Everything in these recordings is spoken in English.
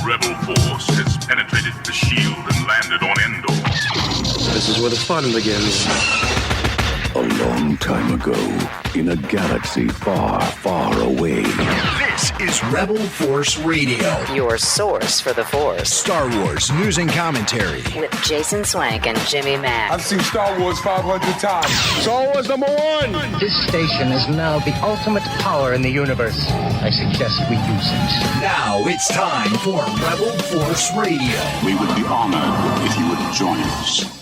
rebel force has penetrated the shield and landed on Endor. This is where the fun begins. A long time ago, in a galaxy far, far away. This is Rebel Force Radio. Your source for the Force. Star Wars news and commentary. With Jason Swank and Jimmy Mack. I've seen Star Wars 500 times. Star Wars #1! This station is now the ultimate power in the universe. I suggest we use it. Now it's time for Rebel Force Radio. We would be honored if you would join us.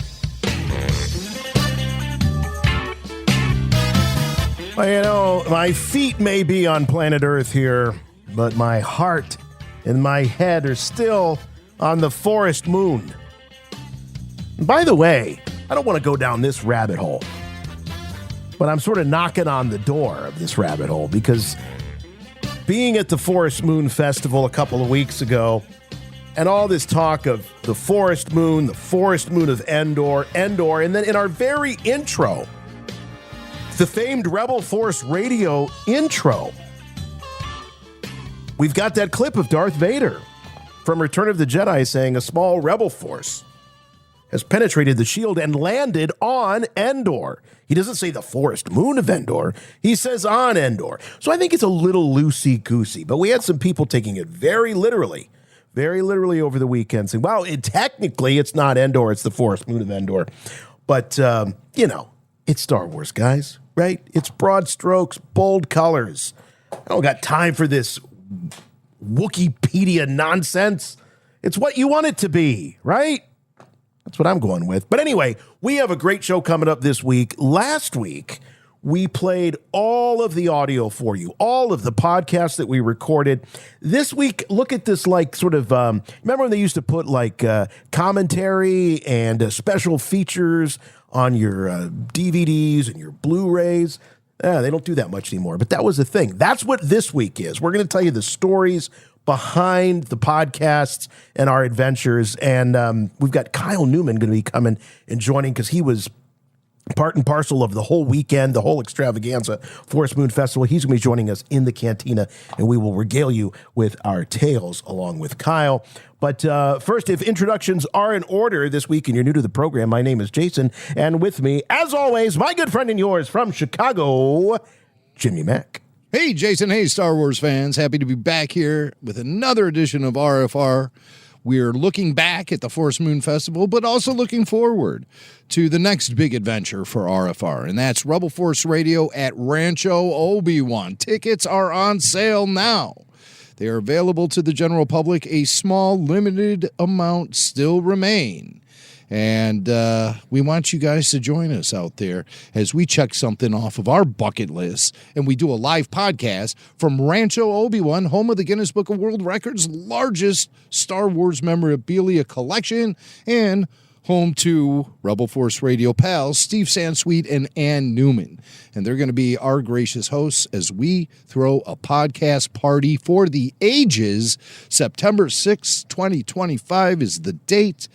Well, you know, my feet may be on planet Earth here, but my heart and my head are still on the forest moon. And by the way, I don't want to go down this rabbit hole, but I'm sort of knocking on the door of this rabbit hole because being at the Forest Moon Festival a couple of weeks ago and all this talk of the forest moon of Endor, and then in our very intro, the famed Rebel Force Radio intro, we've got that clip of Darth Vader from Return of the Jedi saying a small rebel force has penetrated the shield and landed on Endor. He doesn't say the forest moon of Endor. He says on Endor. So I think it's a little loosey-goosey, but we had some people taking it very literally over the weekend saying, wow, technically it's not Endor, it's the forest moon of Endor. But, it's Star Wars, guys, right? It's broad strokes, bold colors. I don't got time for this Wikipedia nonsense. It's what you want it to be, right? That's what I'm going with. But anyway, we have a great show coming up this week. Last week, we played all of the audio for you, all of the podcasts that we recorded. This week, look at this remember when they used to put commentary and special features on your DVDs and your Blu-rays? They don't do that much anymore, but that was the thing. That's what this week is. We're going to tell you the stories behind the podcasts and our adventures, and we've got Kyle Newman going to be coming and joining because he was part and parcel of the whole weekend, the whole extravaganza, Forest Moon Festival. He's going to be joining us in the cantina, and we will regale you with our tales along with Kyle. But first, if introductions are in order this week and you're new to the program, my name is Jason, and with me, as always, my good friend and yours from Chicago, Jimmy Mack. Hey, Jason. Hey, Star Wars fans. Happy to be back here with another edition of RFR. We're looking back at the Forest Moon Festival, but also looking forward to the next big adventure for RFR, and that's Rebel Force Radio at Rancho Obi-Wan. Tickets are on sale now. They are available to the general public. A small, limited amount still remain. And we want you guys to join us out there as we check something off of our bucket list. And we do a live podcast from Rancho Obi-Wan, home of the Guinness Book of World Records' largest Star Wars memorabilia collection, and home to Rebel Force Radio pals Steve Sansweet and Ann Newman. And they're going to be our gracious hosts as we throw a podcast party for the ages. September 6th, 2025 is the date.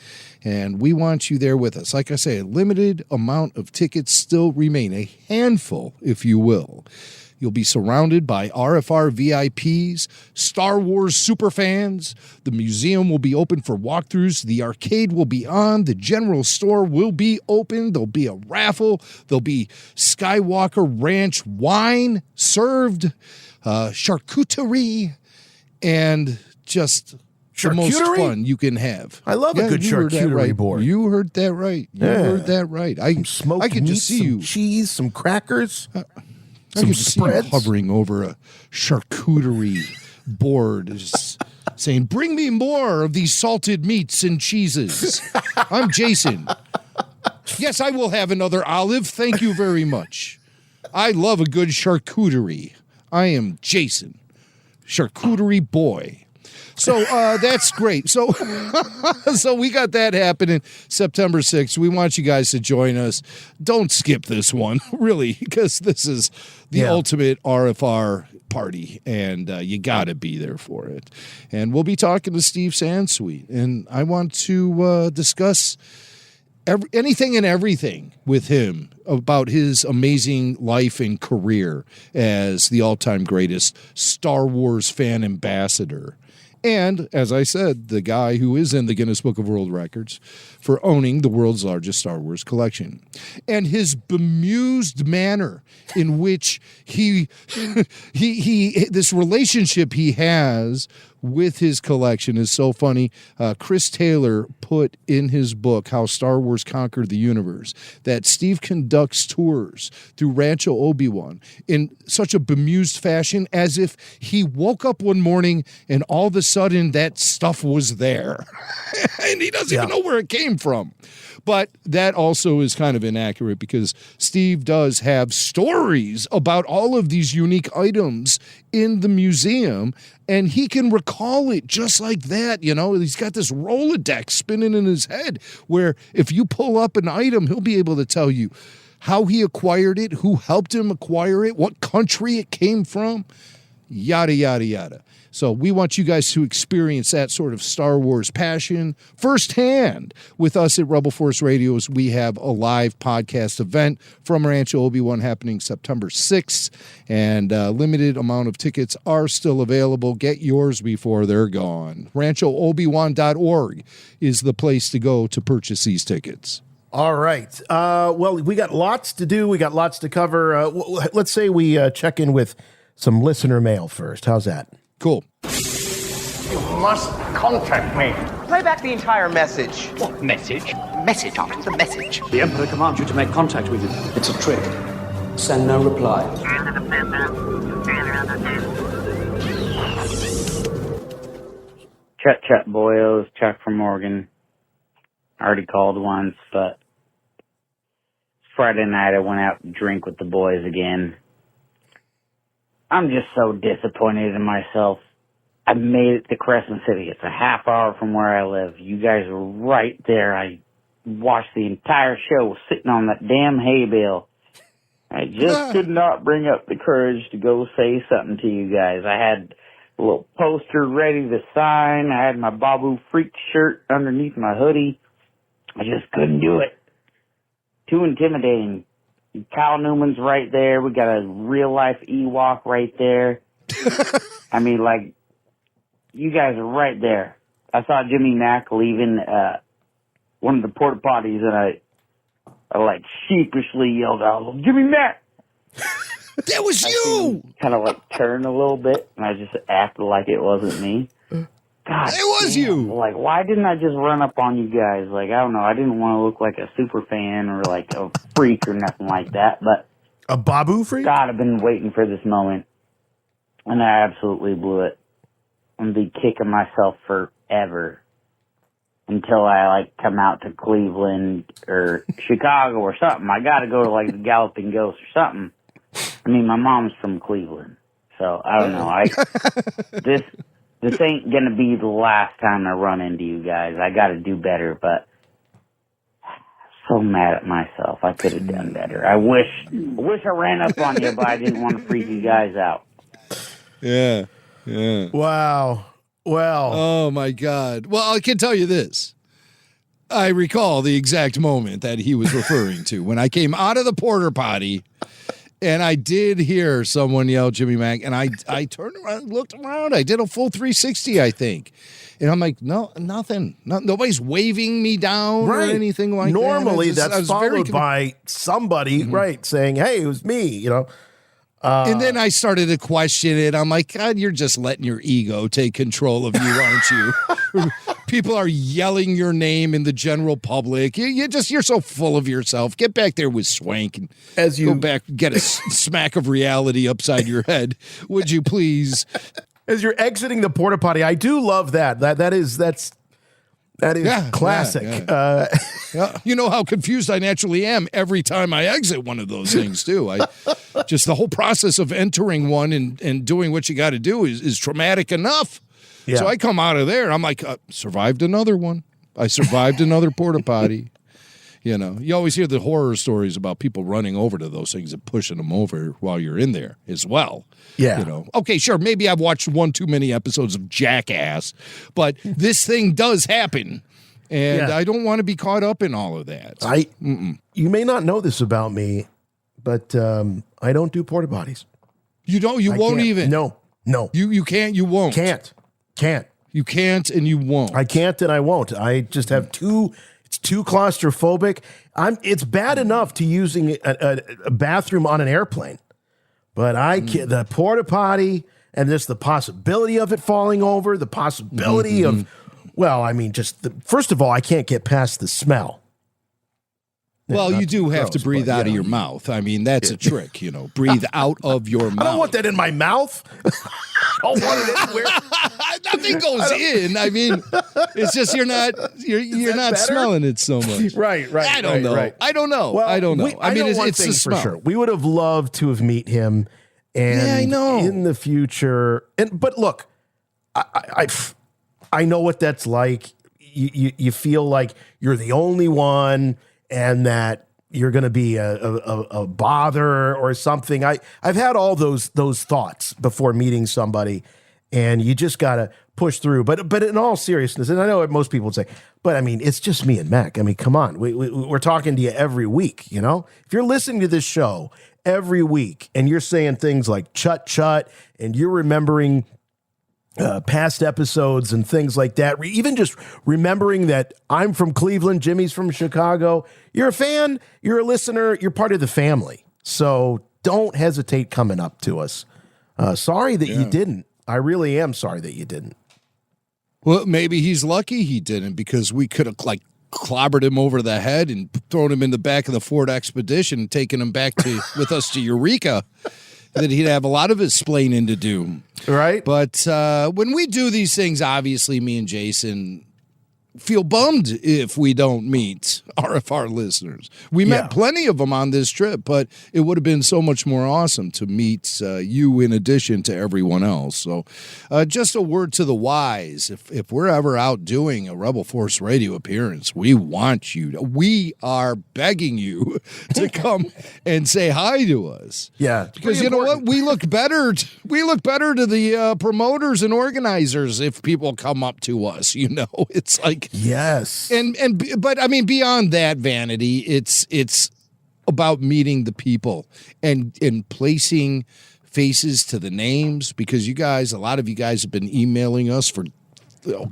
And we want you there with us. Like I say, a limited amount of tickets still remain, a handful, if you will. You'll be surrounded by RFR VIPs, Star Wars superfans. The museum will be open for walkthroughs. The arcade will be on. The general store will be open. There'll be a raffle. There'll be Skywalker Ranch wine served, charcuterie, and just the most fun you can have. I love a good charcuterie board. You heard that right. You heard that right. Some smoked meat, just see some cheese, some crackers. I can see you hovering over a charcuterie board, just saying, "Bring me more of these salted meats and cheeses." I'm Jason. Yes, I will have another olive. Thank you very much. I love a good charcuterie. I am Jason, charcuterie boy. So that's great. So we got that happening September 6th. We want you guys to join us. Don't skip this one, really, because this is the ultimate RFR party, and you got to be there for it. And we'll be talking to Steve Sansweet, and I want to discuss anything and everything with him about his amazing life and career as the all-time greatest Star Wars fan ambassador. And, as I said, the guy who is in the Guinness Book of World Records for owning the world's largest Star Wars collection. And his bemused manner in which he this relationship he has with his collection is so funny. Chris Taylor put in his book, How Star Wars Conquered the Universe, that Steve conducts tours through Rancho Obi-Wan in such a bemused fashion as if he woke up one morning and all of a sudden that stuff was there. And he doesn't even know where it came from. But that also is kind of inaccurate because Steve does have stories about all of these unique items in the museum, and he can recall it just like that. You know, he's got this Rolodex spinning in his head where if you pull up an item, he'll be able to tell you how he acquired it, who helped him acquire it, what country it came from, yada, yada, yada. So we want you guys to experience that sort of Star Wars passion firsthand with us at Rebel Force Radios. We have a live podcast event from Rancho Obi-Wan happening September 6th, and a limited amount of tickets are still available. Get yours before they're gone. RanchoObiwan.org is the place to go to purchase these tickets. All right. Well, we got lots to do. We got lots to cover. Let's say we check in with some listener mail first. How's that? Cool. You must contact me. Play back the entire message. What message? Message, Arthur, the message. The Emperor commands you to make contact with him. It's a trick. Send no reply. Chut boyos, Chuck from Oregon. I already called once, but Friday night I went out to drink with the boys again. I'm just so disappointed in myself. I made it to Crescent City. It's a half hour from where I live. You guys were right there. I watched the entire show sitting on that damn hay bale. I just could not bring up the courage to go say something to you guys. I had a little poster ready to sign. I had my Babu Freak shirt underneath my hoodie. I just couldn't do it. Too intimidating. Kyle Newman's right there. We got a real-life Ewok right there. I mean, like, you guys are right there. I saw Jimmy Mack leaving one of the porta potties, and I like, sheepishly yelled out, "Jimmy Mack!" That was you! Kind of, like, turned a little bit, and I just acted like it wasn't me. God, it was you. Like, why didn't I just run up on you guys? Like, I don't know. I didn't want to look like a super fan or like a freak or nothing like that. But a Babu freak? God, I've been waiting for this moment, and I absolutely blew it. I'm gonna be kicking myself forever until I like come out to Cleveland or Chicago or something. I got to go to like the Galloping Ghost or something. I mean, my mom's from Cleveland, so I don't know. This ain't going to be the last time I run into you guys. I got to do better, but I'm so mad at myself. I could have done better. I wish I ran up on you, but I didn't want to freak you guys out. Yeah. Yeah. Wow. Well. Oh, my God. Well, I can tell you this. I recall the exact moment that he was referring to when I came out of the porta potty. And I did hear someone yell Jimmy Mack, and I turned around, looked around. I did a full 360, I think. And I'm like, no, nothing. Nobody's waving me down or anything like Normally, that. that's followed by somebody, saying, hey, it was me, you know. And then I started to question it. I'm like, God, you're just letting your ego take control of you, aren't you? People are yelling your name in the general public. You're so full of yourself. Get back there with Swank and go back, get a smack of reality upside your head, would you please? As you're exiting the porta potty, I do love that. That is classic. Yeah. You know how confused I naturally am every time I exit one of those things too. Just the whole process of entering one and doing what you got to do is traumatic enough. Yeah. So I come out of there, I'm like, survived another one. I survived another porta potty. You know, you always hear the horror stories about people running over to those things and pushing them over while you're in there as well. Yeah. You know, okay, sure, maybe I've watched one too many episodes of Jackass, but this thing does happen. And I don't want to be caught up in all of that. You may not know this about me, but I don't do porta potties. You don't? You won't even? No. You can't, you won't. Can't. You can't and you won't. I can't and I won't. I just have it's too claustrophobic. It's bad enough to using a bathroom on an airplane, but I can't, the porta potty and just the possibility of it falling over, the possibility of, first of all, I can't get past the smell. Well, you do have to breathe out of your mouth. I mean, that's a trick, breathe out of your mouth. I don't want that in my mouth. I don't want it anywhere. Nothing goes in. I mean, it's just you're not smelling it so much. Right. I don't know. Right. I don't know. Well, I don't know. It's the smell. For sure. We would have loved to have met him, and I know. In the future. But look, I know what that's like. You feel like you're the only one, and that you're going to be a bother or something. I've had all those thoughts before meeting somebody, and you just got to push through. But in all seriousness, and I know what most people would say, but I mean, it's just me and Mac. I mean, come on. We're talking to you every week, If you're listening to this show every week and you're saying things like chut chut and you're remembering past episodes and things like that, even just remembering that I'm from Cleveland, Jimmy's from Chicago, you're a fan, you're a listener, you're part of the family. So don't hesitate coming up to us. Sorry that you didn't. I really am sorry that you didn't. Well, maybe he's lucky he didn't, because we could have clobbered him over the head and thrown him in the back of the Ford Expedition and taken him back with us to Eureka. That he'd have a lot of his splaining to do. Right. But when we do these things, obviously me and Jason feel bummed if we don't meet RFR listeners. We met plenty of them on this trip, but it would have been so much more awesome to meet you in addition to everyone else. So just a word to the wise. If we're ever out doing a Rebel Force Radio appearance, we want you we are begging you to come and say hi to us. Yeah. Because you know what? We look better to the promoters and organizers if people come up to us, It's like, yes. But I mean, beyond that vanity, it's about meeting the people and placing faces to the names, because a lot of you guys have been emailing us for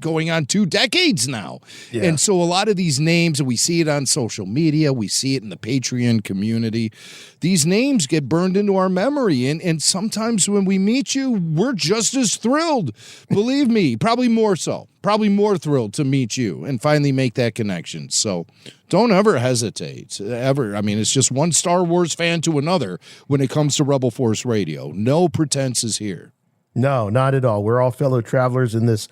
going on 2 decades now. Yeah. And so a lot of these names, and we see it on social media, we see it in the Patreon community, these names get burned into our memory. And sometimes when we meet you, we're just as thrilled. Believe me, probably more so. Probably more thrilled to meet you and finally make that connection. So don't ever hesitate. Ever. I mean, it's just one Star Wars fan to another when it comes to Rebel Force Radio. No pretenses here. No, not at all. We're all fellow travelers in this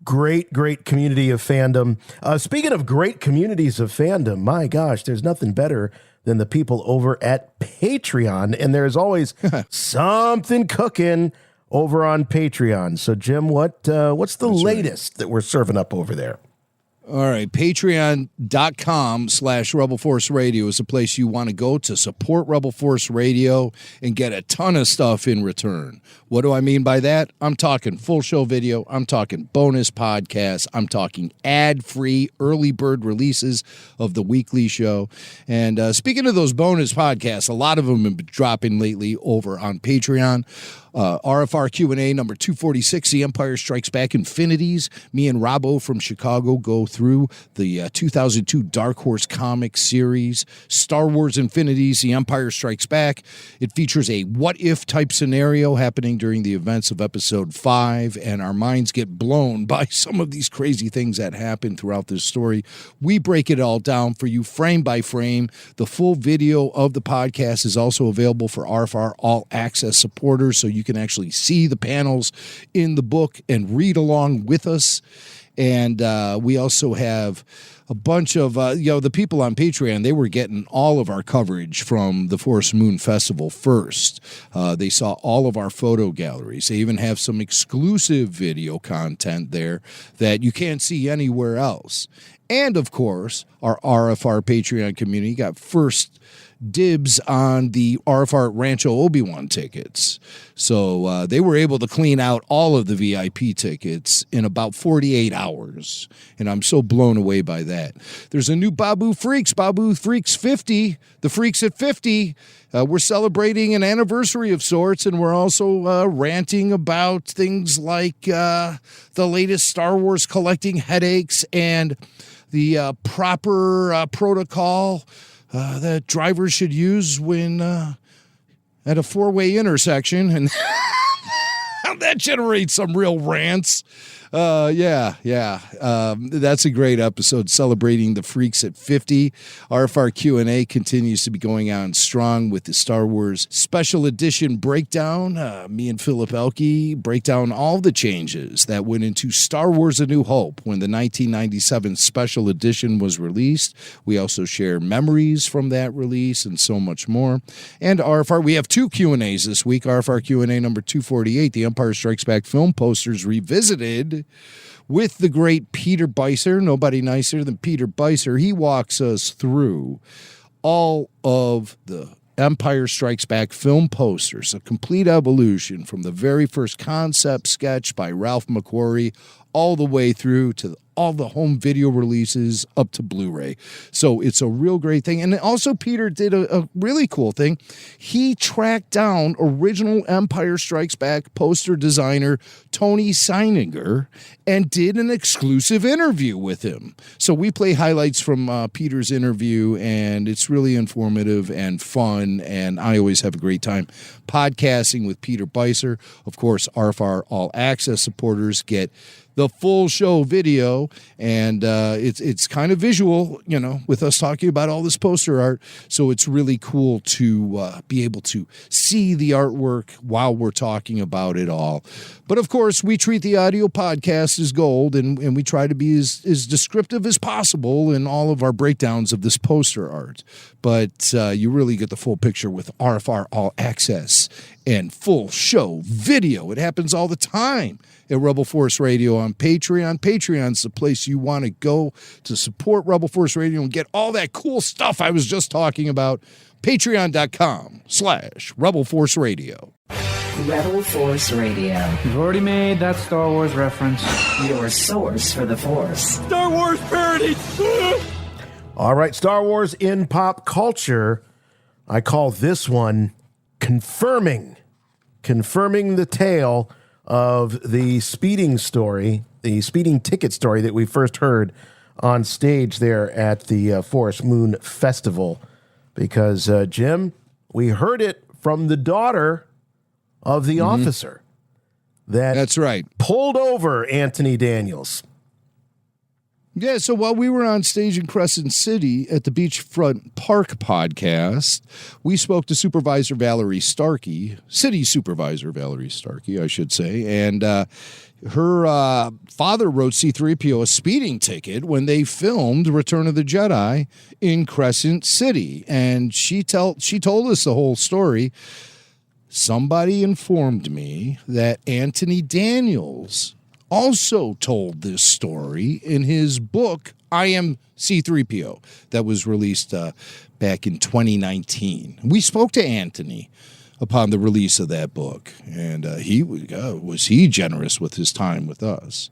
great community of fandom. Speaking of great communities of fandom, my gosh, there's nothing better than the people over at Patreon. And there's always something cooking over on Patreon. So, Jim, what's the latest that we're serving up over there? All right, patreon.com/Rebel Force Radio is a place you want to go to support Rebel Force Radio and get a ton of stuff in return. What do I mean by that? I'm talking full show video. I'm talking bonus podcasts. I'm talking ad-free early bird releases of the weekly show. And speaking of those bonus podcasts, a lot of them have been dropping lately over on Patreon. RFR Q&A number 246, The Empire Strikes Back Infinities. Me and Robbo from Chicago go through the 2002 Dark Horse comic series, Star Wars Infinities, The Empire Strikes Back. It features a what-if type scenario happening during the events of Episode 5, and our minds get blown by some of these crazy things that happen throughout this story. We break it all down for you frame by frame. The full video of the podcast is also available for RFR All Access supporters, so you can actually see the panels in the book and read along with us. And we also have a bunch of, the people on Patreon, they were getting all of our coverage from the Forest Moon Festival first. They saw all of our photo galleries. They even have some exclusive video content there that you can't see anywhere else. And, of course, our RFR Patreon community got first dibs on the RFR Rancho Obi-Wan tickets. So they were able to clean out all of the VIP tickets in about 48 hours. And I'm so blown away by that. There's a new Babu Freaks 50, the Freaks at 50. We're celebrating an anniversary of sorts, and we're also ranting about things like the latest Star Wars collecting headaches and the proper protocol that drivers should use when at a four-way intersection, and that generates some real rants. That's a great episode celebrating the Freaks at 50. RFR Q&A continues to be going on strong with the Star Wars Special Edition breakdown. Me and Philip Elke break down all the changes that went into Star Wars A New Hope when the 1997 Special Edition was released. We also share memories from that release and so much more. And RFR, we have two Q&As this week. RFR Q&A number 248, The Empire Strikes Back film posters revisited, with the great Peter Beiser. Nobody nicer than Peter Beiser. He walks us through all of the Empire Strikes Back film posters, a complete evolution from the very first concept sketch by Ralph McQuarrie all the way through to all the home video releases up to Blu-ray. So it's a real great thing. And also Peter did a really cool thing. He tracked down original Empire Strikes Back poster designer Tony Seininger and did an exclusive interview with him. So we play highlights from Peter's interview, and it's really informative and fun, and I always have a great time podcasting with Peter Beiser. Of course, RFR All Access supporters get the full show video, and it's kind of visual, with us talking about all this poster art. So it's really cool to be able to see the artwork while we're talking about it all. But of course, we treat the audio podcast as gold, and we try to be as descriptive as possible in all of our breakdowns of this poster art. But you really get the full picture with RFR All Access and full show video. It happens all the time at Rebel Force Radio on Patreon. Patreon's the place you want to go to support Rebel Force Radio and get all that cool stuff I was just talking about. Patreon.com/Rebel Force Radio. Rebel Force Radio. You've already made that Star Wars reference. Your source for the Force. Star Wars parody! All right, Star Wars in pop culture. I call this one confirming the tale of the speeding story, the speeding ticket story that we first heard on stage there at the Forest Moon Festival. Because, Jim, we heard it from the daughter of the officer that's right, pulled over Anthony Daniels. Yeah, so while we were on stage in Crescent City at the Beachfront Park podcast, we spoke to Supervisor Valerie Starkey, City Supervisor Valerie Starkey, I should say, and her father wrote C-3PO a speeding ticket when they filmed Return of the Jedi in Crescent City, and she told us the whole story. Somebody informed me that Anthony Daniels also told this story in his book, I Am C-3PO, that was released back in 2019. We spoke to Anthony upon the release of that book, and was he generous with his time with us.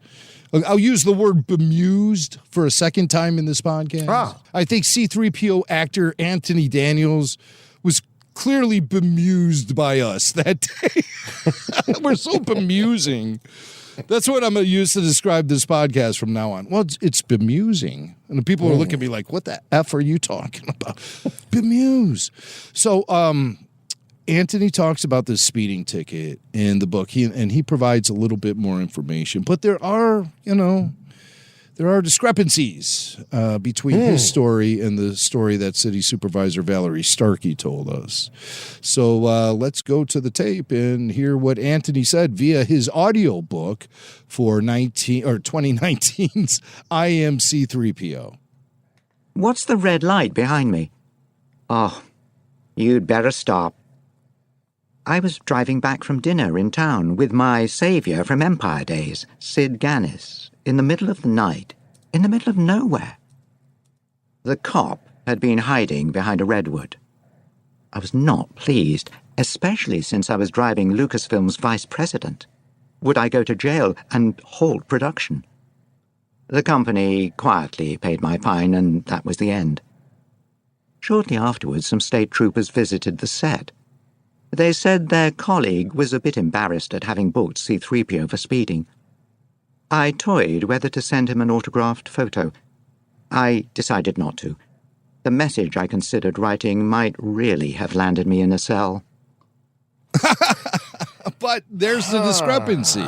I'll use the word bemused for a second time in this podcast. I think C-3PO actor Anthony Daniels was clearly bemused by us that day. We're so bemusing. That's what I'm going to use to describe this podcast from now on. Well, it's bemusing. And the people are looking at me like, what the F are you talking about? Bemuse. So Anthony talks about this speeding ticket in the book, and he provides a little bit more information. But there are discrepancies between his story and the story that City Supervisor Valerie Starkey told us. So let's go to the tape and hear what Anthony said via his audio book for 2019's I Am C-3PO. What's the red light behind me? Oh, you'd better stop. I was driving back from dinner in town with my savior from Empire days, Sid Gannis, in the middle of the night, in the middle of nowhere. The cop had been hiding behind a redwood. I was not pleased, especially since I was driving Lucasfilm's vice president. Would I go to jail and halt production? The company quietly paid my fine, and that was the end. Shortly afterwards, some state troopers visited the set. They said their colleague was a bit embarrassed at having booked C-3PO for speeding. I toyed whether to send him an autographed photo. I decided not to. The message I considered writing might really have landed me in a cell. But there's the discrepancy.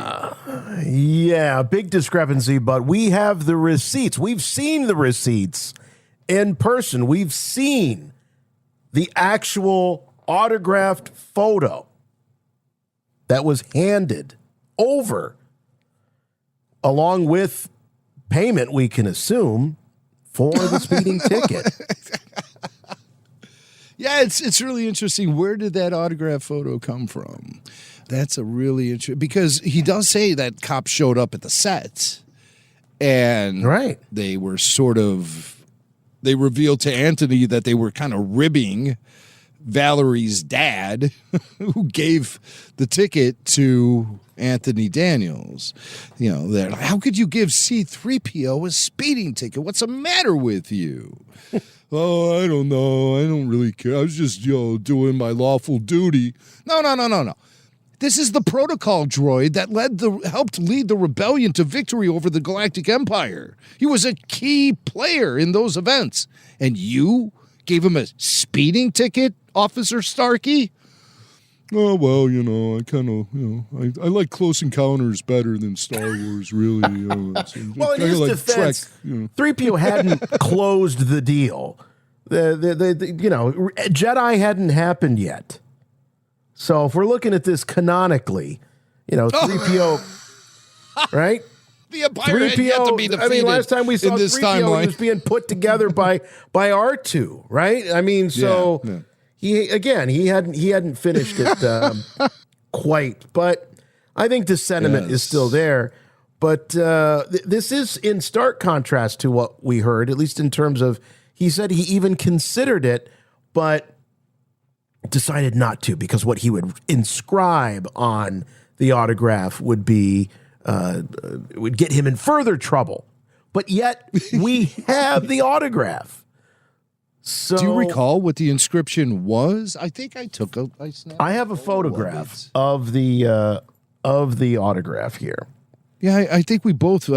Yeah, big discrepancy, but we have the receipts. We've seen the receipts in person. We've seen the actual autographed photo that was handed over, along with payment, we can assume, for the speeding ticket. Yeah, it's really interesting. Where did that autograph photo come from? That's a really interesting, because he does say that cops showed up at the set, and they were they revealed to Anthony that they were kind of ribbing Valerie's dad, who gave the ticket to Anthony Daniels. You know, they're like, how could you give C-3PO a speeding ticket? What's the matter with you? Oh, I don't know. I don't really care. I was just, doing my lawful duty. No. This is the protocol droid that helped lead the rebellion to victory over the Galactic Empire. He was a key player in those events. And you gave him a speeding ticket, Officer Starkey? Oh, well, I kind of, I like Close Encounters better than Star Wars, really. Well, in his defense, 3PO hadn't closed the deal. Jedi hadn't happened yet. So if we're looking at this canonically, 3PO, right? The Empire had yet to be defeated. I mean, last time we saw this 3PO, timeline, he was being put together by R2, right? I mean, so he hadn't finished it quite, but I think the sentiment is still there. But this is in stark contrast to what we heard, at least in terms of, he said he even considered it, but decided not to, because what he would inscribe on the autograph would be would get him in further trouble. But yet we have the autograph. So, do you recall what the inscription was? I think I took I have a photograph of the autograph here. Yeah, I think we both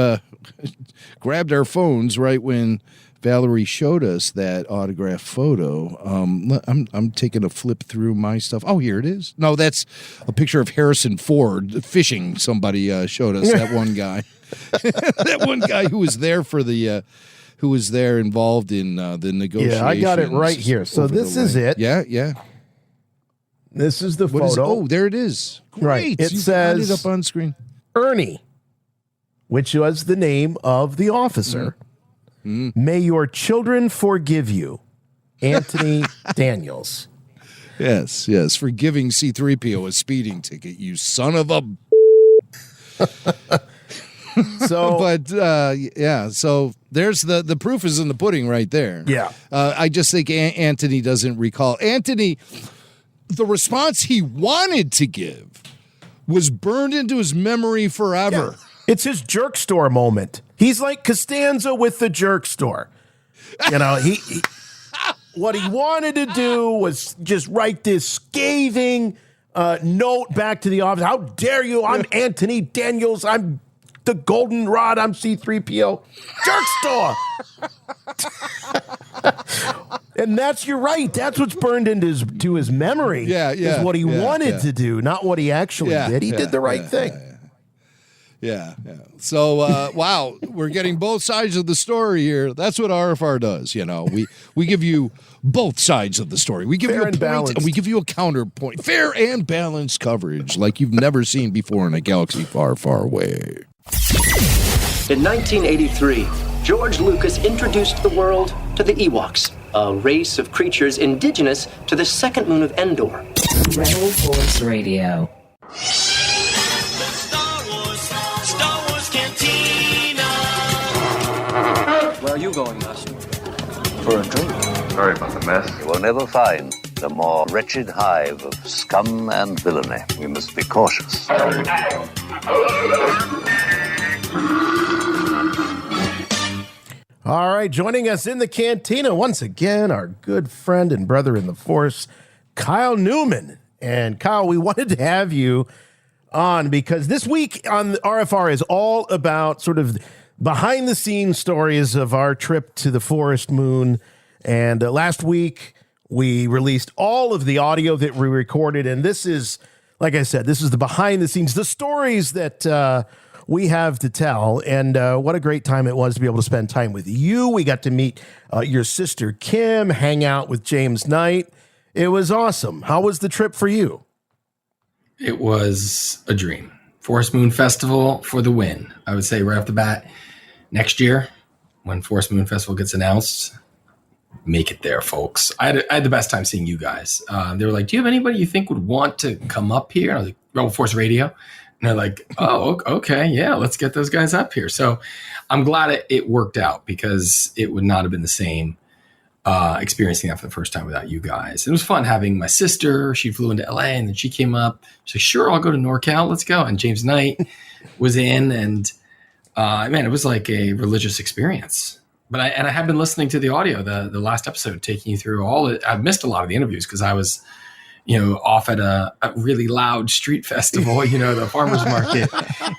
grabbed our phones right when Valerie showed us that autograph photo. I'm taking a flip through my stuff. Oh, here it is. No, that's a picture of Harrison Ford fishing. Somebody showed us that one guy. That one guy who was there for the who was there involved in the negotiations. Yeah, I got it right here. So this is it. Yeah. This is the photo. There it is. Great. Right. It says it up on screen. Ernie, which was the name of the officer. May your children forgive you, Anthony Daniels. Yes, for giving C-3PO a speeding ticket, you son of a... So there's the proof is in the pudding right there. Yeah. I just think Anthony doesn't recall. Anthony, the response he wanted to give was burned into his memory forever. Yeah. It's his jerk store moment. He's like Costanza with the jerk store. He what he wanted to do was just write this scathing note back to the office. How dare you? I'm Anthony Daniels. I'm the goldenrod. I'm C-3PO. Jerk store. And you're right. That's what's burned into his memory. Is what he wanted to do, not what he actually did. He did the right thing. Yeah. So, wow, we're getting both sides of the story here. That's what RFR does. We give you both sides of the story. We give you a point and we give you a counterpoint. Fair and balanced coverage like you've never seen before in a galaxy far, far away. In 1983, George Lucas introduced the world to the Ewoks, a race of creatures indigenous to the second moon of Endor. Rebel Force Radio. Star Wars Cantina. Where are you going, Master? For a drink. Sorry about the mess. You will never find a more wretched hive of scum and villainy. We must be cautious. All right, joining us in the cantina once again, our good friend and brother in the Force, Kyle Newman. And Kyle, we wanted to have you on because this week on the RFR is all about sort of behind the scenes stories of our trip to the Forest Moon. And last week we released all of the audio that we recorded. And this is, like I said, this is the behind the scenes, the stories that we have to tell. And what a great time it was to be able to spend time with you. We got to meet your sister, Kim, hang out with James Knight. It was awesome. How was the trip for you? It was a dream. Forest Moon Festival for the win. I would say right off the bat, next year, when Forest Moon Festival gets announced, make it there, folks. I had the best time seeing you guys. They were like, do you have anybody you think would want to come up here? And I was like, Rebel Force Radio. And they're like, oh, okay, yeah, let's get those guys up here. So I'm glad it worked out because it would not have been the same experiencing that for the first time without you guys. It was fun having my sister. She flew into LA and then she came up. She's like, sure, I'll go to NorCal. Let's go. And James Knight was in. And man, it was like a religious experience. But I have been listening to the audio, the last episode, taking you through all it. I've missed a lot of the interviews because I was, off at a really loud street festival, the farmer's market,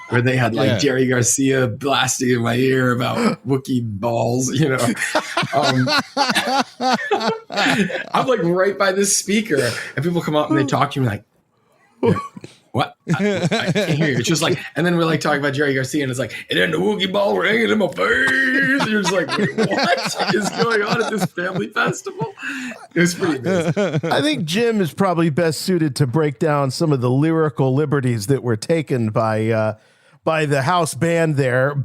where they had Jerry Garcia blasting in my ear about Wookiee balls, I'm like right by this speaker, and people come up and they talk to me like, what? I can't hear you. It's just like, and then we're like talking about Jerry Garcia, and it's like, and then the Wookiee ball were hanging in my face. And you're just like, wait, what is going on at this family festival? It was pretty amazing. I think Jim is probably best suited to break down some of the lyrical liberties that were taken by the house band there.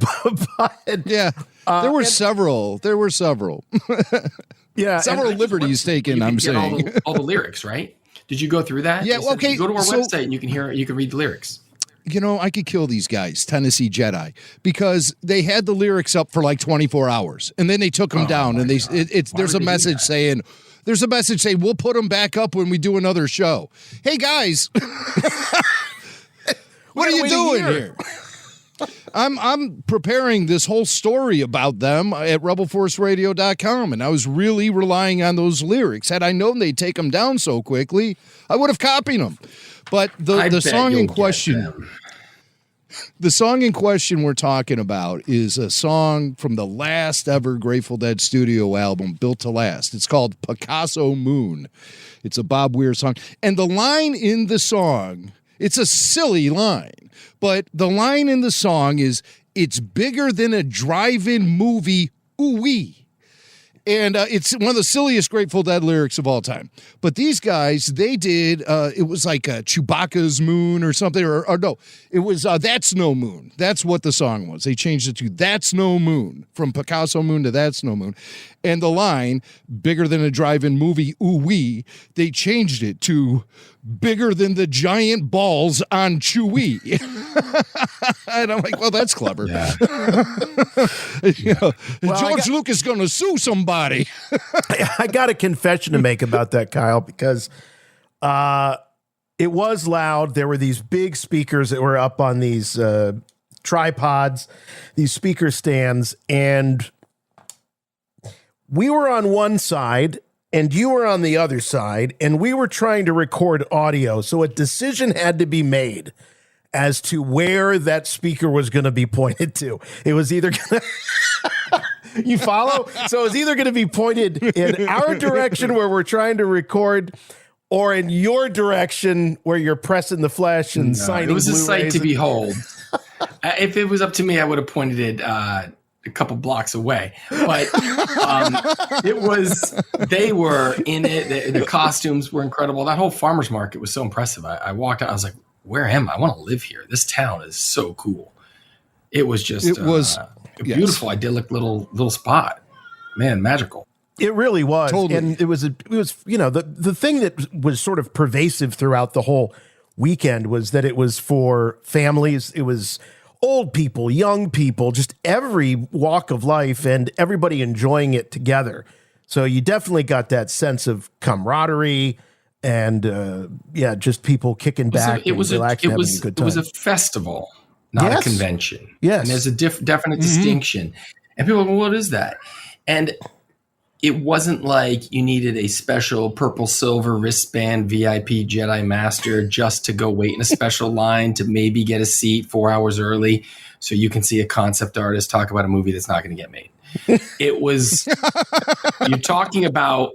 There were several. Yeah, several liberties taken. I'm saying all the lyrics, right? Did you go through that? Yeah, okay. You go to our website and you can read the lyrics. I could kill these guys, Tennessee Jedi, because they had the lyrics up for like 24 hours, and then they took them down, and there's a message saying, we'll put them back up when we do another show. Hey guys, what are you doing here? I'm preparing this whole story about them at rebelforceradio.com, and I was really relying on those lyrics. Had I known they'd take them down so quickly, I would have copied them. But the song in question, we're talking about is a song from the last ever Grateful Dead studio album, Built to Last. It's called Picasso Moon. It's a Bob Weir song. And the line in the song, it's a silly line, but the line in the song is, it's bigger than a drive-in movie, ooh-wee. And it's one of the silliest Grateful Dead lyrics of all time. But these guys, they did, it was like Chewbacca's Moon or something, or no, it was That's No Moon. That's what the song was. They changed it to That's No Moon, from Picasso Moon to That's No Moon. And the line, bigger than a drive-in movie, ooh-wee, they changed it to bigger than the giant balls on Chewie. And I'm like, well, that's clever. Yeah. George Lucas is going to sue somebody. I got a confession to make about that, Kyle, because it was loud. There were these big speakers that were up on these tripods, these speaker stands, and we were on one side and you were on the other side, and we were trying to record audio. So a decision had to be made as to where that speaker was going to be pointed to. It was either going to, you follow? So it was either going to be pointed in our direction where we're trying to record, or in your direction where you're pressing the flesh and signing. It was a sight to and behold. If it was up to me, I would have pointed it a couple blocks away, but they were in it. The costumes were incredible. That whole farmer's market was so impressive. I walked out, I was like, where am I? I want to live here. This town is so cool. It was just, a beautiful, idyllic little spot, man. Magical. It really was. Totally. And it was, the thing that was sort of pervasive throughout the whole weekend was that it was for families. It was old people, young people, just every walk of life and everybody enjoying it together. So you definitely got that sense of camaraderie and, just people kicking back and relaxing, having a good time. It was a festival, not a convention. Yes. And there's a definite distinction. And people go, what is that? And it wasn't like you needed a special purple silver wristband VIP Jedi Master just to go wait in a special line to maybe get a seat 4 hours early so you can see a concept artist talk about a movie that's not going to get made. It was, you're talking about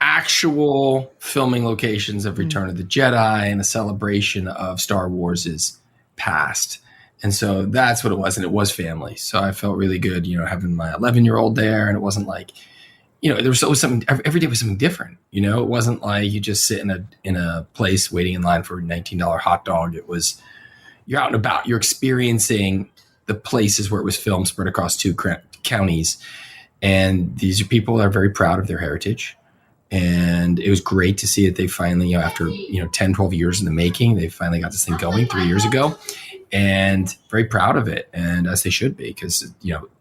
actual filming locations of Return of the Jedi and a celebration of Star Wars' past. And so that's what it was. And it was family. So I felt really good, having my 11-year-old there. And it wasn't like, there was always something, every day was something different. It wasn't like you just sit in a place waiting in line for a $19 hot dog. It was, you're out and about, you're experiencing the places where it was filmed spread across 2 counties. And these are people that are very proud of their heritage. And it was great to see that they finally, after, 10, 12 years in the making, they finally got this thing going 3 years ago, and very proud of it. And as they should be, because,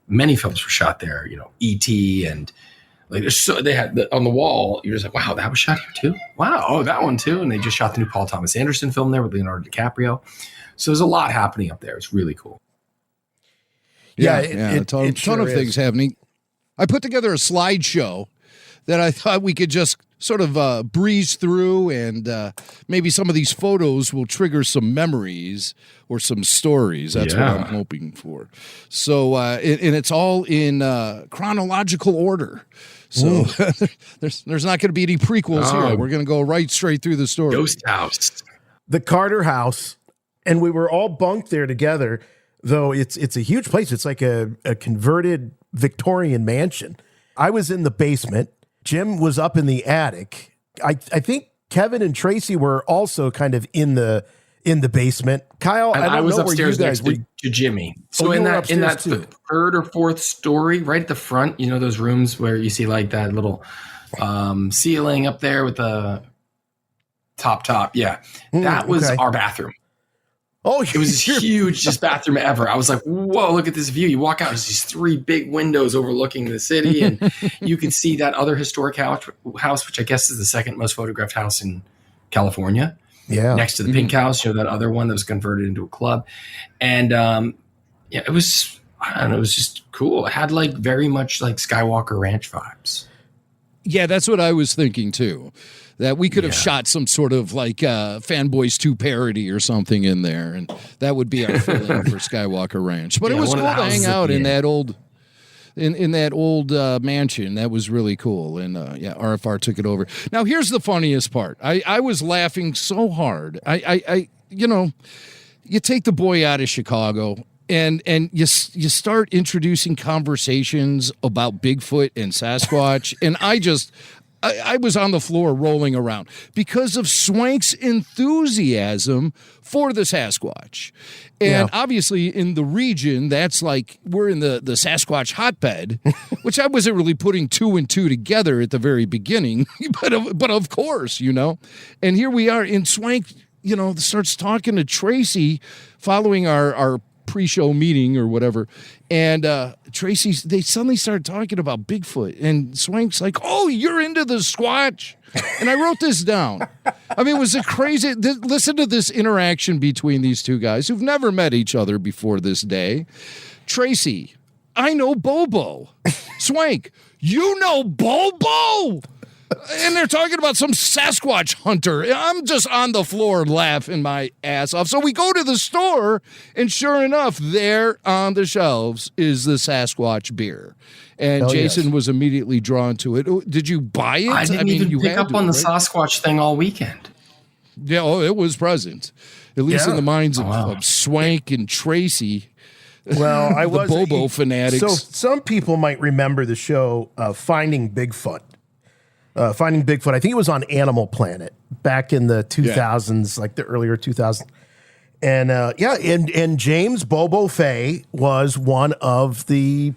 many films were shot there, E.T. and, so they had on the wall, you're just like, wow, that was shot here too. Wow. Oh, that one too. And they just shot the new Paul Thomas Anderson film there with Leonardo DiCaprio. So there's a lot happening up there. It's really cool. A ton of things happening. I put together a slideshow that I thought we could just sort of breeze through, and maybe some of these photos will trigger some memories or some stories. That's what I'm hoping for. So, and it's all in chronological order. So there's not going to be any prequels here. We're going to go right straight through the story. Ghost House. The Carter House. And we were all bunked there together, though it's a huge place. It's like a converted Victorian mansion. I was in the basement. Jim was up in the attic. I think Kevin and Tracy were also kind of in the basement. Kyle, and I was upstairs next to Jimmy. So in that third or fourth story, right at the front, those rooms where you see like that little ceiling up there with the top. Yeah, that was our bathroom. Oh, it was this hugest bathroom ever. I was like, whoa, look at this view. You walk out, there's these 3 big windows overlooking the city, and you can see that other historic house, which I guess is the second most photographed house in California. Yeah. Next to the Pink House, that other one that was converted into a club. And it was, it was just cool. It had like very much like Skywalker Ranch vibes. Yeah, that's what I was thinking too. That we could have shot some sort of like Fanboys 2 parody or something in there, and that would be our filling for Skywalker Ranch. But it was cool to hang out in that old mansion. That was really cool. And RFR took it over. Now here's the funniest part. I was laughing so hard. You take the boy out of Chicago, and you start introducing conversations about Bigfoot and Sasquatch, and I was on the floor rolling around because of Swank's enthusiasm for the Sasquatch. And obviously in the region, that's like we're in the Sasquatch hotbed, which I wasn't really putting 2 and 2 together at the very beginning, but of course, And here we are, and Swank, starts talking to Tracy following our pre-show meeting or whatever, and Tracy, they suddenly started talking about Bigfoot, and Swank's like, oh, you're into the Squatch? And I wrote this down. I mean, it was a crazy, listen to this interaction between these two guys who've never met each other before this day. Tracy, I know Bobo. Swank, you know Bobo? And they're talking about some Sasquatch hunter. I'm just on the floor laughing my ass off. So we go to the store, and sure enough, there on the shelves is the Sasquatch beer. And Jason was immediately drawn to it. Did you buy it? I didn't even pick up on the Sasquatch thing all weekend. Yeah, it was present, at least in the minds of Swank and Tracy. Well, I was the Bobo fanatics. So some people might remember the show Finding Bigfoot. Finding Bigfoot. I think it was on Animal Planet back in the 2000s, like the earlier 2000s. And and James Bobo Fay was one of the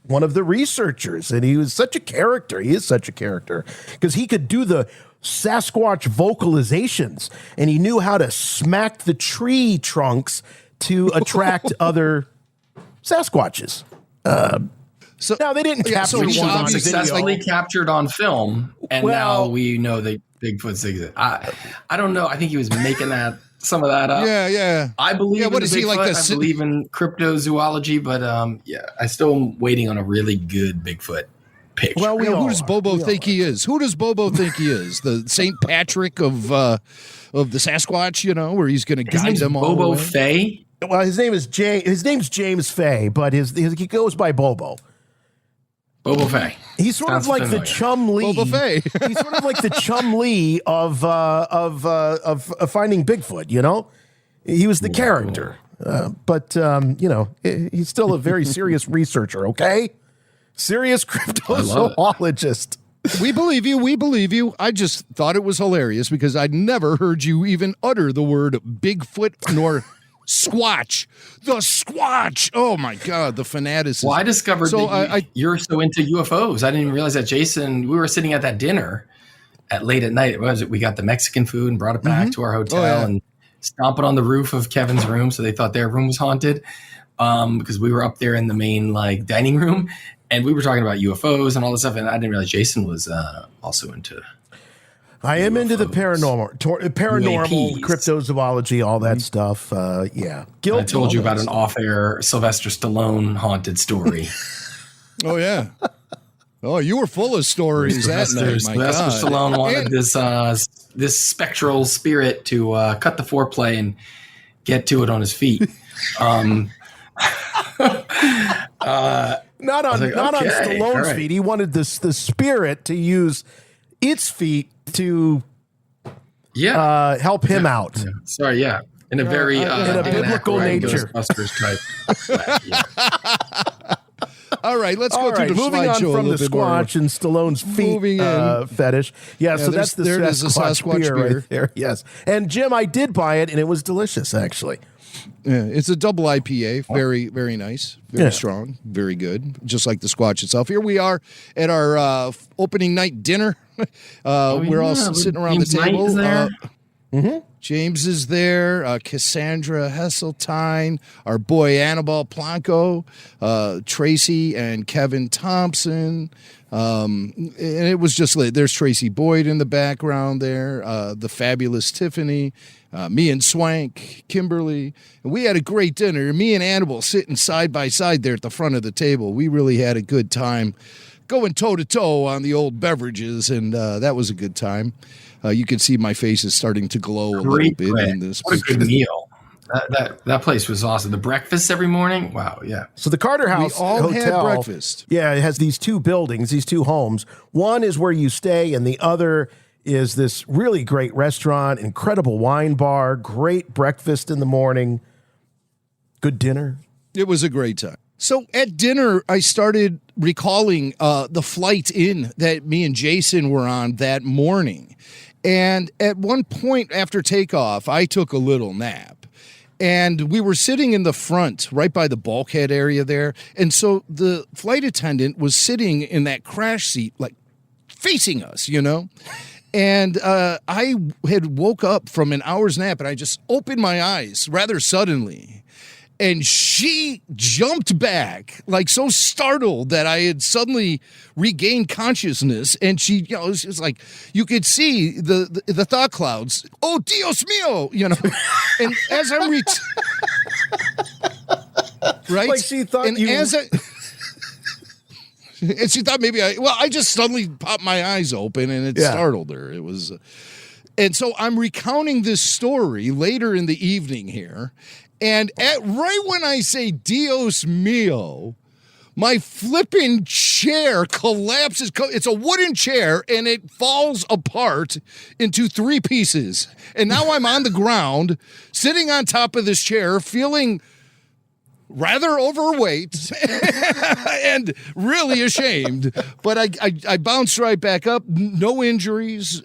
one of the researchers, and he was such a character. He is such a character because he could do the Sasquatch vocalizations, and he knew how to smack the tree trunks to attract other Sasquatches. So now they didn't capture which one on was video. successfully captured on film, and now we know that Bigfoot's exist. I don't know. I think he was making some of that up. Yeah. I believe in what the is he Bigfoot. like? I believe in cryptozoology, but I still am waiting on a really good Bigfoot picture. Well, who does Bobo think he is? Who does Bobo think he is? The St. Patrick of the Sasquatch, where he's going to guide them all. Bobo Fay? Well, his name is His name's James Fay, but he goes by Bobo. Bobo Fay. He's sort of like the Chum Lee. Bobo Fay. He's sort of like the Chum Lee of Finding Bigfoot. He was the character, but he's still a very serious researcher. Okay, serious cryptozoologist. We believe you. We believe you. I just thought it was hilarious because I'd never heard you even utter the word Bigfoot nor Squatch. The Squatch. Oh, my God. The fanaticism. Well, I discovered that you're so into UFOs. I didn't even realize that, Jason, we were sitting at that dinner late at night. We got the Mexican food and brought it back to our hotel and stomping on the roof of Kevin's room. So they thought their room was haunted because we were up there in the main dining room. And we were talking about UFOs and all this stuff. And I didn't realize Jason was also into I am into the paranormal, UAPs. cryptozoology, all that stuff. Yeah. I told you about an off-air Sylvester Stallone haunted story. Oh, yeah. Oh, you were full of stories that night. Sylvester Stallone wanted this spectral spirit to cut the foreplay and get to it on his feet. Not on Stallone's feet. He wanted the spirit to use its feet to help him out. Yeah. Sorry, in a very in a biblical nature. All right, let's go through the moving on from the Squatch and Stallone's feet fetish. Yeah, so that's the Sasquatch beer right there. Yes, and Jim, I did buy it, and it was delicious, actually. Yeah, it's a double IPA. Very, very nice. Very strong. Very good. Just like the Squatch itself. Here we are at our opening night dinner. We're all sitting around the table. James is there. Cassandra Hesseltine. Our boy Annabelle Blanco. Tracy and Kevin Thompson. And it was just lit. There's Tracy Boyd in the background there. The fabulous Tiffany. Me and Swank, Kimberly, and we had a great dinner. Me and Annabelle sitting side by side there at the front of the table. We really had a good time going toe-to-toe on the old beverages, and that was a good time. You can see my face is starting to glow a little bit in this What picture. a good meal. That place was awesome. The breakfast every morning, wow, yeah. So the Carter House We all Hotel, had breakfast. Yeah, it has these two buildings, these two homes. One is where you stay, and the other is this really great restaurant, incredible wine bar, great breakfast in the morning, good dinner. It was a great time. So at dinner, I started recalling the flight in that me and Jason were on that morning. And at one point after takeoff, I took a little nap. And we were sitting in the front, right by the bulkhead area there. And so the flight attendant was sitting in that crash seat, like facing us, And I had woke up from an hour's nap, and I just opened my eyes rather suddenly. And she jumped back, like so startled that I had suddenly regained consciousness. And she, it was just like, you could see the thought clouds. Oh, Dios mío, And as I'm right? Like she thought and and she thought maybe I just suddenly popped my eyes open and it startled her. It was, and so I'm recounting this story later in the evening here. And right when I say Dios mío, my flipping chair collapses. It's a wooden chair and it falls apart into 3 pieces. And now I'm on the ground, sitting on top of this chair, feeling rather overweight and really ashamed, but I bounced right back up. No injuries.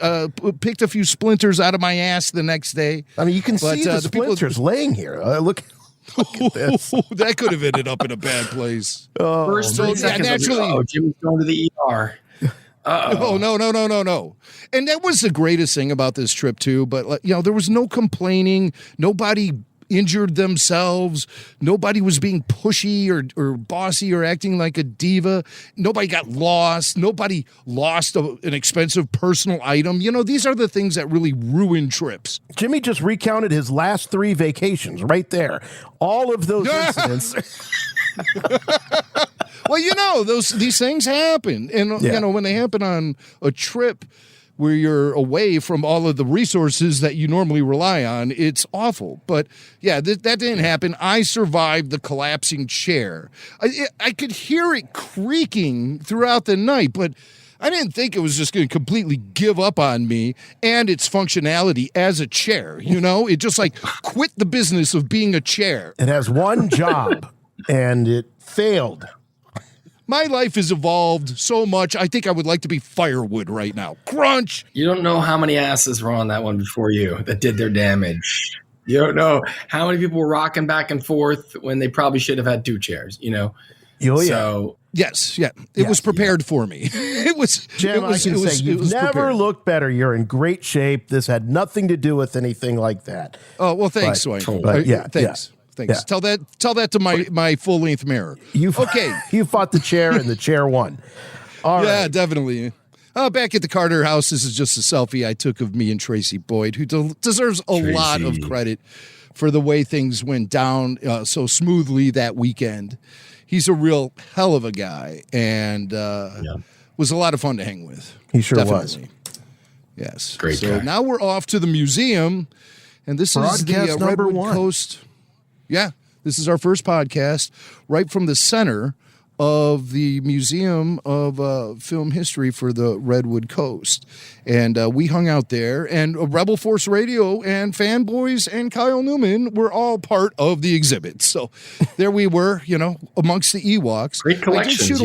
Picked a few splinters out of my ass the next day. I mean, you can see the splinters laying here. Look. That could have ended up in a bad place. First, So, naturally, Jimmy's going to the ER. Oh, no. And that was the greatest thing about this trip, too. But, there was no complaining. Nobody injured themselves. Nobody was being pushy or bossy or acting like a diva. Nobody got lost. Nobody lost an expensive personal item. These are the things that really ruin trips. Jimmy just recounted his last 3 vacations right there. All of those incidents. Well, these things happen. And, when they happen on a trip where you're away from all of the resources that you normally rely on, it's awful. But, that didn't happen. I survived the collapsing chair. I could hear it creaking throughout the night, but I didn't think it was just going to completely give up on me and its functionality as a chair. It just quit the business of being a chair. It has one job, and it failed. My life has evolved so much, I think I would like to be firewood right now. Crunch! You don't know how many asses were on that one before you that did their damage. You don't know how many people were rocking back and forth when they probably should have had 2 chairs, Oh, yeah. So, yes, it was prepared for me. It was, Jim, I can say you've never looked better. You're in great shape. This had nothing to do with anything like that. Oh, well, thanks, Swain. Thanks. Yeah. Tell that to my full length mirror. You fought the chair and the chair won. All right. Definitely. Back at the Carter house, this is just a selfie I took of me and Tracy Boyd, who deserves a lot of credit for the way things went down so smoothly that weekend. He's a real hell of a guy and was a lot of fun to hang with. He sure was. Yes. Great So guy. now we're off to the museum, and this is the Broadcast number Redwood 1. Coast. Yeah, this is our first podcast right from the center of the Museum of Film History for the Redwood Coast. And we hung out there, and Rebel Force Radio and Fanboys and Kyle Newman were all part of the exhibit. So there we were, amongst the Ewoks. Great collections,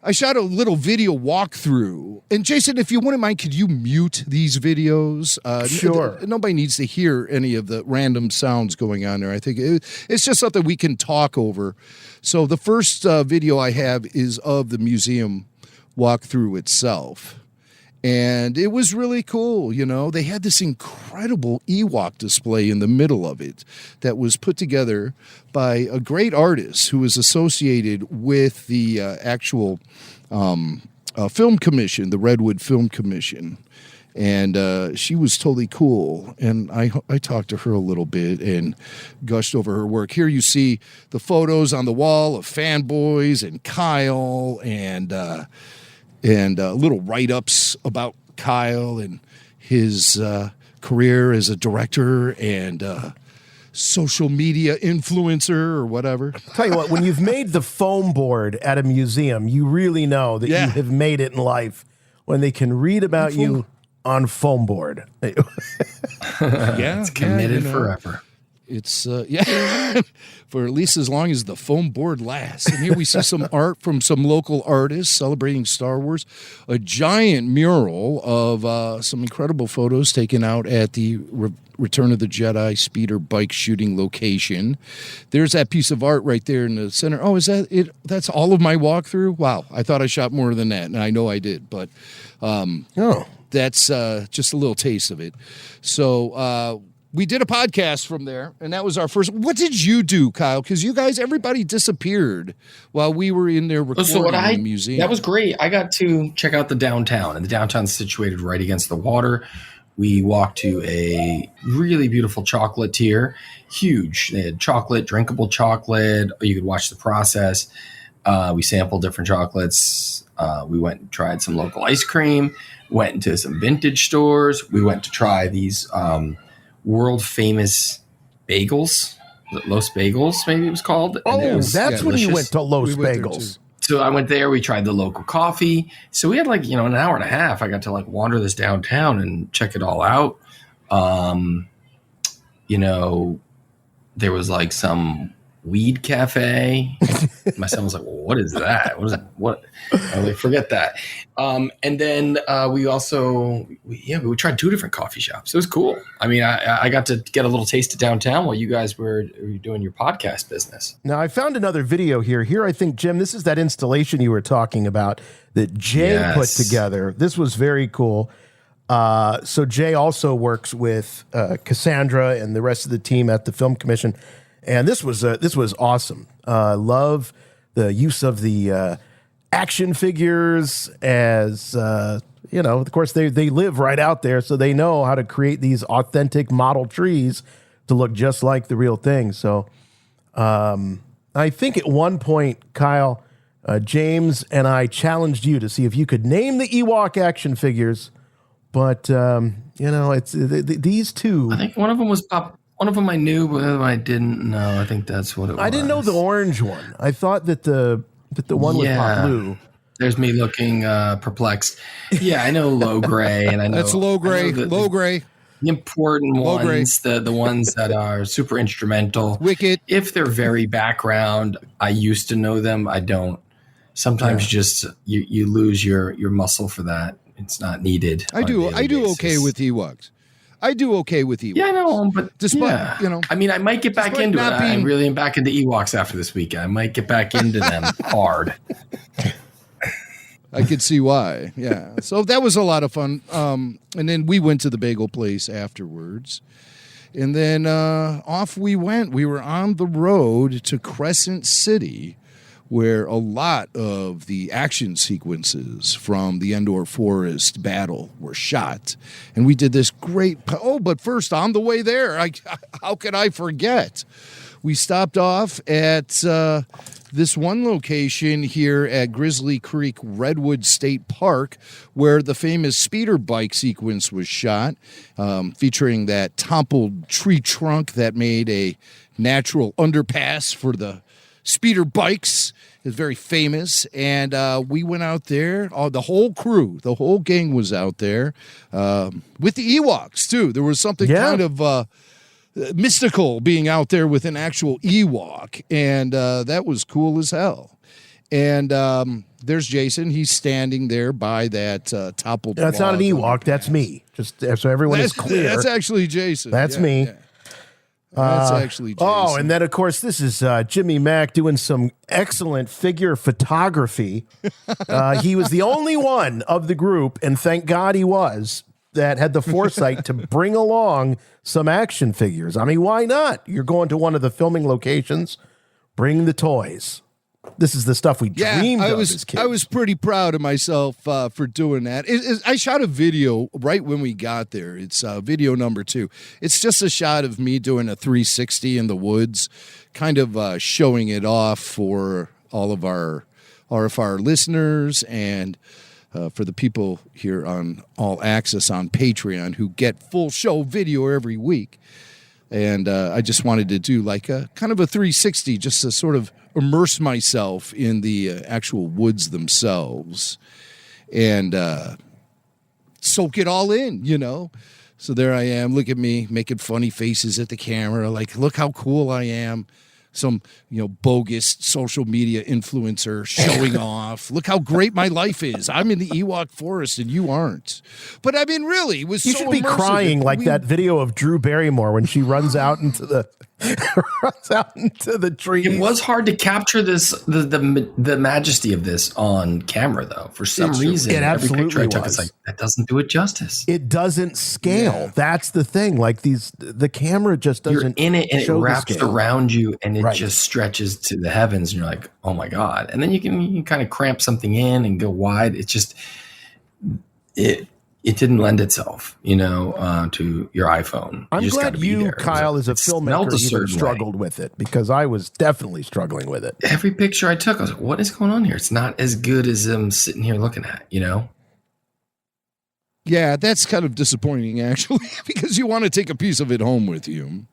I shot a little video walkthrough. And Jason, if you wouldn't mind, could you mute these videos? Sure. Nobody needs to hear any of the random sounds going on there. I think it's just something we can talk over. So the first video I have is of the museum walkthrough itself. And it was really cool, They had this incredible Ewok display in the middle of it that was put together by a great artist who was associated with the actual film commission, the Redwood Film Commission. And she was totally cool. And I talked to her a little bit and gushed over her work. Here you see the photos on the wall of Fanboys and Kyle and little write-ups about Kyle and his career as a director and social media influencer or whatever. Tell you what, when you've made the foam board at a museum, you really know that you have made it in life when they can read about you on foam board. It's committed forever. It's for at least as long as the foam board lasts. And here we see some art from some local artists celebrating Star Wars, a giant mural of some incredible photos taken out at the Return of the Jedi speeder bike shooting location. There's that piece of art right there in the center. Oh, is that it? That's all of my walkthrough? Wow, I thought I shot more than that, and I know I did, but that's just a little taste of it. So we did a podcast from there, and that was our first. What did you do, Kyle? Because you guys, everybody disappeared while we were in there recording in the museum. That was great. I got to check out the downtown, and the downtown's situated right against the water. We walked to a really beautiful chocolatier, huge. They had chocolate, drinkable chocolate. You could watch the process. We sampled different chocolates. We went and tried some local ice cream, went into some vintage stores. We went to try these world famous bagels. Was it Los Bagels, maybe it was called? Oh, that's when you went to Los Bagels. So I went there. We tried the local coffee. So we had an hour and a half. I got to wander this downtown and check it all out. There was some Weed Cafe. My son was like, well, what is that? What is it? What? I was like, forget that. And then we also, we tried 2 different coffee shops. It was cool. I mean, I got to get a little taste of downtown while you guys were doing your podcast business. Now, I found another video here. Here, I think, Jim, this is that installation you were talking about that Jay put together. This was very cool. So Jay also works with Cassandra and the rest of the team at the Film Commission. And this was awesome. Love the use of the action figures as, of course, they live right out there, so they know how to create these authentic model trees to look just like the real thing. So I think at one point, Kyle, James and I challenged you to see if you could name the Ewok action figures. But, it's these 2. I think one of them was Pop. One of them I knew, but the other one I didn't know. I think that's what it was. I didn't know the orange one. I thought that the one with Pop Blue. There's me looking perplexed. Yeah, I know low gray, and I know that's low gray. Low gray. The important low ones, the ones that are super instrumental. Wicked. If they're very background, I used to know them. I don't. Sometimes just you lose your muscle for that. It's not needed. I do okay with Ewoks. Yeah, I know, but despite I mean, I might get back into it. I really am back into Ewoks after this weekend. I might get back into them hard. I could see why. Yeah. So that was a lot of fun. And then we went to the bagel place afterwards. And then off we went. We were on the road to Crescent City, where a lot of the action sequences from the Endor Forest battle were shot. And we did this great... but first, on the way there, how could I forget? We stopped off at this one location here at Grizzly Creek Redwood State Park, where the famous speeder bike sequence was shot, featuring that toppled tree trunk that made a natural underpass for the speeder bikes. Is very famous, and we went out there. The whole crew, the whole gang was out there with the Ewoks too. There was something kind of mystical being out there with an actual Ewok, and that was cool as hell. And there's Jason. He's standing there by that toppled. That's not an Ewok. That's me. Just so everyone is clear. That's actually Jason. That's me. Yeah. That's actually Jason. Oh, and then, of course, this is Jimmy Mack doing some excellent figure photography. He was the only one of the group, and thank God he was, that had the foresight to bring along some action figures. I mean, why not? You're going to one of the filming locations, bring the toys. This is the stuff we dreamed of as kids. I was pretty proud of myself for doing that. I shot a video right when we got there. It's video number 2. It's just a shot of me doing a 360 in the woods, kind of showing it off for all of our RFR listeners and for the people here on All Access on Patreon who get full show video every week. And I just wanted to do like a kind of a 360 just to sort of immerse myself in the actual woods themselves and soak it all in, So there I am. Look at me making funny faces at the camera. Like, look how cool I am. Some, bogus social media influencer showing off. Look how great my life is. I'm in the Ewok forest and you aren't. But I mean, really, it was you so should be immersive. crying like that video of Drew Barrymore when she runs out into the trees. It was hard to capture the majesty of this on camera, though. For some reason, it absolutely every picture I took, was. it's like that doesn't do it justice. It doesn't scale. Yeah. That's the thing. Like the camera just doesn't. You're in it, and it wraps around you, and it Right. just stretches to the heavens, and you're like, oh my god! And then you can kind of cramp something in and go wide. It's just it didn't lend itself, to your iPhone. I'm just glad you, Kyle, as a filmmaker, even struggled with it because I was definitely struggling with it. Every picture I took, I was like, what is going on here? It's not as good as I'm sitting here looking at, Yeah, that's kind of disappointing, actually, because you want to take a piece of it home with you.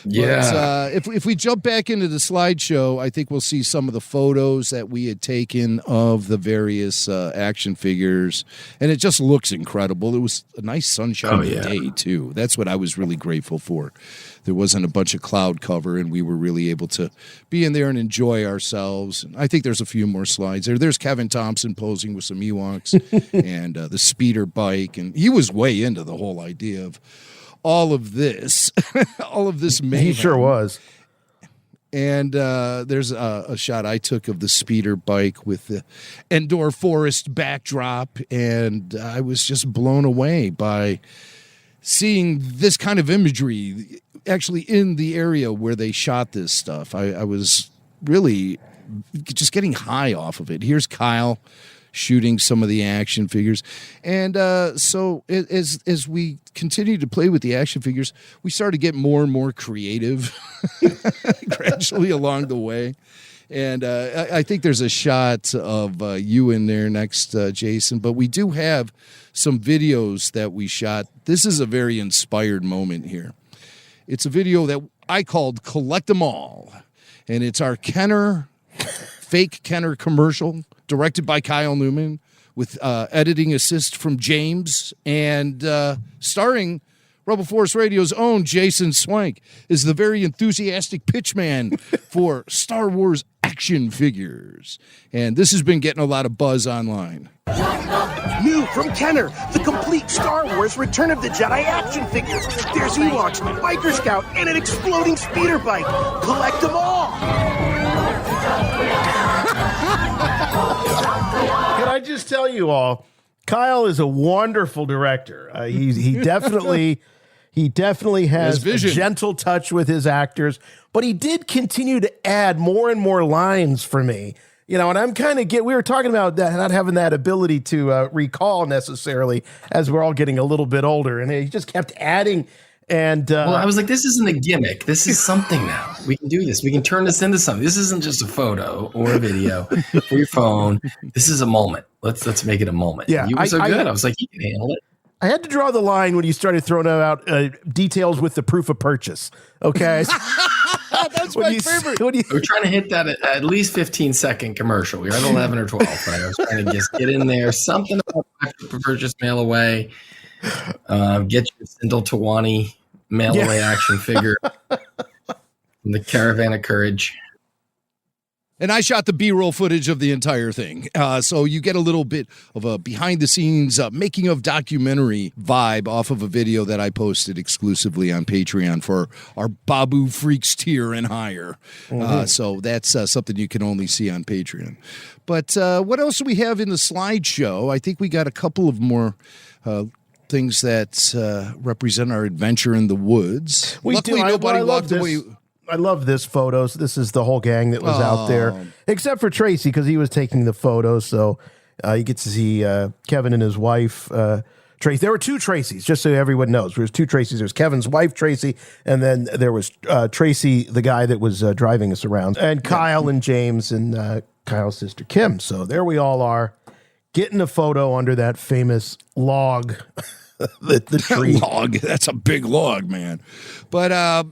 Yeah. But, if we jump back into the slideshow, I think we'll see some of the photos that we had taken of the various action figures, and it just looks incredible. It was a nice sunshiny day, too. That's what I was really grateful for. There wasn't a bunch of cloud cover, and we were really able to be in there and enjoy ourselves. And I think there's a few more slides there. There's Kevin Thompson posing with some Ewoks and the speeder bike, and he was way into the whole idea of all of this mayhem. He sure was. And there's a shot I took of the speeder bike with the Endor Forest backdrop, and I was just blown away by seeing this kind of imagery actually in the area where they shot this stuff. I was really just getting high off of it. Here's Kyle shooting some of the action figures. And so as we continued to play with the action figures, we started to get more and more creative gradually along the way. And I think there's a shot of you in there next, Jason. But we do have some videos that we shot. This is a very inspired moment here. It's a video that I called Collect 'Em All. And it's our Kenner, fake Kenner commercial, directed by Kyle Newman, with editing assist from James, and starring Rebel Force Radio's own Jason Swank is the very enthusiastic pitchman for Star Wars action figures. And this has been getting a lot of buzz online. New from Kenner, the complete Star Wars Return of the Jedi action figures. There's Ewoks, Biker Scout, and an exploding speeder bike. Collect them all! Can I just tell you all, Kyle is a wonderful director. He definitely has a gentle touch with his actors, but he did continue to add more and more lines for me. You know, and I'm kind of we were talking about that, not having that ability to recall necessarily as we're all getting a little bit older, and he just kept adding. And well, I was like, this isn't a gimmick. This is something now. We can do this. We can turn this into something. This isn't just a photo or a video for your phone. This is a moment. Let's make it a moment. Yeah, you were so good. I was like, you can handle it. I had to draw the line when you started throwing out details with the proof of purchase. Okay. That's my favorite. We're trying to hit that at least 15-second commercial. We were at 11 or 12. Right? I was trying to just get in there. Something about proof of purchase, mail away. Get your Sindel Tawani mail away action figure from the Caravan of Courage. And I shot the B-roll footage of the entire thing. So you get a little bit of a behind-the-scenes making of documentary vibe off of a video that I posted exclusively on Patreon for our Babu Freaks tier and higher. So that's something you can only see on Patreon. But what else do we have in the slideshow? I think we got a couple of more things that represent our adventure in the woods. Luckily, nobody walked away. I love this photos. This is the whole gang that was out there, except for Tracy, because he was taking the photos. So you get to see Kevin and his wife, Tracy. There were two Tracys, just so everyone knows. There was two Tracys. There was Kevin's wife, Tracy, and then there was Tracy, the guy that was driving us around, and Kyle and James and Kyle's sister, Kim. So there we all are, getting a photo under that famous log, the tree. Log. That's a big log, man. But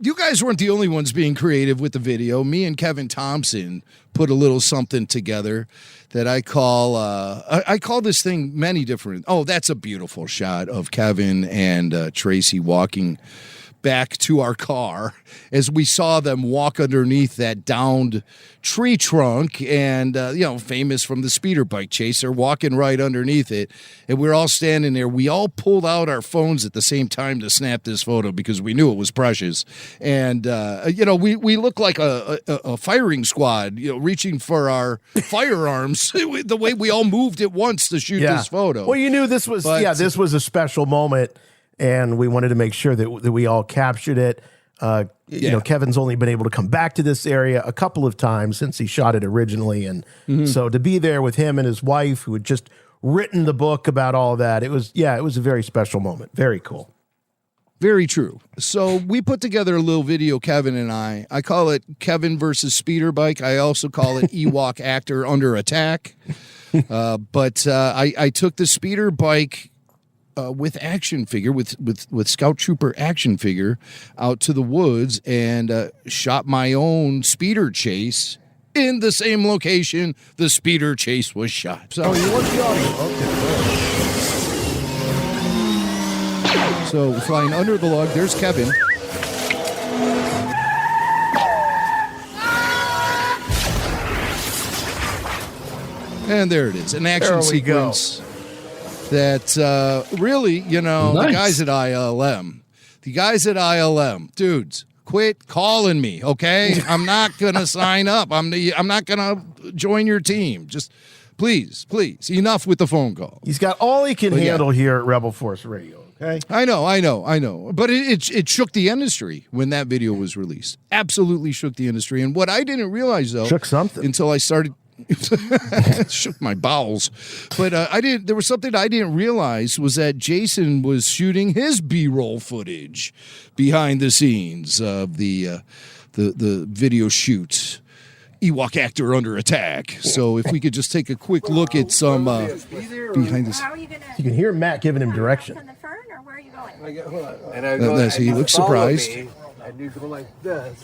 you guys weren't the only ones being creative with the video. Me and Kevin Thompson put a little something together that I call this thing many different. Oh, that's a beautiful shot of Kevin and Tracy walking back to our car as we saw them walk underneath that downed tree trunk and, famous from the speeder bike chaser, walking right underneath it. And we're all standing there. We all pulled out our phones at the same time to snap this photo because we knew it was precious. And, we look like a firing squad, reaching for our firearms the way we all moved at once to shoot this photo. Well, you knew this was, this was a special moment. And we wanted to make sure that we all captured it. Kevin's only been able to come back to this area a couple of times since he shot it originally. And so to be there with him and his wife, who had just written the book about all that, it was a very special moment. Very cool. Very true. So we put together a little video, Kevin and I. I call it Kevin versus Speeder Bike. I also call it Ewok Actor Under Attack. But I took the speeder bike with action figure, with Scout Trooper action figure, out to the woods and shot my own speeder chase in the same location the speeder chase was shot. So you want the audio? Okay. So flying under the log, there's Kevin. And there it is, an action sequence that really, nice. The guys at ILM, dudes, quit calling me, okay? I'm not gonna sign up. I'm not gonna join your team. Just please, enough with the phone call. He's got all he can handle here at Rebel Force Radio. Okay, I know. But it shook the industry when that video was released. Absolutely shook the industry. And what I didn't realize though, shook something until I started. Shook my bowels, but there was something I didn't realize was that Jason was shooting his B-roll footage behind the scenes of the video shoot. Ewok actor under attack. So if we could just take a quick look at some behind this, you can hear Matt giving him direction. And he looks surprised. And you go like this.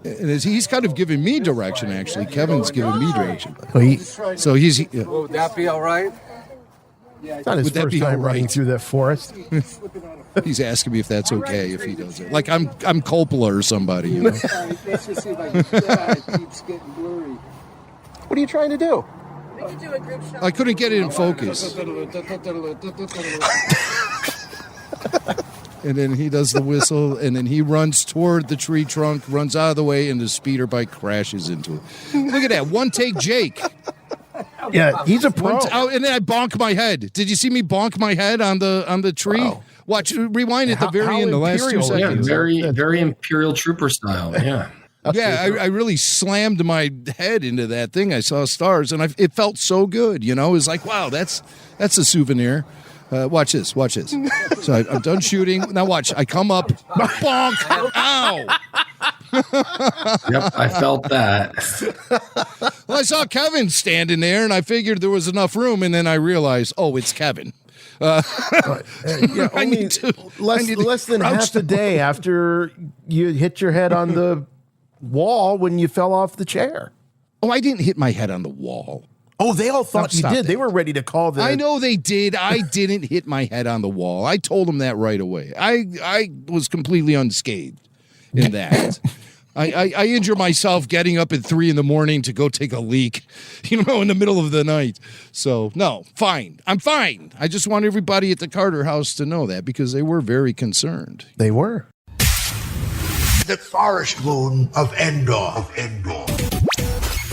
And he's kind of giving me direction, actually. Kevin's giving me direction. So he's. Would that be all right? It's not his first time running through that forest. He's asking me if that's okay if he does it. Like I'm Coppola or somebody, you know. Let's just see if I can get it keeps getting blurry. What are you trying to do? We could do a group shot. I couldn't get it in focus. And then he does the whistle, and then he runs toward the tree trunk, runs out of the way, and the speeder bike crashes into it. Look at that. One take Jake. Yeah, he's a pro. And then I bonk my head. Did you see me bonk my head on the tree? Wow. Watch, rewind at the very end, the last 2 seconds. Yeah, very Imperial Trooper style, yeah. I really slammed my head into that thing. I saw stars, and it felt so good, you know? It was like, wow, that's a souvenir. Watch this. So I'm done shooting. Now watch. I come up. Bonk. Ow. Yep, I felt that. Well, I saw Kevin standing there, and I figured there was enough room, and then I realized, oh, it's Kevin. I need to less than half a day after you hit your head on the wall when you fell off the chair. Oh, I didn't hit my head on the wall. Oh, they all thought you did. They were ready to call the... I know they did. I didn't hit my head on the wall. I told them that right away. I was completely unscathed in that. I injure myself getting up at 3 a.m. to go take a leak, in the middle of the night. So, no, fine. I'm fine. I just want everybody at the Carter house to know that because they were very concerned. They were. The forest moon of Endor.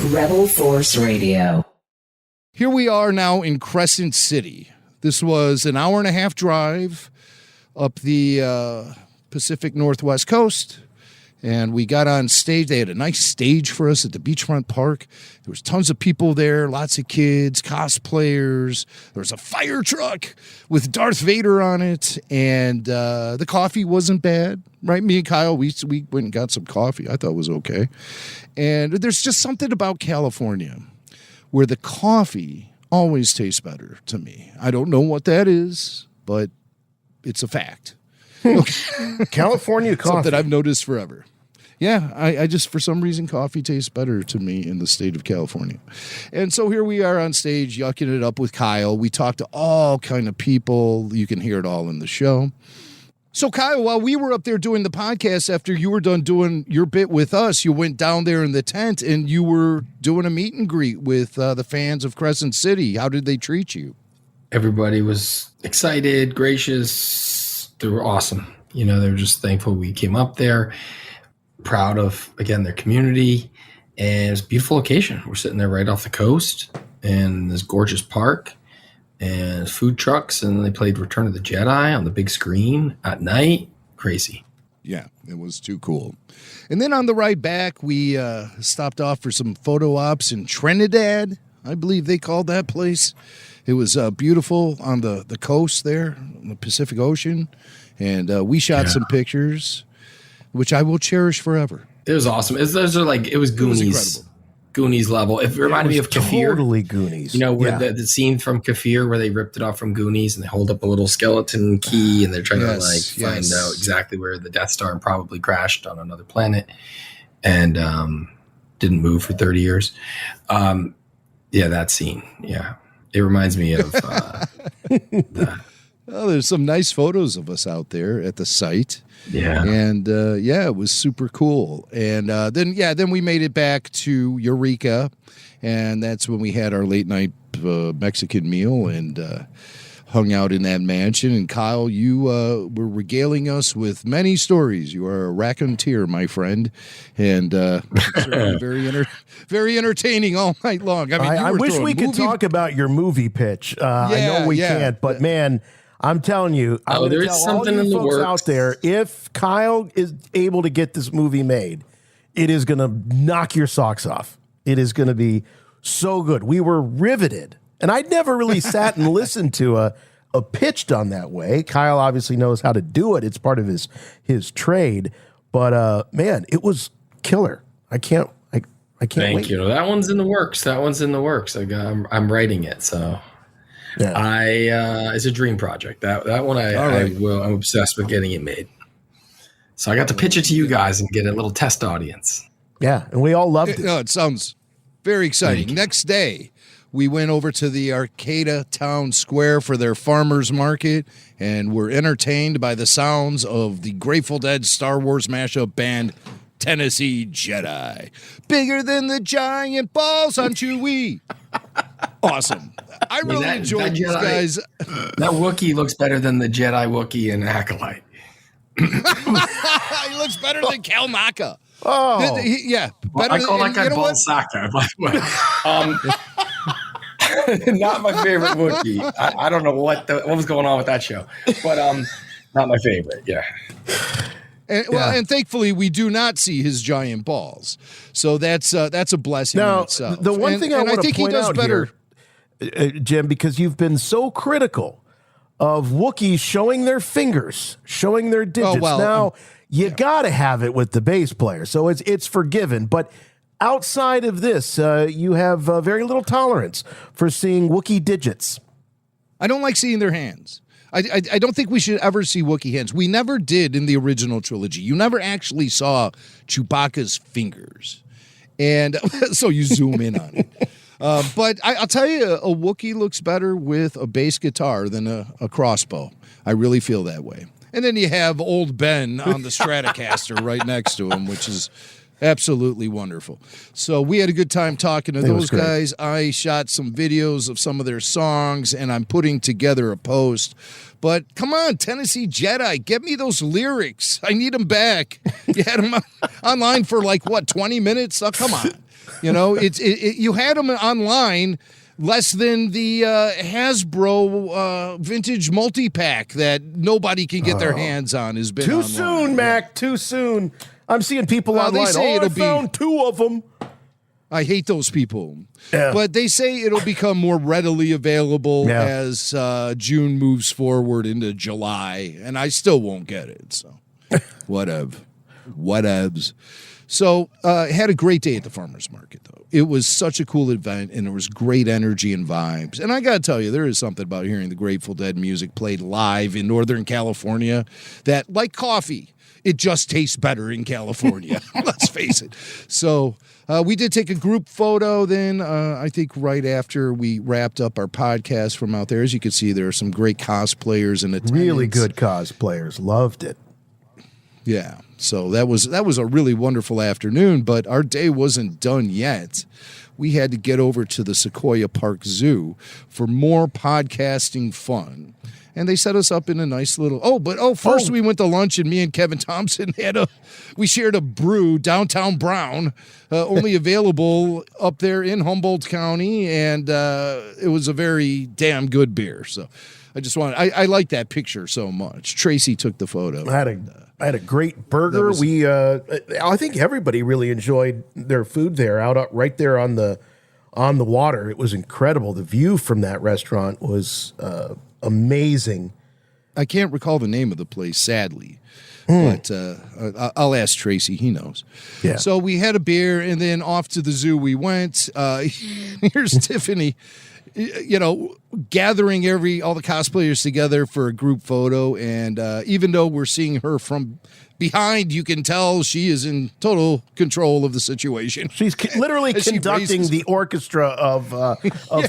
Rebel Force Radio. Here we are now in Crescent City. This was an 1.5-hour drive up the Pacific Northwest coast. And we got on stage. They had a nice stage for us at the beachfront park. There was tons of people there, lots of kids, cosplayers. There was a fire truck with Darth Vader on it. And the coffee wasn't bad, right? Me and Kyle, we went and got some coffee. I thought it was okay. And there's just something about California where the coffee always tastes better to me. I don't know what that is, but it's a fact. California coffee. Something I've noticed forever. Yeah, I just, for some reason, coffee tastes better to me in the state of California. And so here we are on stage, yucking it up with Kyle. We talk to all kind of people. You can hear it all in the show. So, Kyle, while we were up there doing the podcast, after you were done doing your bit with us, you went down there in the tent and you were doing a meet and greet with the fans of Crescent City. How did they treat you? Everybody was excited, gracious. They were awesome. They were just thankful we came up there, proud of, again, their community. And it was a beautiful location. We're sitting there right off the coast in this gorgeous park. And food trucks, and they played Return of the Jedi on the big screen at night. Crazy. Yeah, it was too cool. And then on the ride back, we stopped off for some photo ops in Trinidad, I believe they called that place. It was beautiful on the coast there, on the Pacific Ocean. And we shot some pictures, which I will cherish forever. It was awesome. It was Goonies. It was incredible. Goonies level. It reminded me of Kafir. Totally Goonies. You know, where Yeah. the scene from Kafir where they ripped it off from Goonies and they hold up a little skeleton key and they're trying to find out exactly where the Death Star probably crashed on another planet and didn't move for 30 years. Yeah, that scene. Yeah. It reminds me of that. Well, there's some nice photos of us out there at the site. Yeah. And it was super cool. And then we made it back to Eureka. And that's when we had our late night Mexican meal and hung out in that mansion. And Kyle, you were regaling us with many stories. You are a raconteur, my friend. And certainly very entertaining all night long. I mean, I wish we could talk about your movie pitch. I know we can't, but man, I'm telling you, I'm going to tell something all in you the folks works out there, if Kyle is able to get this movie made, it is going to knock your socks off. It is going to be so good. We were riveted. And I'd never really sat and listened to a pitch done that way. Kyle obviously knows how to do it. It's part of his trade. But man, it was killer. I can't wait. Thank you. That one's in the works. I'm writing it, so it's a dream project. That one I'm obsessed with getting it made. So I got to pitch it to you guys and get a little test audience. Yeah, and we all loved it. No, it sounds very exciting. Next day, we went over to the Arcata Town Square for their farmers market and were entertained by the sounds of the Grateful Dead Star Wars mashup band Tennessee Jedi. Bigger than the giant balls on Chewie. Awesome. I really enjoyed these guys. That Wookiee looks better than the Jedi Wookiee in Acolyte. He looks better than Cal Naka. Oh. Better I call that guy Ball Saka, by the way. Not my favorite Wookiee. I don't know what was going on with that show, but not my favorite. Yeah. And thankfully, we do not see his giant balls, so that's a blessing in itself. The one thing I want to point out here, Jim, because you've been so critical of Wookiees showing their fingers, showing their digits. Now you got to have it with the bass player, so it's forgiven. But outside of this, you have very little tolerance for seeing Wookiee digits. I don't like seeing their hands. I don't think we should ever see Wookiee hands. We never did in the original trilogy. You never actually saw Chewbacca's fingers. And so you zoom in on it. But I'll tell you, a Wookiee looks better with a bass guitar than a crossbow. I really feel that way. And then you have old Ben on the Stratocaster right next to him, which is absolutely wonderful. So we had a good time talking to those guys. I shot some videos of some of their songs, and I'm putting together a post. But come on, Tennessee Jedi, get me those lyrics. I need them back. You had them online for 20 minutes? Oh, come on. You know, you had them online less than the Hasbro vintage multi-pack that nobody can get their hands on has been too online. Soon, Mac, too soon. I'm seeing people online. They say I found 2 of them. I hate those people. Yeah. But they say it'll become more readily available as June moves forward into July, and I still won't get it. So, whatevs. So, had a great day at the farmers market, though. It was such a cool event, and there was great energy and vibes. And I got to tell you, there is something about hearing the Grateful Dead music played live in Northern California that, like coffee, it just tastes better in California. Let's face it. So we did take a group photo then, I think right after we wrapped up our podcast from out there. As you can see, there are some great cosplayers in attendance. Really good cosplayers. Loved it. Yeah. So that was a really wonderful afternoon, but our day wasn't done yet. We had to get over to the Sequoia Park Zoo for more podcasting fun. And they set us up in a nice little. First we went to lunch, and me and Kevin Thompson we shared a brew, Downtown Brown, only available up there in Humboldt County, and it was a very damn good beer. So I like that picture so much. Tracy took the photo. I had a great burger. I think everybody really enjoyed their food there, right there on the water. It was incredible. The view from that restaurant was amazing. I can't recall the name of the place, sadly. But I'll ask Tracy. He knows. Yeah. So we had a beer, and then off to the zoo we went. Here's Tiffany, gathering all the cosplayers together for a group photo. And even though we're seeing her from behind, you can tell she is in total control of the situation. She's literally conducting the orchestra of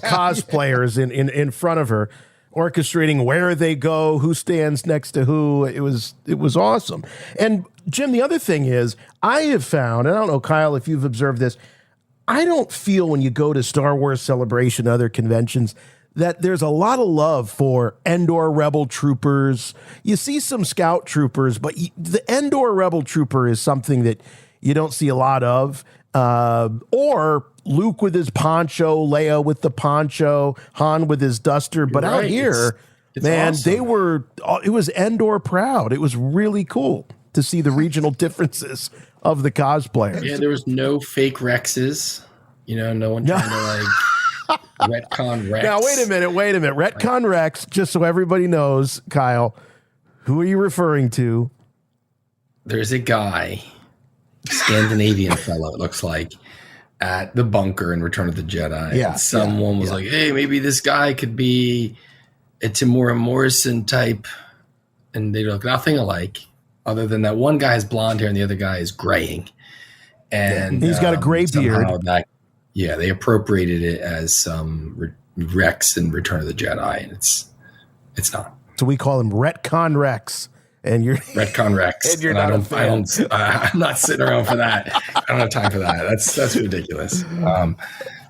cosplayers in front of her, orchestrating where they go, who stands next to who. It was awesome. And Jim, the other thing is, I have found, and I don't know, Kyle, if you've observed this, I don't feel when you go to Star Wars Celebration, other conventions, that there's a lot of love for Endor Rebel troopers. You see some Scout troopers, but the Endor Rebel trooper is something that you don't see a lot of. Or Luke with his poncho, Leia with the poncho, Han with his duster. But out here, it's awesome. It was Endor proud. It was really cool to see the regional differences of the cosplayers. Yeah, there was no fake Rexes. No one trying to retcon Rex. Now, wait a minute. Retcon Rex, just so everybody knows, Kyle, who are you referring to? There's a guy, Scandinavian fellow, it looks like, at the bunker in Return of the Jedi. Yeah. And someone was like, hey, maybe this guy could be a Tamora Morrison type. And they look nothing alike, other than that one guy has blonde hair and the other guy is graying. And he's got a gray beard. They appropriated it as Rex in Return of the Jedi, and it's not. So we call him Retcon Rex, and you're Retcon Rex. And you're not a fan. I'm not sitting around for that. I don't have time for that. That's ridiculous.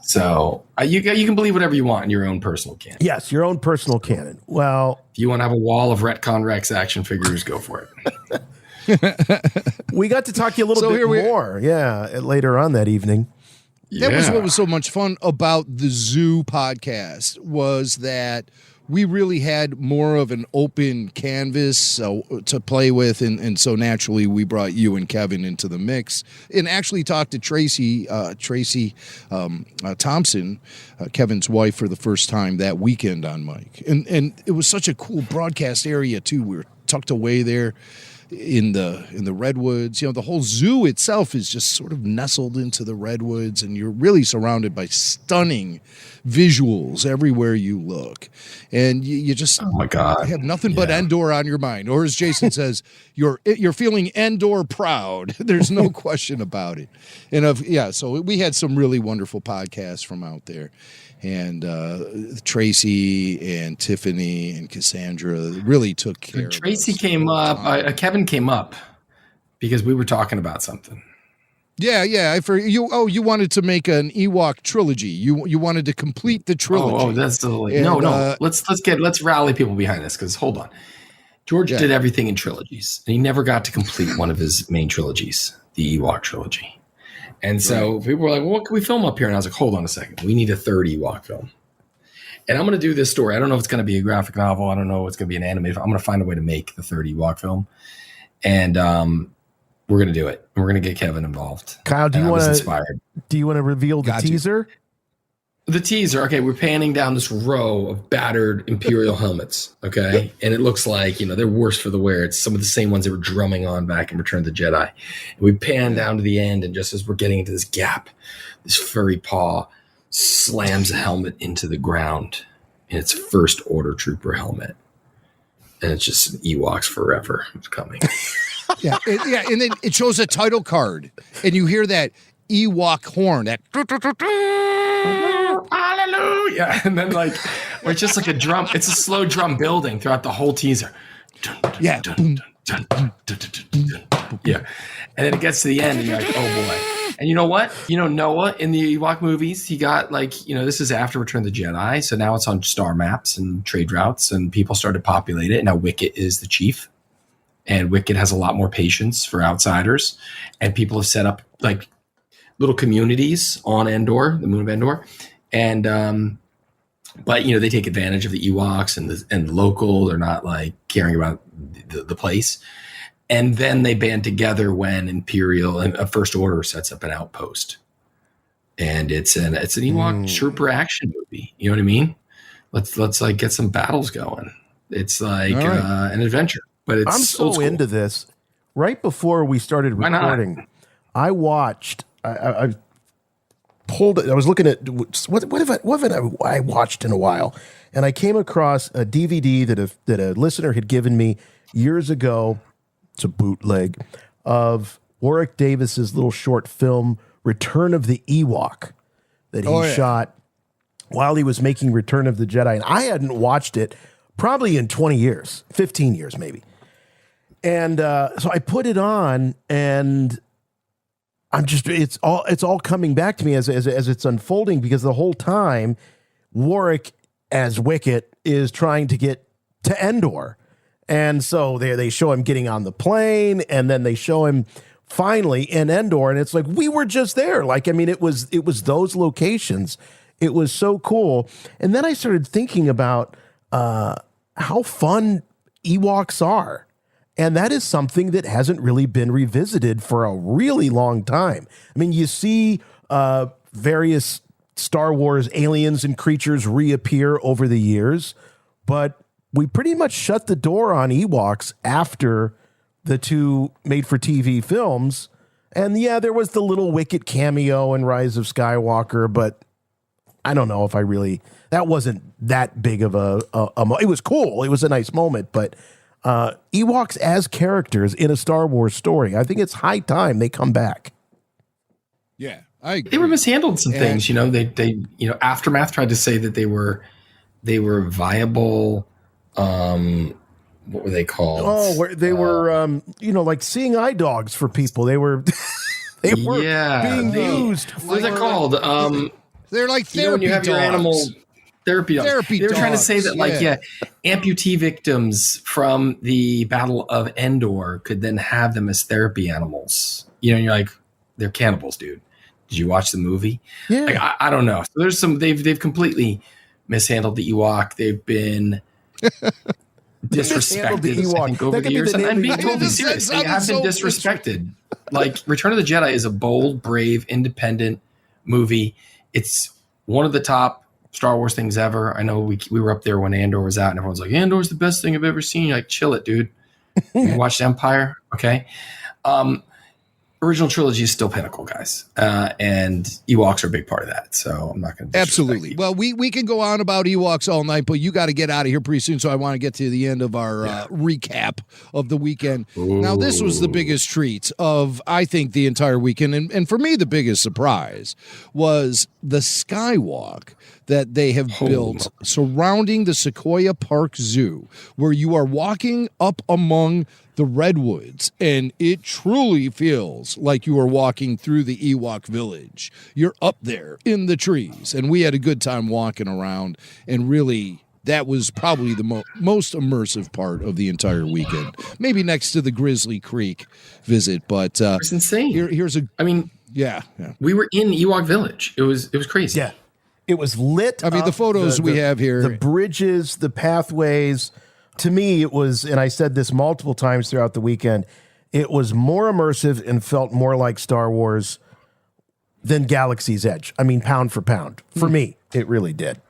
So you can believe whatever you want in your own personal canon. Yes, your own personal canon. Well, if you want to have a wall of Retcon Rex action figures, go for it. We got to talk to you a little bit more, later on that evening. That was what was so much fun about the Zoo podcast, was that we really had more of an open canvas to play with, and so naturally we brought you and Kevin into the mix, and actually talked to Tracy Thompson, Kevin's wife, for the first time that weekend on mic, and it was such a cool broadcast area too. We were tucked away there in the redwoods. The whole zoo itself is just sort of nestled into the redwoods, and you're really surrounded by stunning visuals everywhere you look, and you just, oh my God, have nothing but Endor on your mind. Or as Jason says, you're feeling Endor proud. There's no question about it. And so we had some really wonderful podcasts from out there. And Tracy and Tiffany and Cassandra really took care of us. Tracy came up. Kevin came up because we were talking about something. Yeah. You wanted to make an Ewok trilogy. You wanted to complete the trilogy. Oh, that's no. Let's rally people behind this, because hold on. George did everything in trilogies, and he never got to complete one of his main trilogies, the Ewok trilogy. And so people were like, well, what can we film up here? And I was like, hold on a second. We need a third Ewok film. And I'm going to do this story. I don't know if it's going to be a graphic novel. I don't know if it's going to be an animated film. I'm going to find a way to make the third Ewok film. And we're going to do it. We're going to get Kevin involved. Kyle, do you want to reveal the teaser? The teaser. Okay, we're panning down this row of battered Imperial helmets. Okay, and it looks like they're worse for the wear. It's some of the same ones they were drumming on back in Return of the Jedi. And we pan down to the end, and just as we're getting into this gap, this furry paw slams a helmet into the ground, and it's First Order Trooper helmet, and it's just Ewoks forever. It's coming. And then it shows a title card, and you hear that Ewok horn, that hallelujah, and then it's just like a drum. It's a slow drum building throughout the whole teaser. Yeah, and then it gets to the end, and you're like, oh boy. And you know what? Noah in the Ewok movies, he got this is after Return of the Jedi, so now it's on star maps and trade routes, and people started to populate it. Now Wicket is the chief, and Wicket has a lot more patience for outsiders, and people have set up little communities on Endor, the moon of Endor, and but they take advantage of the Ewoks and the local. They're not caring about the place, and then they band together when Imperial and a First Order sets up an outpost, and it's an Ewok trooper action movie. You know what I mean? Let's get some battles going. It's like an adventure, but it's I'm so old school. into this. Right before we started recording, I watched. I pulled it. I was looking at what have I watched in a while, and I came across a DVD that a listener had given me years ago. It's a bootleg of Warwick Davis's little short film "Return of the Ewok" that he shot while he was making Return of the Jedi, and I hadn't watched it probably in 20 years, 15 years maybe. And so I put it on, and I'm just it's all coming back to me as it's unfolding, because the whole time Warwick as Wicket is trying to get to Endor. And so they show him getting on the plane, and then they show him finally in Endor, and it's like, we were just there. Like, I mean, it was those locations. It was so cool. And then I started thinking about how fun Ewoks are. And that is something that hasn't really been revisited for a really long time. I mean, you see various Star Wars aliens and creatures reappear over the years, but we pretty much shut the door on Ewoks after the two made-for-TV films. And yeah, there was the little Wicket cameo in Rise of Skywalker, but I don't know if I really... That wasn't that big of a it was cool. It was a nice moment, but... Ewoks as characters in a Star Wars story, I think it's high time they come back. Yeah, they were mishandled some things. You know, they Aftermath tried to say that they were viable. What were they called? Oh, where they were, like seeing eye dogs for people. They were being used. What's it called? They're like therapy when you have dogs. your animal. Therapy dogs. They were trying to say that, amputee victims from the Battle of Endor could then have them as therapy animals. You know, and you're like, they're cannibals, dude. Did you watch the movie? Yeah. Like, I don't know. So there's some. They've completely mishandled the Ewok. They've been disrespected, I think, over the years. And being totally serious, they have been disrespected. Like, Return of the Jedi is a bold, brave, independent movie. It's one of the top Star Wars things ever. I know we were up there when Andor was out, and everyone's like, Andor's the best thing I've ever seen. You're like, chill it, dude. You watched Empire, okay? Original trilogy is still pinnacle, guys, and Ewoks are a big part of that. So I'm not going to absolutely. Well, we can go on about Ewoks all night, but you got to get out of here pretty soon. So I want to get to the end of our recap of the weekend. Ooh. Now, this was the biggest treat of, I think, the entire weekend, and for me, the biggest surprise was the skywalk that they have built surrounding the Sequoia Park Zoo, where you are walking up among the redwoods, and it truly feels like you are walking through the Ewok village. You're up there in the trees, and we had a good time walking around, and really, that was probably the most immersive part of the entire weekend. Maybe next to the Grizzly Creek visit, but it's insane. Here's a. I mean, yeah, we were in Ewok Village. It was crazy. Yeah, it was lit. I mean, the photos we have here, the bridges, the pathways. To me, it was, and I said this multiple times throughout the weekend, it was more immersive and felt more like Star Wars than Galaxy's Edge. I mean, pound for pound. For me, it really did.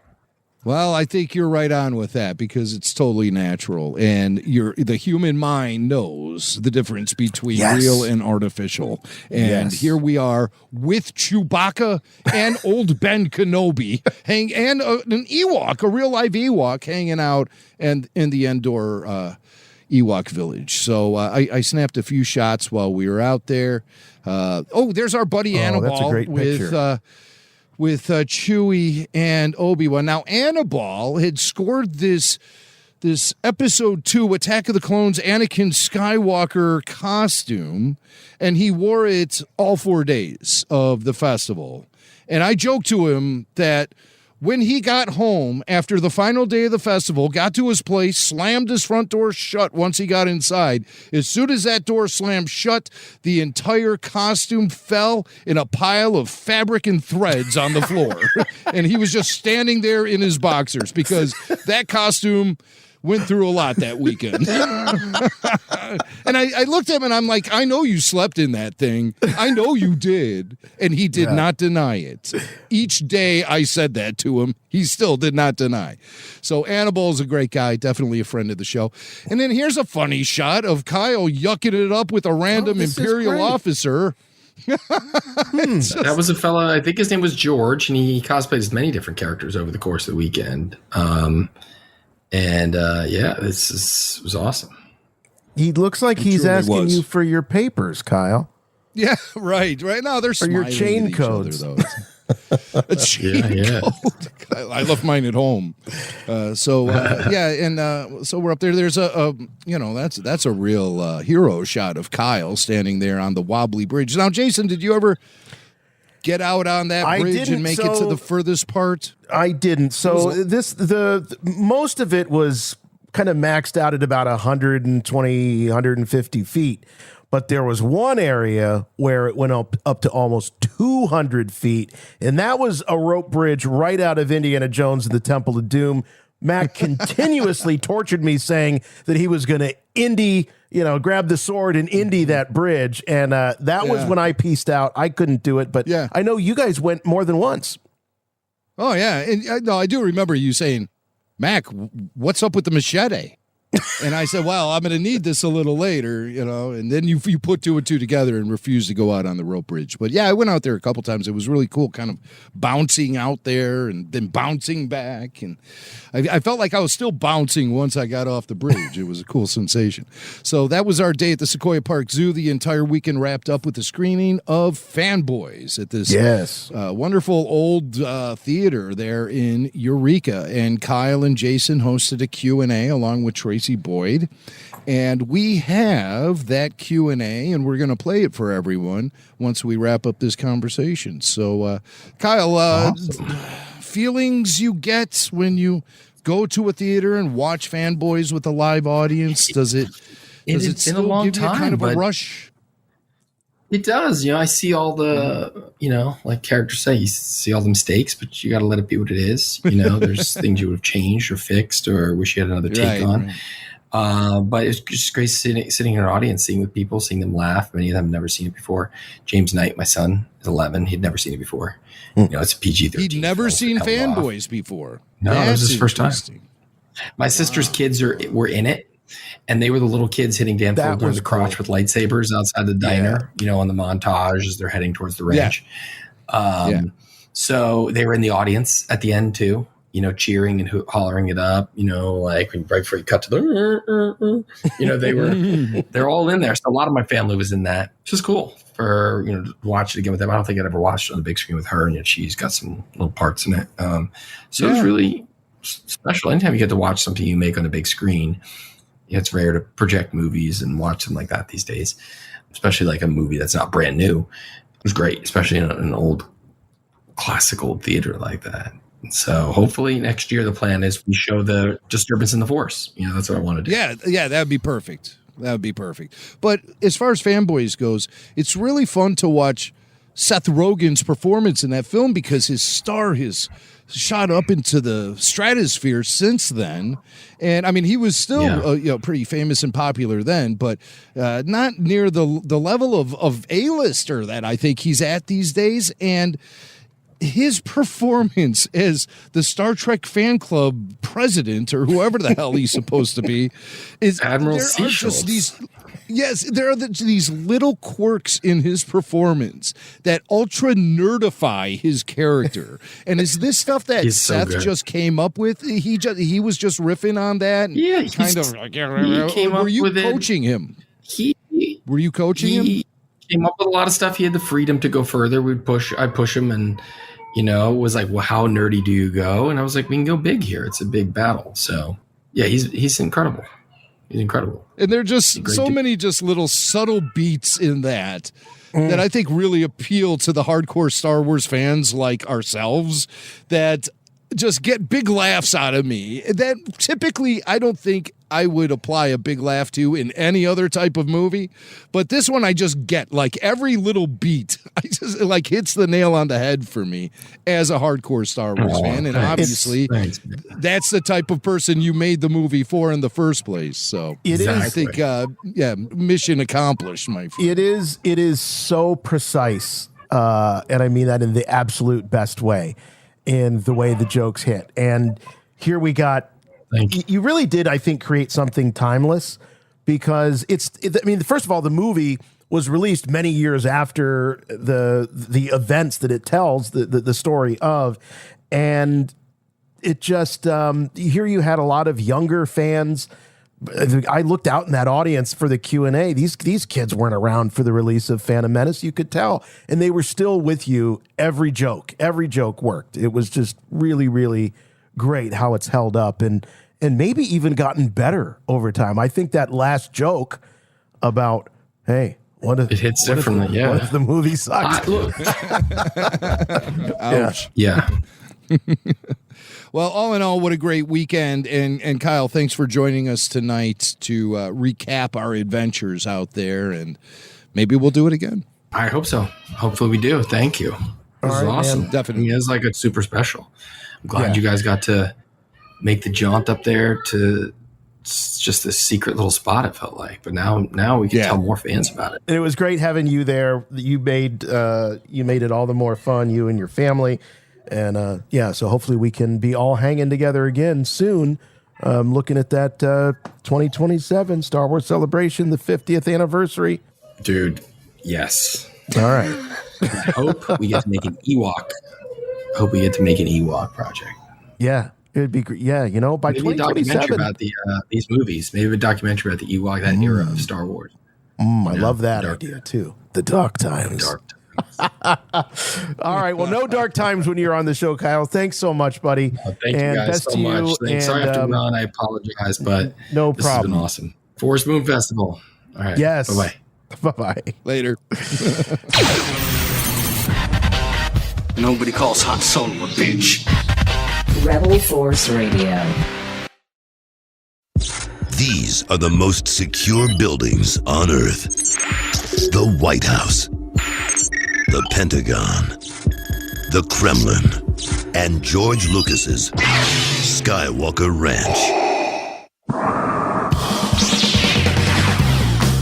Well, I think you're right on with that, because it's totally natural, and the human mind knows the difference between real and artificial. And here we are with Chewbacca and old Ben Kenobi and an Ewok, a real live Ewok, hanging out and in the Endor Ewok village. So I snapped a few shots while we were out there. There's our buddy Annabelle. That's a great picture. With Chewie and Obi-Wan. Now, Annabelle had scored this Episode 2 Attack of the Clones Anakin Skywalker costume, and he wore it all 4 days of the festival. And I joked to him that when he got home after the final day of the festival, got to his place, slammed his front door shut once he got inside. As soon as that door slammed shut, the entire costume fell in a pile of fabric and threads on the floor. And he was just standing there in his boxers, because that costume went through a lot that weekend. And I looked at him and I'm like, I know you slept in that thing. I know you did. And he did not deny it. Each day I said that to him, he still did not deny. So Annabelle's a great guy, definitely a friend of the show. And then here's a funny shot of Kyle yucking it up with a random Imperial officer. That was a fellow, I think his name was George, and he cosplayed as many different characters over the course of the weekend. This was awesome. He looks like he's asking you for your papers, Kyle. Yeah, right. No, they're or your chain codes. A chain code. I left mine at home. So we're up there. There's that's a real hero shot of Kyle standing there on the wobbly bridge. Now, Jason, did you ever get out on that bridge and make it to the furthest part? I didn't. So the most of it was kind of maxed out at about 120, 150 feet. But there was one area where it went up to almost 200 feet, and that was a rope bridge right out of Indiana Jones and the Temple of Doom. Mac continuously tortured me, saying that he was going to grab the sword and Indy that bridge, and that was when I pieced out. I couldn't do it, but I know you guys went more than once. Oh, yeah, and I do remember you saying, Mac, what's up with the machete? And I said, well, I'm going to need this a little later, and then you put two and two together and refused to go out on the rope bridge. But yeah, I went out there a couple times. It was really cool, kind of bouncing out there and then bouncing back. And I felt like I was still bouncing once I got off the bridge. It was a cool sensation. So that was our day at the Sequoia Park Zoo. The entire weekend wrapped up with the screening of Fanboys at this wonderful old theater there in Eureka. And Kyle and Jason hosted a Q&A along with Tracy Boyd, and we have that Q&A, and we're going to play it for everyone once we wrap up this conversation. So, Kyle, awesome. Feelings you get when you go to a theater and watch Fanboys with a live audience? Does it still give you kind of a rush? It does. I see all the, like characters say, you see all the mistakes, but you got to let it be what it is. There's things you would have changed or fixed or wish you had another take on. Right. But it's just great sitting in an audience, seeing with people, seeing them laugh. Many of them have never seen it before. James Knight, my son, is 11. He'd never seen it before. It's a PG-13. He'd never seen Fanboys before. No, it was his first time. My sister's kids were in it. And they were the little kids hitting Dan Fogler in the crotch with lightsabers outside the diner, on the montage as they're heading towards the ranch. So they were in the audience at the end too, cheering and hollering it up, like right before you cut to the, they're all in there. So a lot of my family was in that, which is cool for, to watch it again with them. I don't think I'd ever watched it on the big screen with her, and yet she's got some little parts in it. So it was really special. Anytime you get to watch something you make on a big screen, it's rare to project movies and watch them like that these days, especially like a movie that's not brand new. It was great, especially in an old classical theater like that. And so hopefully next year the plan is we show the disturbance in the Force. That's what I want to do. Yeah, that'd be perfect. That would be perfect. But as far as Fanboys goes, it's really fun to watch Seth Rogen's performance in that film because his star has shot up into the stratosphere since then. And I mean, he was still pretty famous and popular then, but not near the level of A-lister that I think he's at these days. And his performance as the Star Trek fan club president or whoever the hell he's supposed to be is Admiral there are just these little quirks in his performance that ultra nerdify his character. And is this stuff that Seth just came up with? He was just riffing on that. And yeah, kind of. Were you coaching him? Were you coaching him? He came up with a lot of stuff. He had the freedom to go further. I'd push him, and it was like, well, how nerdy do you go? And I was like, we can go big here. It's a big battle. So yeah, he's incredible. He's incredible. And there are just so many just little subtle beats in that I think really appeal to the hardcore Star Wars fans like ourselves, that just get big laughs out of me that typically I don't think I would apply a big laugh to in any other type of movie. But this one I just get, like, every little beat. I just, like, hits the nail on the head for me as a hardcore Star Wars fan. And obviously, that's the type of person you made the movie for in the first place. So I think, mission accomplished, my friend. It is so precise. And I mean that in the absolute best way, in the way the jokes hit. And here we got, you really did, I think, create something timeless, because first of all, the movie was released many years after the events that it tells the story of. And it just, here you had a lot of younger fans. I looked out in that audience for the Q&A. These kids weren't around for the release of Phantom Menace. You could tell. And they were still with you. Every joke worked. It was just really, really great how it's held up, and maybe even gotten better over time. I think that last joke about, hey, what if the movie sucks? Ouch. Yeah. Well, all in all, what a great weekend. And Kyle, thanks for joining us tonight to recap our adventures out there. And maybe we'll do it again. I hope so. Hopefully we do. Thank you. This is awesome. Man, definitely. It was like a super special. I'm glad you guys got to make the jaunt up there to just this secret little spot, it felt like. But now we can tell more fans about it. And it was great having you there. You made it all the more fun, you and your family. And so hopefully we can be all hanging together again soon. Looking at that 2027 Star Wars Celebration, the 50th anniversary. Dude, yes. All right. I hope we get to make an Ewok. I hope we get to make an Ewok project. Yeah, it'd be great. Yeah, by maybe 2027. a documentary about these movies. Maybe a documentary about the Ewok, that era of Star Wars. I love that idea too. The dark times. All right. Well, no dark times when you're on the show, Kyle. Thanks so much, buddy. Thank you guys so much. Sorry I have to run. I apologize, but no this problem. has been awesome. Forest Moon Festival. All right. Yes. Bye-bye. Bye-bye. Later. Nobody calls Han Solo a bitch. Rebel Force Radio. These are the most secure buildings on Earth. The White House, the Pentagon, the Kremlin, and George Lucas's Skywalker Ranch.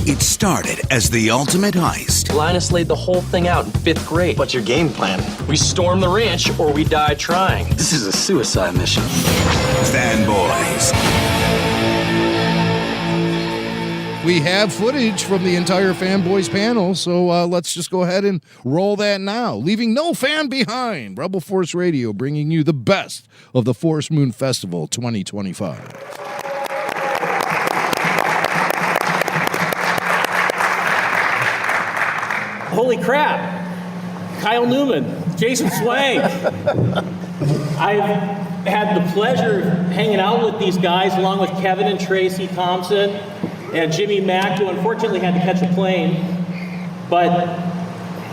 It started as the ultimate heist. Linus laid the whole thing out in 5th grade. What's your game plan? We storm the ranch or we die trying. This is a suicide mission. Fanboys. We have footage from the entire Fanboys panel, so let's just go ahead and roll that now. Leaving no fan behind. Rebel Force Radio bringing you the best of the Forest Moon Festival 2025. Holy crap. Kyle Newman, Jason Swank. I've had the pleasure of hanging out with these guys along with Kevin and Tracy Thompson and Jimmy Mack, who unfortunately had to catch a plane. But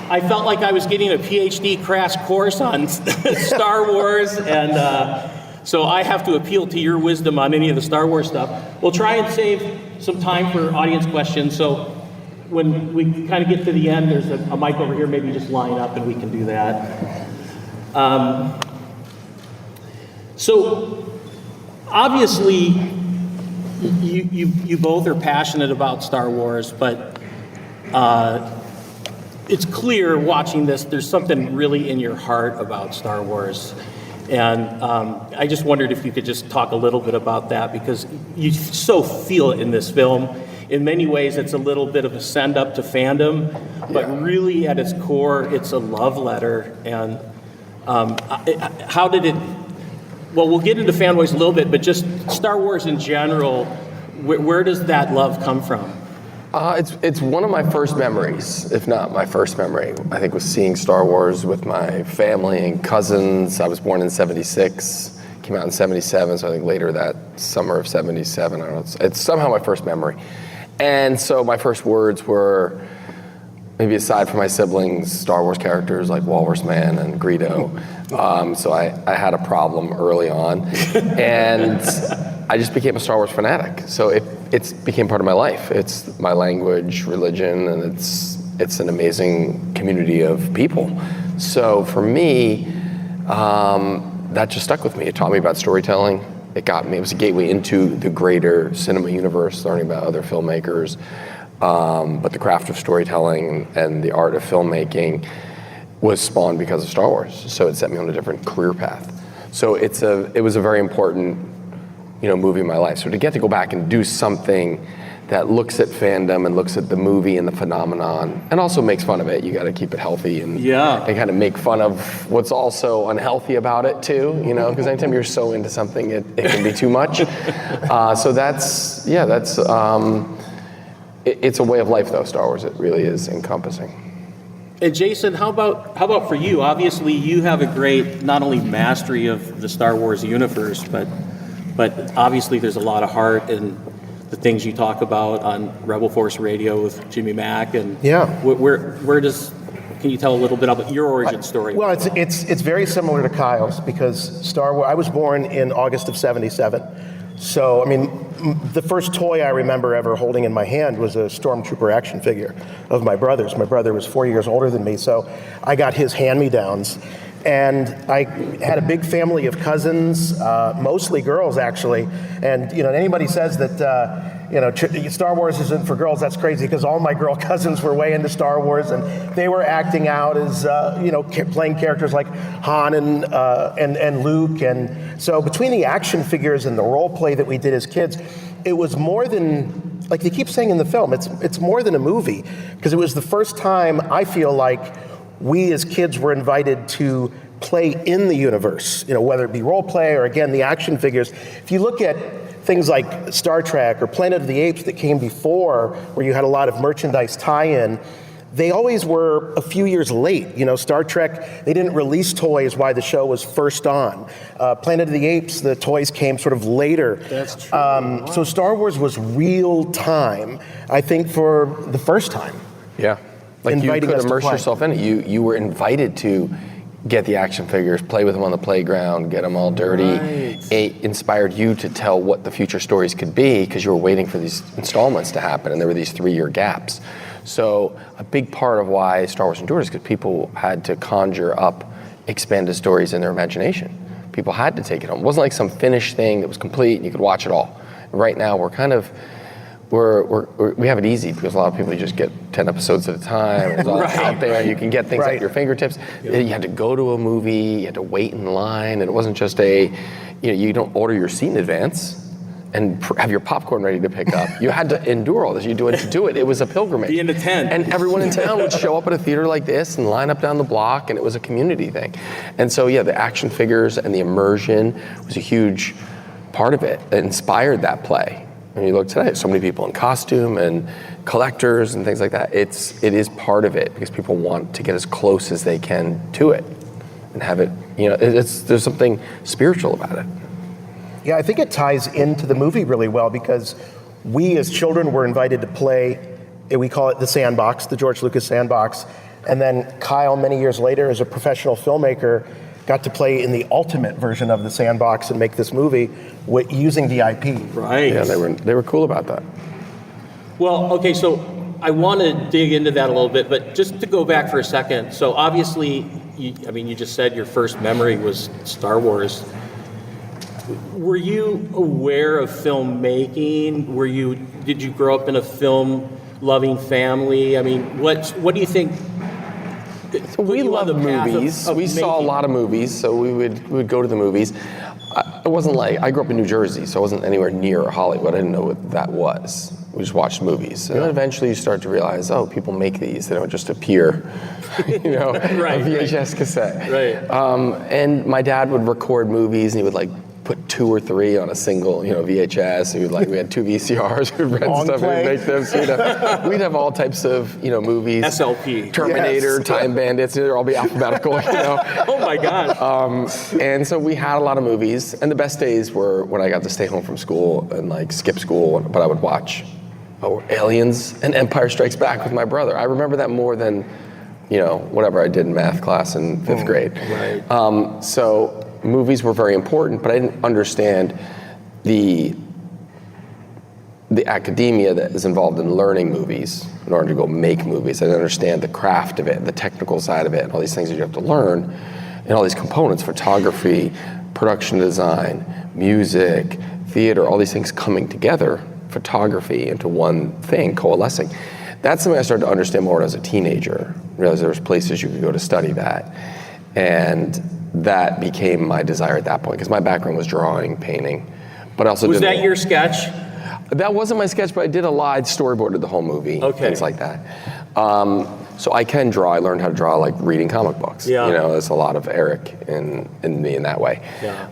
I felt like I was getting a PhD crash course on Star Wars, and so I have to appeal to your wisdom on any of the Star Wars stuff. We'll try and save some time for audience questions, so when we kind of get to the end, there's a mic over here, maybe just line up and we can do that. So obviously you both are passionate about Star Wars, but it's clear watching this, there's something really in your heart about Star Wars. And I just wondered if you could just talk a little bit about that, because you so feel it in this film. In many ways, it's a little bit of a send up to fandom, but really at its core, it's a love letter. And how did it, well, we'll get into Fanboys a little bit, but just Star Wars in general, where does that love come from? It's one of my first memories, if not my first memory, I think, was seeing Star Wars with my family and cousins. I was born in 76, came out in 77, so I think later that summer of 77, I don't know, it's somehow my first memory. And so my first words were, maybe aside from my siblings, Star Wars characters like Walrus Man and Greedo. So I had a problem early on. And I just became a Star Wars fanatic. So it became part of my life. It's my language, religion, and it's an amazing community of people. So for me, that just stuck with me. It taught me about storytelling. It was a gateway into the greater cinema universe, learning about other filmmakers. But the craft of storytelling and the art of filmmaking was spawned because of Star Wars. So it set me on a different career path. So it was a very important, movie in my life. So to get to go back and do something that looks at fandom and looks at the movie and the phenomenon and also makes fun of it. You got to keep it healthy and kind of make fun of what's also unhealthy about it too, because anytime you're so into something, it can be too much. So it's a way of life though, Star Wars. It really is encompassing. And Jason, how about for you? Obviously, you have a great not only mastery of the Star Wars universe, but obviously there's a lot of heart in the things you talk about on Rebel Force Radio with Jimmy Mack. And can you tell a little bit about your origin story? Well, it's very similar to Kyle's because Star Wars. I was born in August of '77, so the first toy I remember ever holding in my hand was a Stormtrooper action figure of my brother's. My brother was 4 years older than me, so I got his hand-me-downs. And I had a big family of cousins, mostly girls actually. And anybody says that Star Wars isn't for girls, that's crazy because all my girl cousins were way into Star Wars and they were acting out as playing characters like Han and Luke. And so between the action figures and the role play that we did as kids, it was more than, like they keep saying in the film, it's more than a movie because it was the first time I feel like we as kids were invited to play in the universe, whether it be role play or again, the action figures. If you look at things like Star Trek or Planet of the Apes that came before, where you had a lot of merchandise tie-in, they always were a few years late. Star Trek, they didn't release toys while the show was first on. Planet of the Apes, the toys came sort of later. That's true. So Star Wars was real time, I think, for the first time. Yeah. Like you could immerse yourself in it. You were invited to get the action figures, play with them on the playground, get them all dirty. Right. It inspired you to tell what the future stories could be because you were waiting for these installments to happen and there were these 3-year gaps. So a big part of why Star Wars endured is because people had to conjure up expanded stories in their imagination. People had to take it home. It wasn't like some finished thing that was complete and you could watch it all. Right now we're kind of we have it easy because a lot of people you just get 10 episodes at a time. It's all out there. You can get things at your fingertips. Yeah. You had to go to a movie. You had to wait in line, and it wasn't just you don't order your seat in advance and have your popcorn ready to pick up. You had to endure all this. You had to do it. It was a pilgrimage. Be in the tent. And everyone in town would show up at a theater like this and line up down the block, and it was a community thing. And so the action figures and the immersion was a huge part of it. It inspired that play. When you look today, so many people in costume and collectors and things like that. It is part of it because people want to get as close as they can to it and have it. There's something spiritual about it. Yeah, I think it ties into the movie really well because we as children were invited to play. We call it the sandbox, the George Lucas sandbox, and then Kyle, many years later, as a professional filmmaker, got to play in the ultimate version of the sandbox and make this movie using the IP. Right. Yeah, they were cool about that. Well, okay, so I want to dig into that a little bit, but just to go back for a second. So obviously, you just said your first memory was Star Wars. Were you aware of filmmaking? Did you grow up in a film-loving family? What do you think? So we love movies. We saw a lot of movies, so we would go to the movies. It wasn't like, I grew up in New Jersey, so I wasn't anywhere near Hollywood. I didn't know what that was. We just watched movies. And then eventually you start to realize, people make these. They don't just appear, a VHS cassette. Right. And my dad would record movies, and he would put 2 or 3 on a single, VHS. We had 2 VCRs. We'd rent stuff and make them. So we'd have all types of, movies. SLP. Terminator, Time Bandits. They'd all be alphabetical. Oh my God. And so we had a lot of movies. And the best days were when I got to stay home from school and skip school, but I would watch Aliens and Empire Strikes Back with my brother. I remember that more than, whatever I did in math class in 5th grade. Right. So movies were very important, but I didn't understand the academia that is involved in learning movies in order to go make movies. I didn't understand the craft of it, the technical side of it, and all these things that you have to learn, and all these components, photography, production design, music, theater, all these things coming together, photography into one thing, coalescing. That's something I started to understand more when I was a teenager. Realized there was places you could go to study that. And that became my desire at that point, because my background was drawing, painting, but I also Was that your sketch? That wasn't my sketch, but I did a live storyboard of the whole movie, things like that. So I can draw. I learned how to draw like reading comic books. Yeah. There's a lot of Eric in me in that way. Yeah.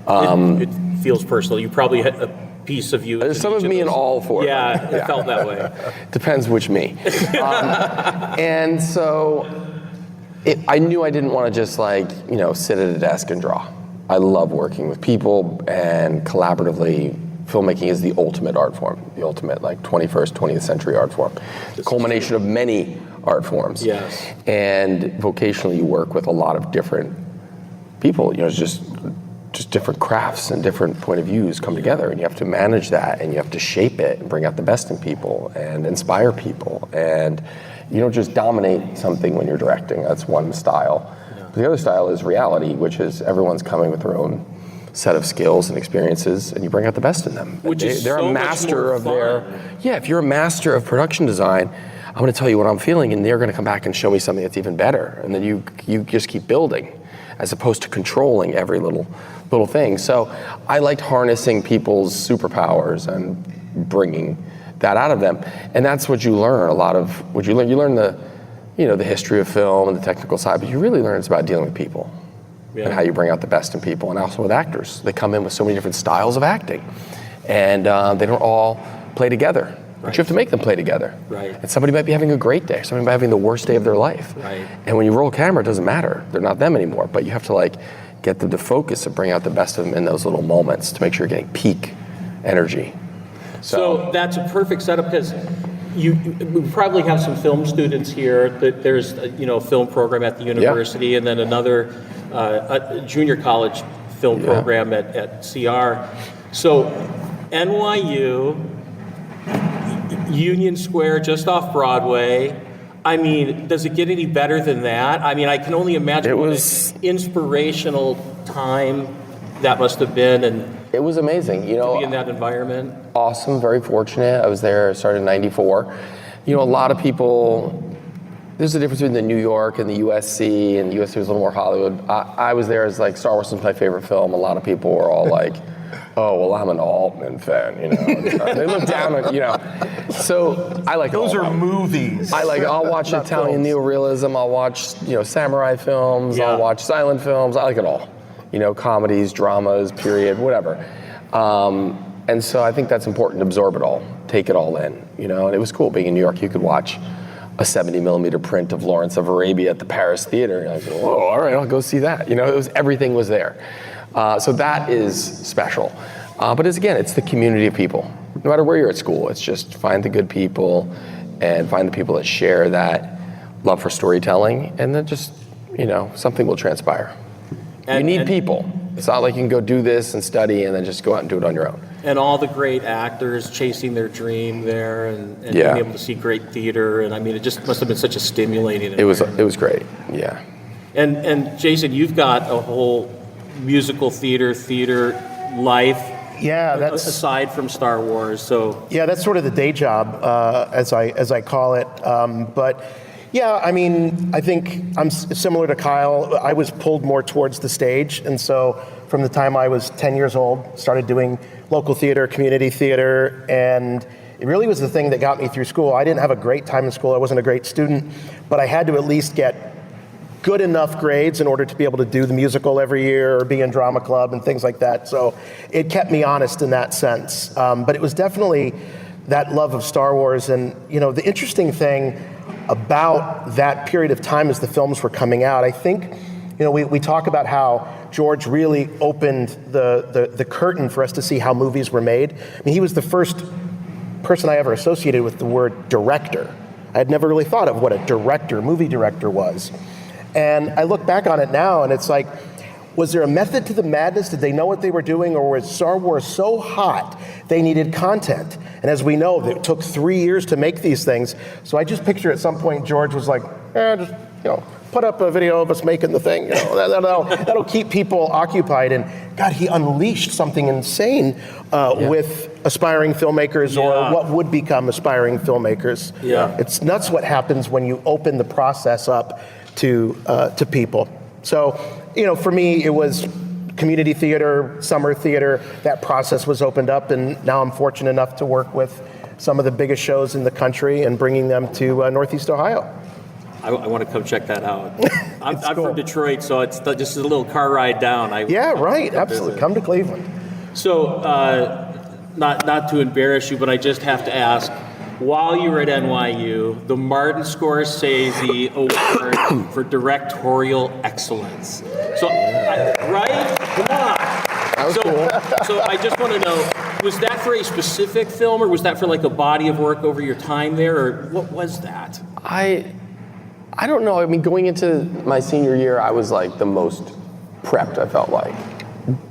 It feels personal. You probably had a piece of you. There's some of me in all four. Yeah, it felt that way. Depends which me. And so I knew I didn't want to just sit at a desk and draw. I love working with people, and collaboratively, filmmaking is the ultimate art form, the ultimate 21st, 20th century art form. The culmination of many art forms. Yes. And vocationally, you work with a lot of different people. Just different crafts and different point of views come together, and you have to manage that, and you have to shape it and bring out the best in people and inspire people. And you don't just dominate something when you're directing. That's one style. Yeah. But the other style is reality, which is everyone's coming with their own set of skills and experiences, and you bring out the best in them. They're a master of if you're a master of production design, I'm going to tell you what I'm feeling, and they're going to come back and show me something that's even better. And then you just keep building, as opposed to controlling every little thing. So I liked harnessing people's superpowers and bringing that out of them. And that's what you learn. You learn the history of film and the technical side, but you really learn it's about dealing with people. Yeah. And how you bring out the best in people, and also with actors. They come in with so many different styles of acting, and they don't all play together. But you have to make them play together. Right. And somebody might be having a great day, somebody might be having the worst day of their life. Right. And when you roll camera, it doesn't matter. They're not them anymore, but you have to get them to focus and bring out the best of them in those little moments to make sure you're getting peak energy. So that's a perfect setup, because we probably have some film students here. There's a film program at the university, and then another a junior college film program at CR. So NYU, Union Square, just off Broadway. I mean, does it get any better than that? I mean, I can only imagine what an inspirational time that must have been, and it was amazing. To be in that environment. Awesome, very fortunate. I was there, started in '94. A lot of people. There's a difference between the New York and the USC, and the USC was a little more Hollywood. I was there as Star Wars was my favorite film. A lot of people were all like, "Oh, well, I'm an Altman fan," They look down on, So I like those are movies. I'll watch Italian neorealism. I'll watch samurai films. I'll watch silent films. I like it all. Comedies, dramas, period, whatever. And so I think that's important to absorb it all, take it all in. And it was cool being in New York. You could watch a 70 millimeter print of Lawrence of Arabia at the Paris Theater. And I go, whoa, all right, I'll go see that. Everything was there. So that is special. But it's the community of people. No matter where you're at school, it's just find the good people and find the people that share that love for storytelling, and then just, something will transpire. You need people. It's not like you can go do this and study and then just go out and do it on your own. And all the great actors chasing their dream there, and being able to see great theater. And I mean, it just must have been such a stimulating environment. It was great, yeah. And Jason, you've got a whole musical theater life. Yeah, that's aside from Star Wars. So yeah, that's sort of the day job, as I call it. But yeah, I mean, I think I'm similar to Kyle. I was pulled more towards the stage, and so from the time I was 10 years old, started doing local theater, community theater, and it really was the thing that got me through school. I didn't have a great time in school. I wasn't a great student, but I had to at least get good enough grades in order to be able to do the musical every year or be in drama club and things like that. So it kept me honest in that sense. But it was definitely that love of Star Wars. And the interesting thing about that period of time as the films were coming out, I think, we talk about how George really opened the curtain for us to see how movies were made. I mean, he was the first person I ever associated with the word director. I had never really thought of what a director, movie director was. And I look back on it now and it's like, was there a method to the madness? Did they know what they were doing, or was Star Wars so hot they needed content? And as we know, it took 3 years to make these things. So I just picture at some point George was like, just, put up a video of us making the thing. That'll keep people occupied. And God, he unleashed something insane with aspiring filmmakers or what would become aspiring filmmakers. Yeah. It's nuts what happens when you open the process up to people. So, for me, it was community theater, summer theater. That process was opened up, and now I'm fortunate enough to work with some of the biggest shows in the country and bringing them to Northeast Ohio. I want to come check that out. I'm from Detroit, so it's just a little car ride down. Absolutely. Come to Cleveland. So, not to embarrass you, but I just have to ask, while you were at NYU, the Martin Scorsese Award for Directorial Excellence. So, right? Come on. So I just want to know, was that for a specific film, or was that for like a body of work over your time there, or what was that? I don't know. I mean, going into my senior year, I was like the most prepped, I felt like.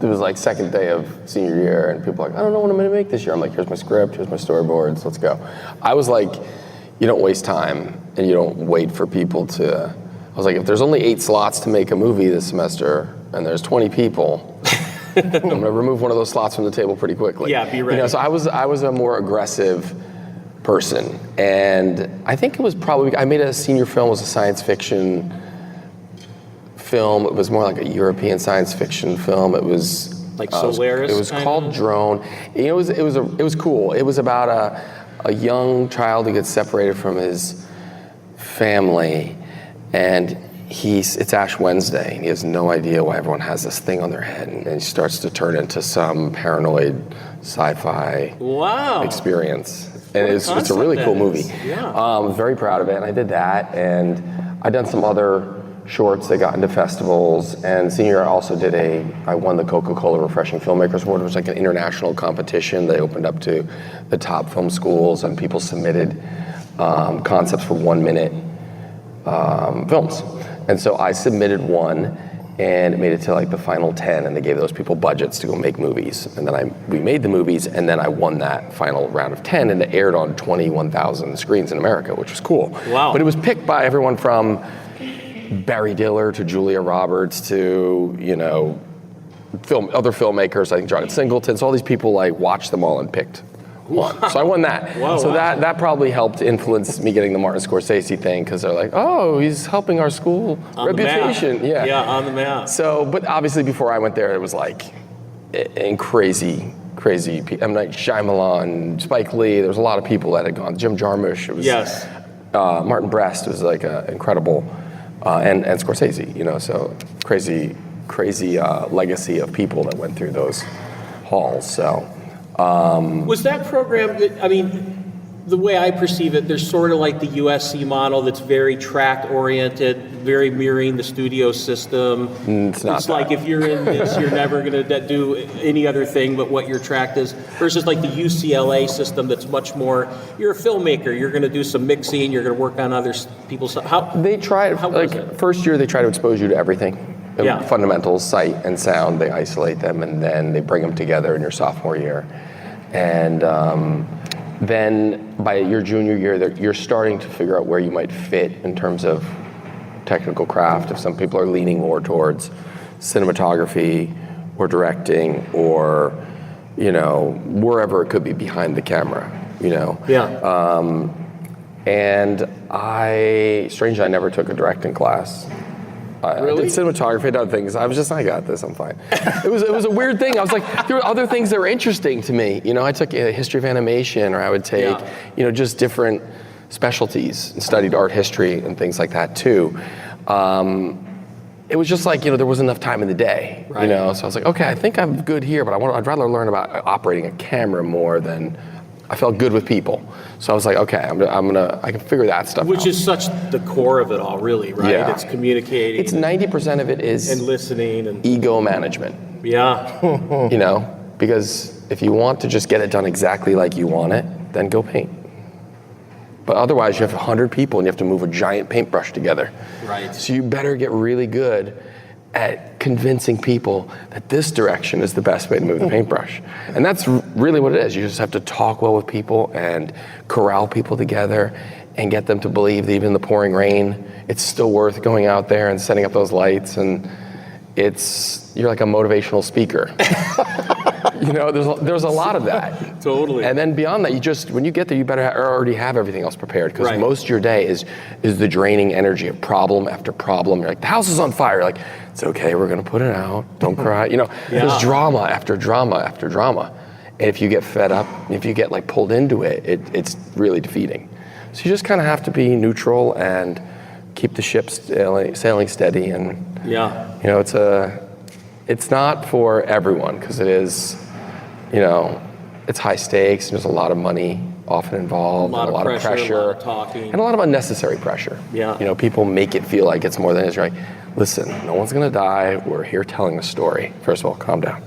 It was like second day of senior year, and people were like, I don't know what I'm going to make this year. I'm like, here's my script, here's my storyboards, let's go. I was like, you don't waste time, and you don't wait for people to. I was like, if there's only 8 slots to make a movie this semester, and there's 20 people, I'm going to remove one of those slots from the table pretty quickly. Yeah, be ready. So I was a more aggressive person, and I think it was probably, I made a senior film, it was a science fiction film. It was more like a European science fiction film. It was like Solaris. It was called Drone. It was cool. It was about a young child who gets separated from his family, and it's Ash Wednesday, and he has no idea why everyone has this thing on their head, and he starts to turn into some paranoid sci-fi experience. And it's a really cool movie. I'm very proud of it, and I did that, and I done some other shorts that got into festivals, and senior year I also I won the Coca-Cola Refreshing Filmmakers Award. It was like an international competition. They opened up to the top film schools, and people submitted concepts for 1-minute films. And so I submitted one, and it made it to like the final 10, and they gave those people budgets to go make movies. And then we made the movies, and then I won that final round of 10, and it aired on 21,000 screens in America, which was cool. Wow. But it was picked by everyone from Barry Diller to Julia Roberts to, other filmmakers, I think John Singleton. So all these people watched them all and picked one. So I won that. That probably helped influence me getting the Martin Scorsese thing, because they're like, oh, he's helping our school reputation. Yeah, on the map. So, but obviously before I went there, it was crazy. M. Night Shyamalan, Spike Lee. There was a lot of people that had gone. Jim Jarmusch. It was, Martin Brest was like an incredible. And Scorsese, so crazy legacy of people that went through those halls. So, was that program? The way I perceive it, there's sort of like the USC model that's very track oriented, very mirroring the studio system. It's not. It's like if you're in this, you're never going to do any other thing but what your track is. Versus like the UCLA system, that's much more. You're a filmmaker. You're going to do some mixing. You're going to work on other people's. First year they try to expose you to everything. Fundamentals, sight and sound. They isolate them, and then they bring them together in your sophomore year, and. Then by your junior year, you're starting to figure out where you might fit in terms of technical craft. If some people are leaning more towards cinematography or directing or, wherever it could be behind the camera, And strangely, I never took a directing claess. Really? I did cinematography and other things. I was just, I got this, I'm fine. It was a weird thing. I was like, there were other things that were interesting to me. I took a history of animation, or I would take, just different specialties and studied art history and things like that too. It was just like, there wasn't enough time in the day, So I was like, okay, I think I'm good here, but I'd rather learn about operating a camera more than I felt good with people. So I was like, okay, I can figure that stuff out. Which is such the core of it all, really, right? Yeah. It's communicating. It's 90% of it is and listening and ego management. Yeah. Because if you want to just get it done exactly like you want it, then go paint. But otherwise, you have 100 people and you have to move a giant paintbrush together. Right. So you better get really good at convincing people that this direction is the best way to move the paintbrush. And that's really what it is. You just have to talk well with people and corral people together and get them to believe that even in the pouring rain, it's still worth going out there and setting up those lights. And you're like a motivational speaker. You know, there's a lot of that. Totally. And then beyond that, when you get there, you better already have everything else prepared, because most of your day is the draining energy of problem after problem. You're like, the house is on fire. You're like, it's okay, we're gonna put it out. Don't cry. You know, there's drama after drama after drama. And if you get fed up, if you get like pulled into it, it's really defeating. So you just kind of have to be neutral and keep the ship sailing steady. And you know, it's not for everyone, because it is, you know, it's high stakes. And there's a lot of money often involved, a lot of pressure, a lot of talking, and a lot of unnecessary pressure. Yeah. You know, people make it feel like it's more than it is. You're like, listen, no one's gonna die. We're here telling a story. First of all, calm down.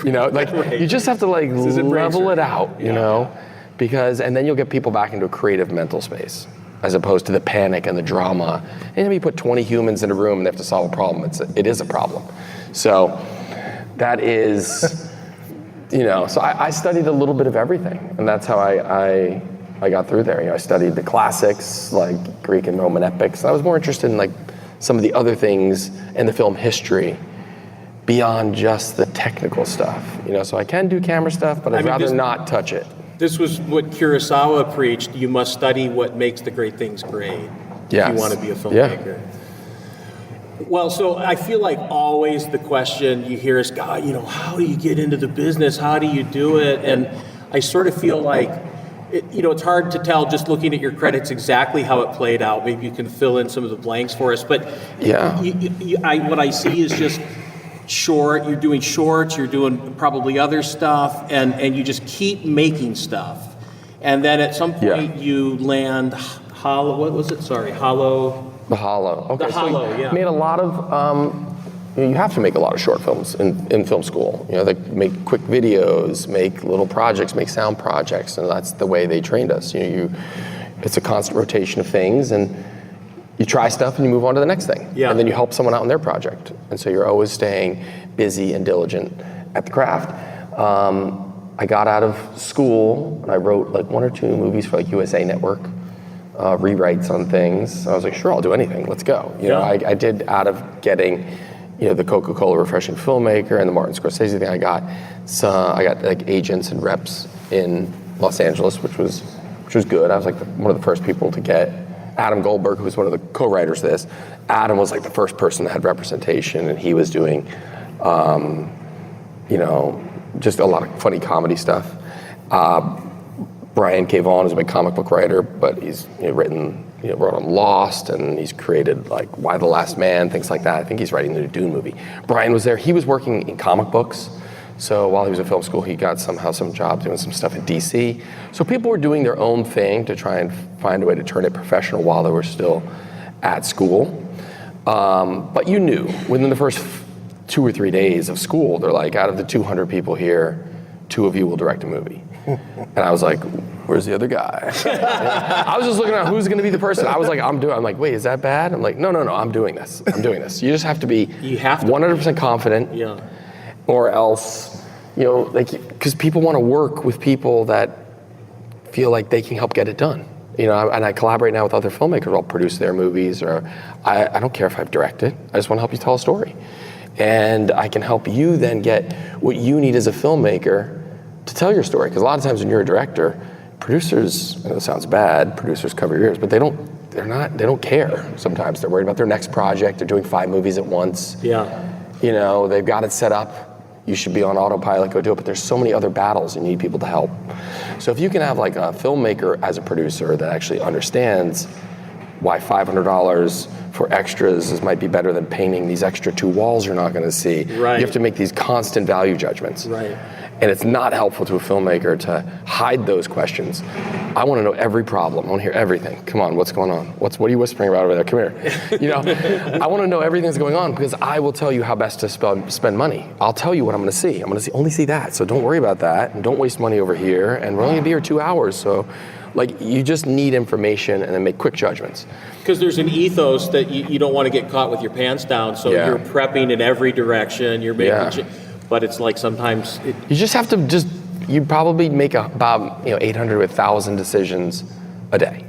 You know, like you just have to like level it out. You know, because and then you'll get people back into a creative mental space, as opposed to the panic and the drama. And then you put 20 humans in a room and they have to solve a problem. It is a problem. So that is, you know, so I studied a little bit of everything, and that's how I got through there. You know, I studied the classics, like Greek and Roman epics. I was more interested in like some of the other things in the film history beyond just the technical stuff. You know, so I can do camera stuff, but I'd rather not touch it. This was what Kurosawa preached. You must study what makes the great things great if you want to be a filmmaker. Well, so I feel like always the question you hear is, God, you know, how do you get into the business? How do you do it? And I sort of feel like, you know, it's hard to tell just looking at your credits exactly how it played out. Maybe you can fill in some of the blanks for us. But what I see is just you're doing shorts, you're doing probably other stuff, and you just keep making stuff. And then at some point you land Hollow. What was it? Sorry, Hollow. The Hollow. Okay, the Hollow, so made a lot of. You have to make a lot of short films in film school. You know, they make quick videos, make little projects, make sound projects, and that's the way they trained us. You know, it's a constant rotation of things, and you try stuff and you move on to the next thing. Yeah. And then you help someone out in their project, and so you're always staying busy and diligent at the craft. I got out of school and I wrote like 1 or 2 movies for like USA Network. Rewrites on things. I was like, sure, I'll do anything. Let's go. You know, I did out of getting, you know, the Coca-Cola Refreshing Filmmaker and the Martin Scorsese thing. I got like agents and reps in Los Angeles, which was good. I was like one of the first people to get Adam Goldberg, who was one of the co-writers of this. Adam was like the first person that had representation, and he was doing, you know, just a lot of funny comedy stuff. Brian K. Vaughan is a big comic book writer, but he's wrote on Lost, and he's created like Why the Last Man, things like that. I think he's writing the new Dune movie. Brian was there. He was working in comic books, so while he was in film school, he got some job doing some stuff in DC. So people were doing their own thing to try and find a way to turn it professional while they were still at school. But you knew within the first 2 or 3 days of school, they're like, out of the 200 people here, 2 of you will direct a movie. And I was like, where's the other guy? I was just looking at who's going to be the person. I was like, I'm like, wait, is that bad? I'm like, no, I'm doing this. You just have to be 100% confident. Yeah. Or else, you know, like, because people want to work with people that feel like they can help get it done. You know, and I collaborate now with other filmmakers. I'll produce their movies, or I don't care if I've directed. I just want to help you tell a story. And I can help you then get what you need as a filmmaker to tell your story. Because a lot of times when you're a director, producers, I know it sounds bad, producers cover your ears, but they don't care. Sometimes they're worried about their next project. They're doing 5 movies at once. Yeah. You know, they've got it set up. You should be on autopilot, go do it. But there's so many other battles, and you need people to help. So if you can have like a filmmaker as a producer that actually understands why $500 for extras might be better than painting these extra 2 walls you're not going to see. Right. You have to make these constant value judgments. Right. And it's not helpful to a filmmaker to hide those questions. I want to know every problem. I want to hear everything. Come on, what's going on? What are you whispering about over there? Come here. You know, I want to know everything that's going on because I will tell you how best to spend money. I'll tell you what I'm going to see. I'm going to only see that. So don't worry about that, and don't waste money over here. And we're only going to be here 2 hours. So, like, you just need information and then make quick judgments. Because there's an ethos that you don't want to get caught with your pants down. So you're prepping in every direction. You're making. But it's like sometimes you just have to you probably make about 800 to 1,000 decisions a day.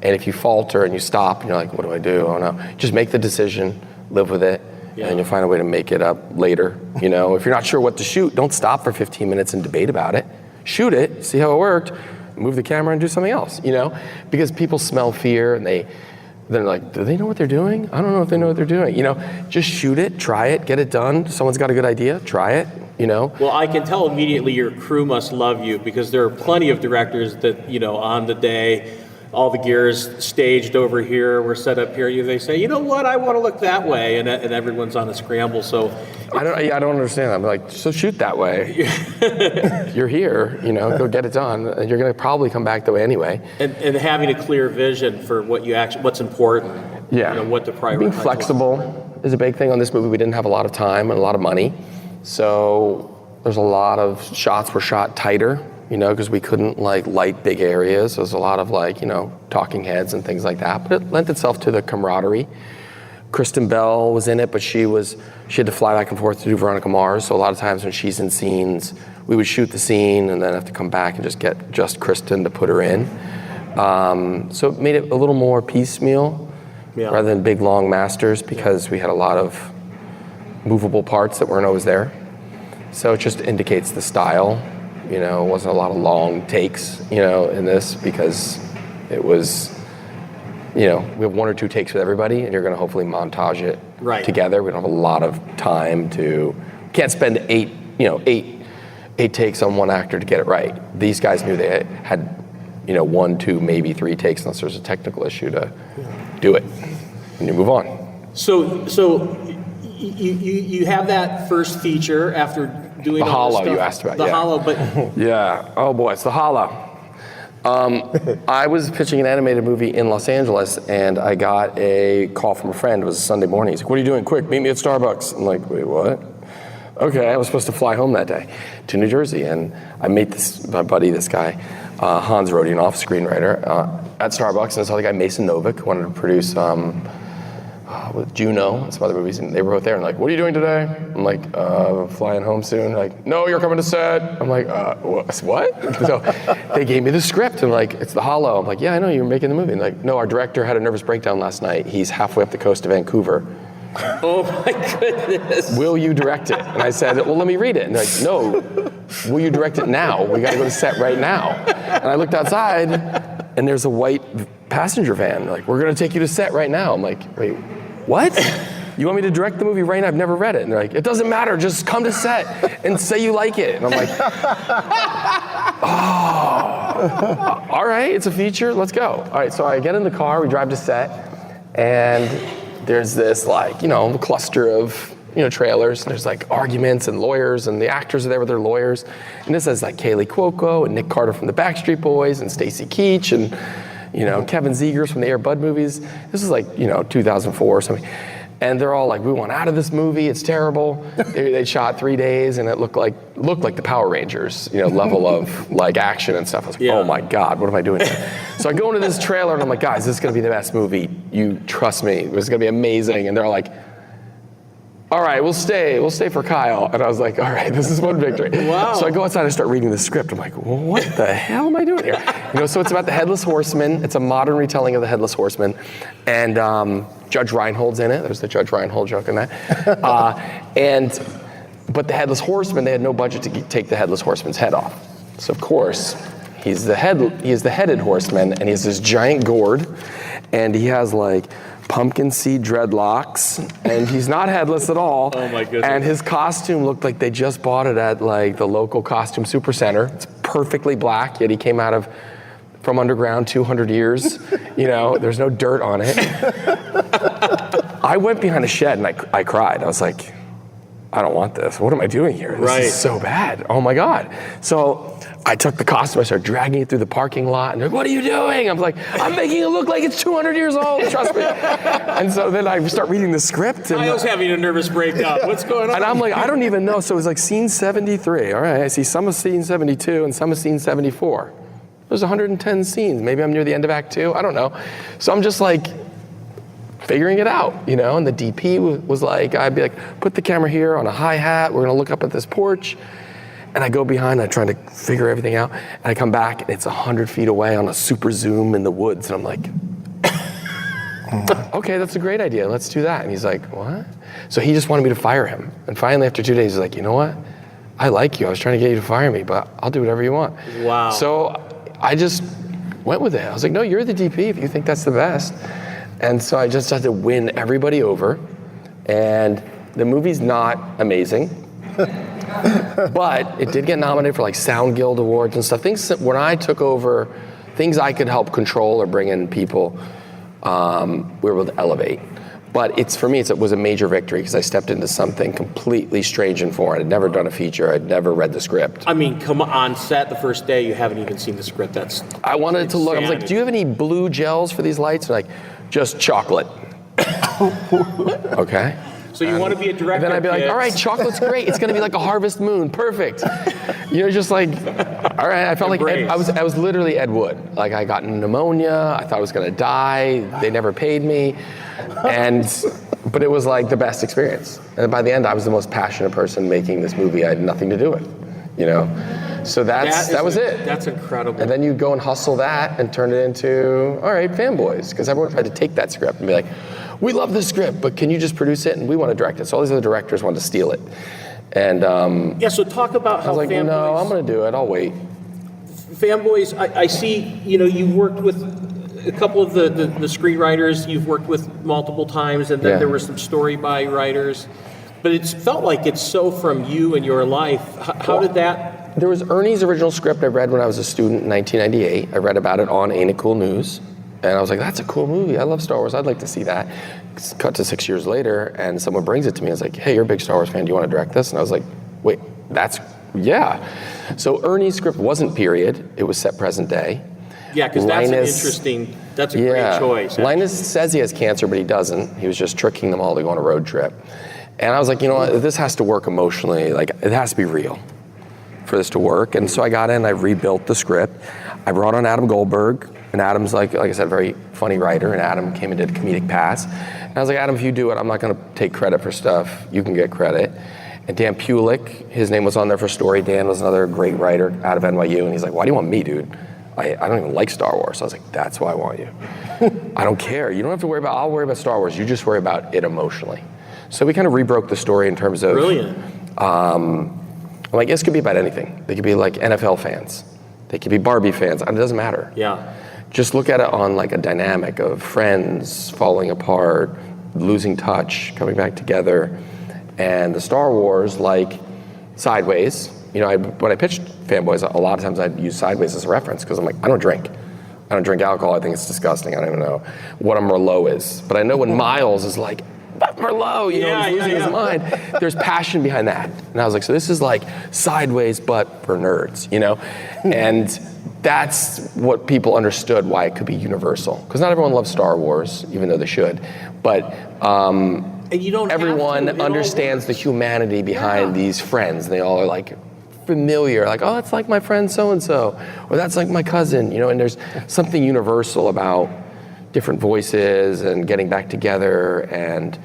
And if you falter and you stop and you're like, what do I do? Oh no. Just make the decision, live with it, and you'll find a way to make it up later. You know, if you're not sure what to shoot, don't stop for 15 minutes and debate about it. Shoot it, see how it worked, move the camera and do something else, you know? Because people smell fear and they're like, do they know what they're doing? I don't know if they know what they're doing. You know, just shoot it, try it, get it done. Someone's got a good idea, try it, you know? Well, I can tell immediately your crew must love you because there are plenty of directors that, on the day, all the gear is staged over here, we're set up here. They say, you know what, I want to look that way, and everyone's on a scramble. So I don't understand. I'm like, so shoot that way. You're here, go get it done. And you're going to probably come back that way anyway. And having a clear vision for what's important. Yeah. What to prioritize. Being flexible is a big thing on this movie. We didn't have a lot of time and a lot of money, so there's a lot of shots were shot tighter. Because we couldn't light big areas. There's a lot of talking heads and things like that. But it lent itself to the camaraderie. Kristen Bell was in it, but she had to fly back and forth to do Veronica Mars. So a lot of times when she's in scenes, we would shoot the scene and then have to come back and just get just Kristen to put her in. So it made it a little more piecemeal rather than big long masters because we had a lot of movable parts that weren't always there. So it just indicates the style. It wasn't a lot of long takes, in this because it was, we have 1 or 2 takes with everybody and you're going to hopefully montage it together. We don't have a lot of time can't spend 8 takes on one actor to get it right. These guys knew they had, 1, 2, maybe 3 takes unless there's a technical issue to do it. And you move on. So you have that first feature after doing the all hollow this stuff. You asked about. The hollow, but yeah. Oh boy, it's the hollow. I was pitching an animated movie in Los Angeles, and I got a call from a friend. It was a Sunday morning. He's like, "What are you doing? Quick, meet me at Starbucks." I'm like, "Wait, what?" Okay, I was supposed to fly home that day to New Jersey, and I met my buddy, this guy, Hans Rodionov, screenwriter, at Starbucks, and I saw the guy Mason Novick wanted to produce. With Juno and some other movies, and they were both there and like, what are you doing today? I'm like, flying home soon. Like, no, you're coming to set. I'm like, what? So they gave me the script and like, it's the hollow. I'm like, yeah, I know, you're making the movie. And like, no, our director had a nervous breakdown last night. He's halfway up the coast of Vancouver. Oh my goodness. Will you direct it? And I said, well, let me read it. And they're like, no, will you direct it now? We got to go to set right now. And I looked outside and there's a white passenger van. They're like, we're going to take you to set right now. I'm like, wait, what? You want me to direct the movie right now? I've never read it. And they're like, it doesn't matter. Just come to set and say you like it. And I'm like, oh, all right, it's a feature. Let's go. All right, so I get in the car. We drive to set. And there's this cluster of, trailers. And there's like arguments and lawyers. And the actors are there with their lawyers. And this has like Kaylee Cuoco and Nick Carter from the Backstreet Boys and Stacy Keach and Kevin Zegers from the Air Bud movies. This is like, 2004 or something. And they're all like, we want out of this movie, it's terrible. They shot 3 days and it looked like the Power Rangers, level of like action and stuff. I was like, oh my God, what am I doing here? So I go into this trailer and I'm like, guys, this is gonna be the best movie. You trust me, this is gonna be amazing. And they're all like, all right, we'll stay for Kyle. And I was like, all right, this is one victory. Wow. So I go outside and start reading the script. I'm like, well, what the hell am I doing here? So it's about the Headless Horseman. It's a modern retelling of the Headless Horseman. And Judge Reinhold's in it. There's the Judge Reinhold joke in that. But the Headless Horseman, they had no budget to take the Headless Horseman's head off. So of course, he is the headed horseman, and he has this giant gourd, and he has like pumpkin seed dreadlocks, and he's not headless at all. Oh my goodness. And his costume looked like they just bought it at like the local costume super center. It's perfectly black, yet he came out from underground 200 years. There's no dirt on it. I went behind a shed and I cried. I was like, I don't want this. What am I doing here? This is so bad. Oh my God. So I took the costume, I started dragging it through the parking lot, and they're like, what are you doing? I'm like, I'm making it look like it's 200 years old, trust me. And so then I start reading the script. And I was having a nervous breakdown. What's going on? And I'm like, I don't even know. So it was like scene 73. All right, I see some of scene 72 and some of scene 74. There's 110 scenes. Maybe I'm near the end of Act 2. I don't know. So I'm just like figuring it out, you know? And the DP was like, I'd be like, put the camera here on a hi-hat. We're going to look up at this porch. And I go behind, I'm trying to figure everything out. And I come back, and it's 100 feet away on a super zoom in the woods. And I'm like, okay, that's a great idea. Let's do that. And he's like, what? So he just wanted me to fire him. And finally, after 2 days, he's like, you know what? I like you. I was trying to get you to fire me, but I'll do whatever you want. Wow. So I just went with it. I was like, no, you're the DP if you think that's the best. And so I just had to win everybody over. And the movie's not amazing. But it did get nominated for like Sound Guild Awards and stuff. Things that when I took over, things I could help control or bring in people, we were able to elevate. But for me, it was a major victory because I stepped into something completely strange and foreign. I'd never done a feature. I'd never read the script. I mean, come on set the first day, you haven't even seen the script. I wanted to look. I was like, do you have any blue gels for these lights? And like, just chocolate. Okay. So you want to be a director? And then I'd be like, all right, chocolate's great. It's going to be like a harvest moon. Perfect. You know, just like, all right. I felt like I was literally Ed Wood. Like I got pneumonia. I thought I was going to die. They never paid me. But it was like the best experience. And by the end, I was the most passionate person making this movie. I had nothing to do with, you know. So that was it. That's incredible. And then you go and hustle that and turn it into, all right, Fanboys. Because everyone tried to take that script and be like, we love this script, but can you just produce it? And we want to direct it. So all these other directors wanted to steal it. And so talk about how I was like, Fanboys, no, I'm going to do it. I'll wait. Fanboys, I see, you know, you worked with a couple of the screenwriters you've worked with multiple times, and then there were some story by writers. But it's felt like it's so from you and your life. How did that? There was Ernie's original script I read when I was a student in 1998. I read about it on Ain't It Cool News. And I was like, that's a cool movie. I love Star Wars. I'd like to see that. Cut to 6 years later, and someone brings it to me. I was like, hey, you're a big Star Wars fan. Do you want to direct this? And I was like, wait, yeah. So Ernie's script wasn't period. It was set present day. Yeah, because that's a great choice. Actually. Linus says he has cancer, but he doesn't. He was just tricking them all to go on a road trip. And I was like, you know what? This has to work emotionally. Like, it has to be real for this to work. And so I got in, I rebuilt the script. I brought on Adam Goldberg. And Adam's like I said, a very funny writer, and Adam came and did a comedic pass. And I was like, Adam, if you do it, I'm not gonna take credit for stuff. You can get credit. And Dan Pulick, his name was on there for story. Dan was another great writer out of NYU, and he's like, why do you want me, dude? I don't even like Star Wars. So I was like, that's why I want you. I don't care. You don't have to worry about, I'll worry about Star Wars. You just worry about it emotionally. So we kind of rebroke the story in terms of. Brilliant. Like, this could be about anything. They could be like NFL fans. They could be Barbie fans. It doesn't matter. Yeah. Just look at it on like a dynamic of friends falling apart, losing touch, coming back together. And the Star Wars, like Sideways, you know, when I pitched Fanboys, a lot of times I'd use Sideways as a reference because I'm like, I don't drink alcohol. I think it's disgusting. I don't even know what a Merlot is. But I know when Miles is like, that Merlot, you know, he's losing his mind. There's passion behind that. And I was like, so this is like Sideways, but for nerds, you know? And that's what people understood why it could be universal. Because not everyone loves Star Wars, even though they should. But and you don't everyone understands the humanity behind these friends. They all are like familiar, like, oh, that's like my friend so-and-so, or that's like my cousin, you know, and there's something universal about different voices and getting back together and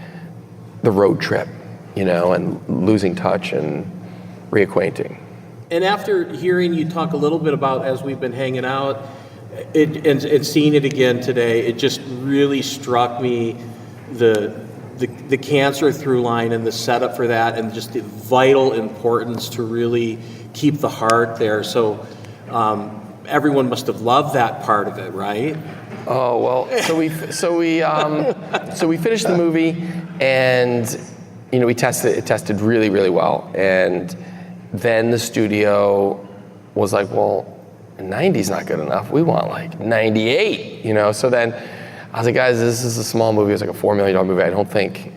the road trip, you know, and losing touch and reacquainting. And after hearing you talk a little bit about, as we've been hanging out, and seeing it again today, it just really struck me the cancer through line and the setup for that, and just the vital importance to really keep the heart there. So everyone must have loved that part of it, right? Oh well, so we finished the movie, and you know, it tested really, really well, and then the studio was like, well, 90's not good enough. We want like 98, you know. So then I was like, guys, this is a small movie. It's like a $4 million movie. I don't think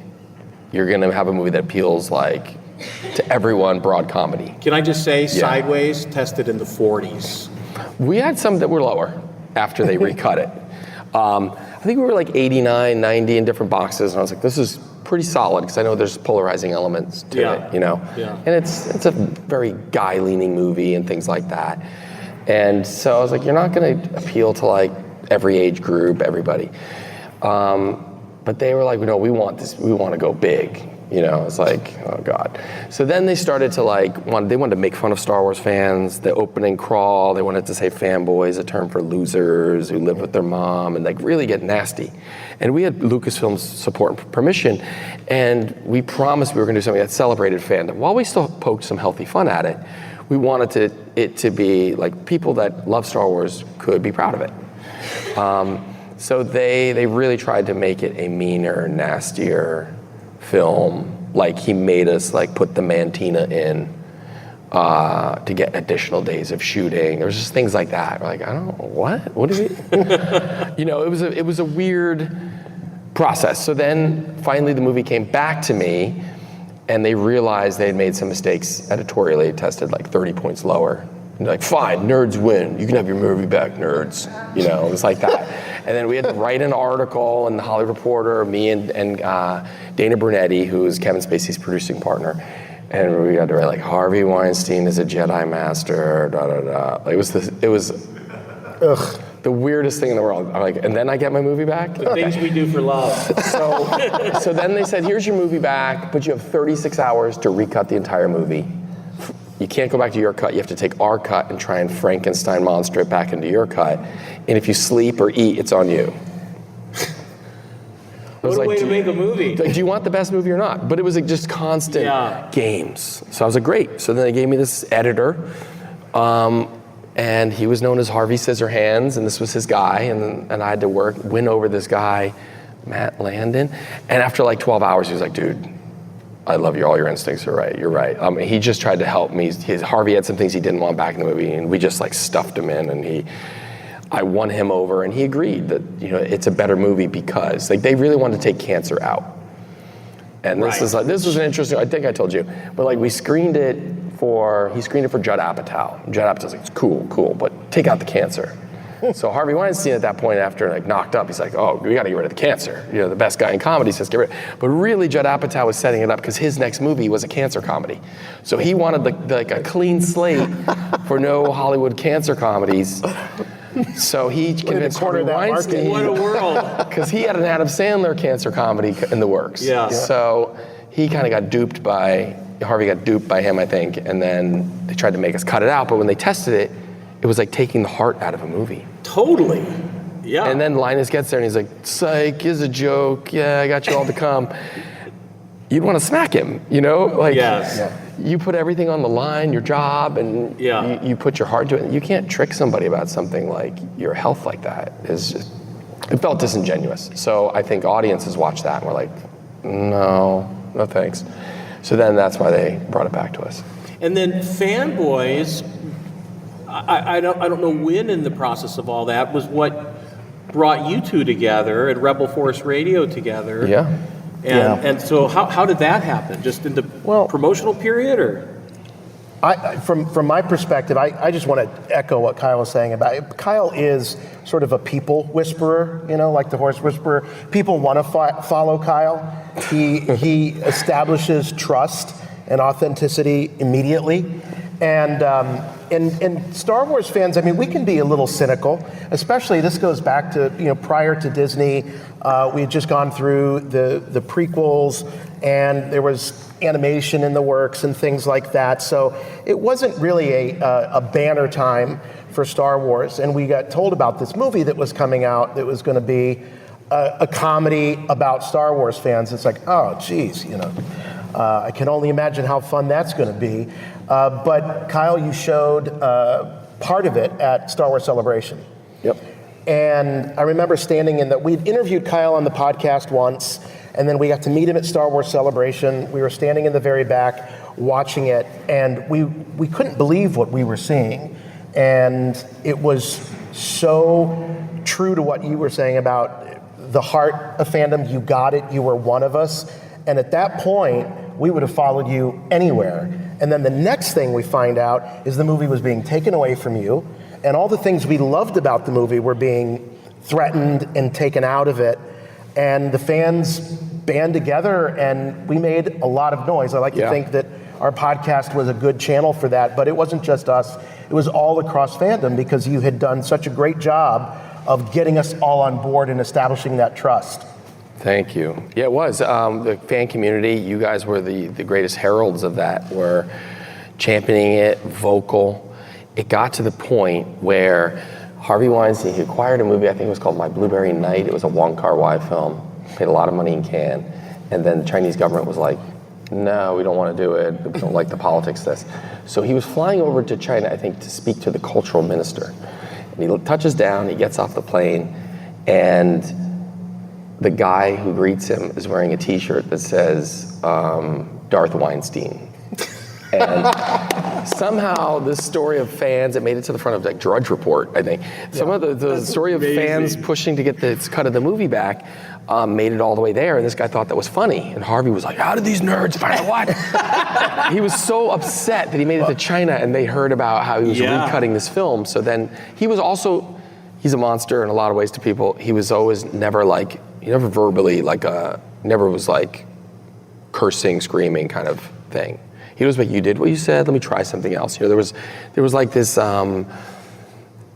you're gonna have a movie that appeals like to everyone, broad comedy. Can I just say, Sideways tested in the 40s. We had some that were lower after they recut it. I think we were like 89, 90 in different boxes, and I was like, this is pretty solid, because I know there's polarizing elements to it, you know? Yeah. And it's a very guy-leaning movie and things like that. And so I was like, you're not gonna appeal to like every age group, everybody. But they were like, no, we want this, we want to go big. You know, it's like, oh God. So then they started to they wanted to make fun of Star Wars fans. The opening crawl, they wanted to say fanboys, a term for losers who live with their mom, and like really get nasty. And we had Lucasfilm's support and permission, and we promised we were gonna do something that celebrated fandom. While we still poked some healthy fun at it, we wanted it to be like people that love Star Wars could be proud of it. So they really tried to make it a meaner, nastier film. Like he made us like put the Mantina in to get additional days of shooting. There was just things like that. We're like, I don't know, what is it? You know, it was a weird process. So then finally the movie came back to me, and they realized they had made some mistakes editorially. It tested like 30 points lower. And they're like, fine, nerds win. You can have your movie back, nerds. You know, it was like that. And then we had to write an article in the Hollywood Reporter, me and Dana Brunetti, who is Kevin Spacey's producing partner. And we had to write like, Harvey Weinstein is a Jedi master, da da da. It was the weirdest thing in the world. I'm like, and then I get my movie back? The things we do for love. So then they said, here's your movie back, but you have 36 hours to recut the entire movie. You can't go back to your cut. You have to take our cut and try and Frankenstein monster it back into your cut. And if you sleep or eat, it's on you. What a way to make a movie. Like, do you want the best movie or not? But it was like just constant games. So I was like, great. So then they gave me this editor, and he was known as Harvey Scissorhands, and this was his guy, and I had to win over this guy, Matt Landon. And after like 12 hours, he was like, dude, I love all your instincts are right, you're right. He just tried to help me. Harvey had some things he didn't want back in the movie, and we just like stuffed him in, and I won him over, and he agreed that, you know, it's a better movie because like they really wanted to take cancer out. And this was an interesting, I think I told you, but like he screened it for Judd Apatow. Judd Apatow's like, it's cool, but take out the cancer. So Harvey Weinstein at that point, after like knocked up, he's like, oh, we got to get rid of the cancer. You know, the best guy in comedy says get rid. But really, Judd Apatow was setting it up because his next movie was a cancer comedy. So he wanted like a clean slate for no Hollywood cancer comedies. So he convinced Harvey Weinstein. What a world! Because he had an Adam Sandler cancer comedy in the works. Yeah. So he kind of got duped by Harvey. Got duped by him, I think, and then they tried to make us cut it out. But when they tested it, it was like taking the heart out of a movie. Totally. Yeah. And then Linus gets there and he's like, psych, is a joke. Yeah, I got you all to come. You'd want to smack him, you know? Like, you put everything on the line, your job, and you put your heart to it. You can't trick somebody about something like your health like that. It felt disingenuous. So I think audiences watch that and were like, no thanks. So then that's why they brought it back to us. And then Fanboys, I don't know when in the process of all that was what brought you two together and Rebel Force Radio together. Yeah. And so how did that happen? Just in the promotional period, or? From my perspective, I just want to echo what Kyle was saying about it. Kyle is sort of a people whisperer, you know, like the horse whisperer. People want to follow Kyle. He establishes trust and authenticity immediately. And Star Wars fans, I mean, we can be a little cynical, especially this goes back to, you know, prior to Disney. We had just gone through the prequels, and there was animation in the works and things like that. So it wasn't really a banner time for Star Wars. And we got told about this movie that was coming out that was going to be a comedy about Star Wars fans. It's like, oh, geez, you know. I can only imagine how fun that's going to be. But Kyle, you showed part of it at Star Wars Celebration. Yep. And I remember standing we'd interviewed Kyle on the podcast once, and then we got to meet him at Star Wars Celebration. We were standing in the very back watching it, and we couldn't believe what we were seeing. And it was so true to what you were saying about the heart of fandom. You got it. You were one of us. And at that point, we would have followed you anywhere. And then the next thing we find out is the movie was being taken away from you, and all the things we loved about the movie were being threatened and taken out of it. And the fans band together, and we made a lot of noise. I like to think that our podcast was a good channel for that, but it wasn't just us. It was all across fandom, because you had done such a great job of getting us all on board and establishing that trust. Thank you. Yeah, it was. The fan community, you guys were the greatest heralds of that, were championing it, vocal. It got to the point where Harvey Weinstein, he acquired a movie, I think it was called My Blueberry Night. It was a Wong Kar-wai film, paid a lot of money in Cannes. And then the Chinese government was like, no, we don't want to do it. We don't like the politics of this. So he was flying over to China, I think, to speak to the cultural minister. And he touches down, he gets off the plane, and the guy who greets him is wearing a t-shirt that says, Darth Weinstein. And somehow this story of fans, it made it to the front of like Drudge Report, I think. Some of the story of fans pushing to get the cut of the movie back made it all the way there, and this guy thought that was funny. And Harvey was like, how did these nerds find out what? He was so upset that he made it to China and they heard about how he was recutting this film. So then he was also, he's a monster in a lot of ways to people. He was always never like, he never verbally like, never was like cursing, screaming kind of thing. He was like, you did what you said, let me try something else. You know, there was like this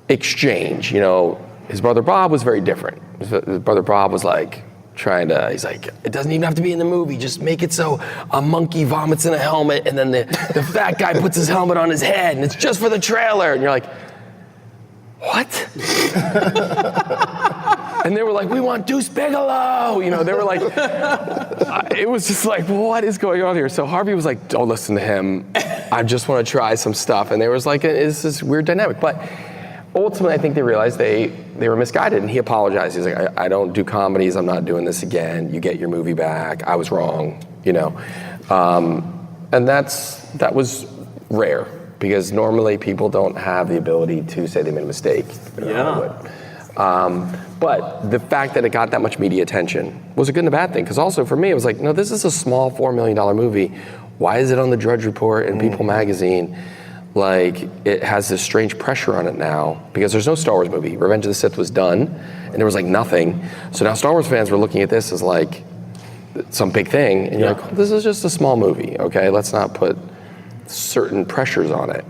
exchange, you know. His brother Bob was very different. His brother Bob was like trying to, he's like, it doesn't even have to be in the movie, just make it so a monkey vomits in a helmet and then the fat guy puts his helmet on his head and it's just for the trailer. And you're like, what? And they were like, we want Deuce Bigelow. You know, they were like, it was just like, what is going on here? So Harvey was like, don't listen to him. I just want to try some stuff. And there was like, it's this weird dynamic. But ultimately, I think they realized they were misguided, and he apologized. He's like, I don't do comedies. I'm not doing this again. You get your movie back. I was wrong, you know. And that was rare, because normally people don't have the ability to say they made a mistake. But the fact that it got that much media attention was a good and a bad thing, because also for me, it was like, no, this is a small $4 million movie. Why is it on the Drudge Report and People Magazine? Like, it has this strange pressure on it now, because there's no Star Wars movie. Revenge of the Sith was done, and there was like nothing. So now Star Wars fans were looking at this as like some big thing, and you're like, well, this is just a small movie, okay? Let's not put certain pressures on it.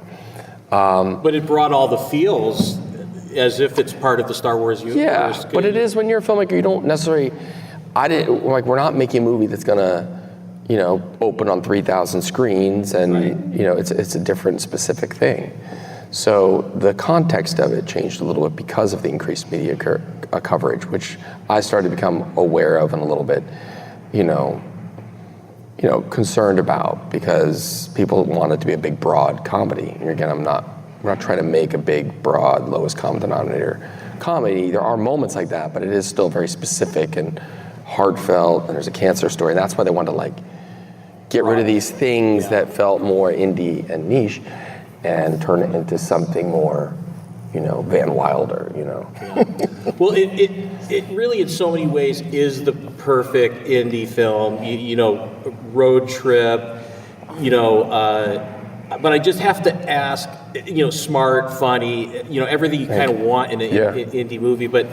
But it brought all the feels as if it's part of the Star Wars universe. Yeah, but it is when you're a filmmaker, you don't necessarily, we're not making a movie that's gonna, you know, open on 3,000 screens, and you know, it's a different specific thing. So the context of it changed a little bit because of the increased media coverage, which I started to become aware of and a little bit, you know, concerned about, because people want it to be a big, broad comedy. And again, we're not trying to make a big, broad, lowest common denominator comedy. There are moments like that, but it is still very specific and heartfelt, and there's a cancer story. And that's why they wanted to like get rid of these things that felt more indie and niche and turn it into something more, you know, Van Wilder, you know. Well, it really in so many ways is the perfect indie film, you know, road trip, you know, but I just have to ask, you know, smart, funny, you know, everything you kind of want in an indie movie, but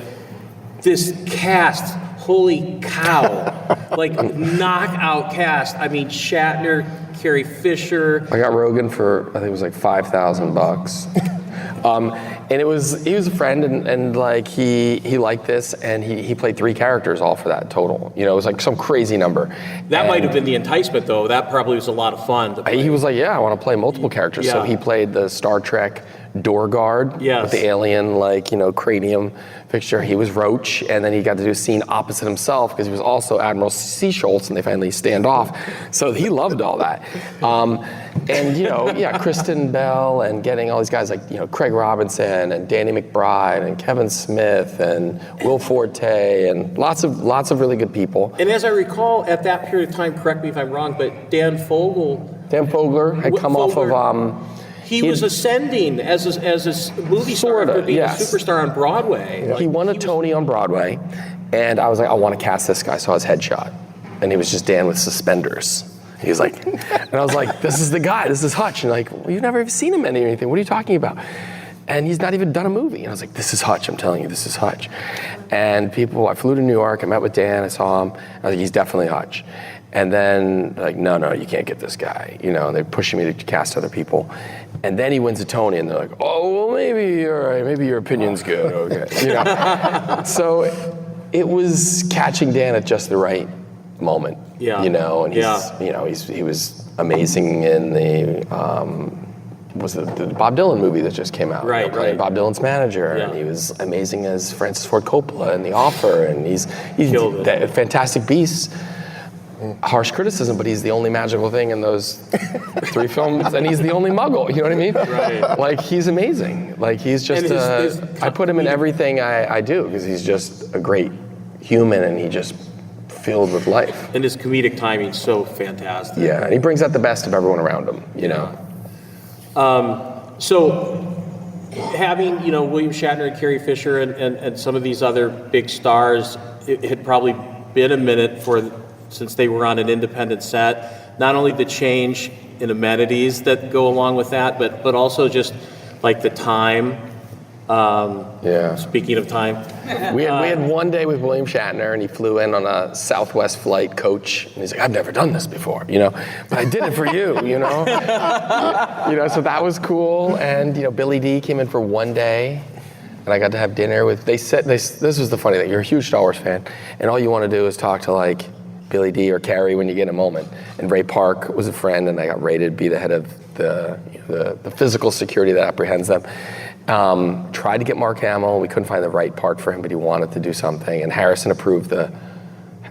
this cast, holy cow, like knockout cast. I mean, Shatner, Carrie Fisher. I got Rogan for, I think it was like $5,000. And he was a friend, and like he liked this, and he played 3 characters all for that total. You know, it was like some crazy number. That might have been the enticement, though. That probably was a lot of fun to play. He was like, yeah, I want to play multiple characters. Yeah. So he played the Star Trek door guard with the alien, like, you know, cranium fixture. He was Roach, and then he got to do a scene opposite himself, because he was also Admiral C. Schultz, and they finally stand off. So he loved all that. And, you know, Kristen Bell, and getting all these guys like, you know, Craig Robinson and Danny McBride and Kevin Smith and Will Forte, and lots of really good people. And as I recall, at that period of time, correct me if I'm wrong, but Dan Fogler had come off of... He was ascending as a movie star after being a superstar on Broadway. Yeah. He won a Tony on Broadway, and I was like, I want to cast this guy. I saw his headshot, and he was just Dan with suspenders. He's like, and I was like, this is the guy, this is Hutch. And like, well, you've never even seen him in anything. What are you talking about? And he's not even done a movie. And I was like, this is Hutch, I'm telling you, this is Hutch. And I flew to New York, I met with Dan, I saw him. I was like, he's definitely Hutch. And then like, no, you can't get this guy. And they're pushing me to cast other people. And then he wins a Tony and they're like, oh, well, maybe you're right. Maybe your opinion's good, okay. So it was catching Dan at just the right moment. Yeah. And he was amazing in the Bob Dylan movie that just came out. Right. Bob Dylan's manager, and he was amazing as Francis Ford Coppola in The Offer, and he's a fantastic beast. Harsh criticism, but he's the only magical thing in those 3 films, and he's the only Muggle. You know what I mean? Right. Like he's amazing. Like he's just. I put him in everything I do because he's just a great human, and he just filled with life. And his comedic timing's so fantastic. Yeah, and he brings out the best of everyone around him. So having William Shatner and Carrie Fisher and some of these other big stars, it had probably been a minute since they were on an independent set. Not only the change in amenities that go along with that, but also just like the time. Speaking of time, we had one day with William Shatner, and he flew in on a Southwest flight coach, and he's like, "I've never done this before, but I did it for you, So that was cool. And Billy D came in for one day, and I got to have dinner with. This was the funny thing. You're a huge Star Wars fan, and all you want to do is talk to like Billy D or Carrie when you get a moment. And Ray Park was a friend, and I got rated to be the head of the physical security that apprehends them. Tried to get Mark Hamill. We couldn't find the right part for him, but he wanted to do something. And Harrison approved the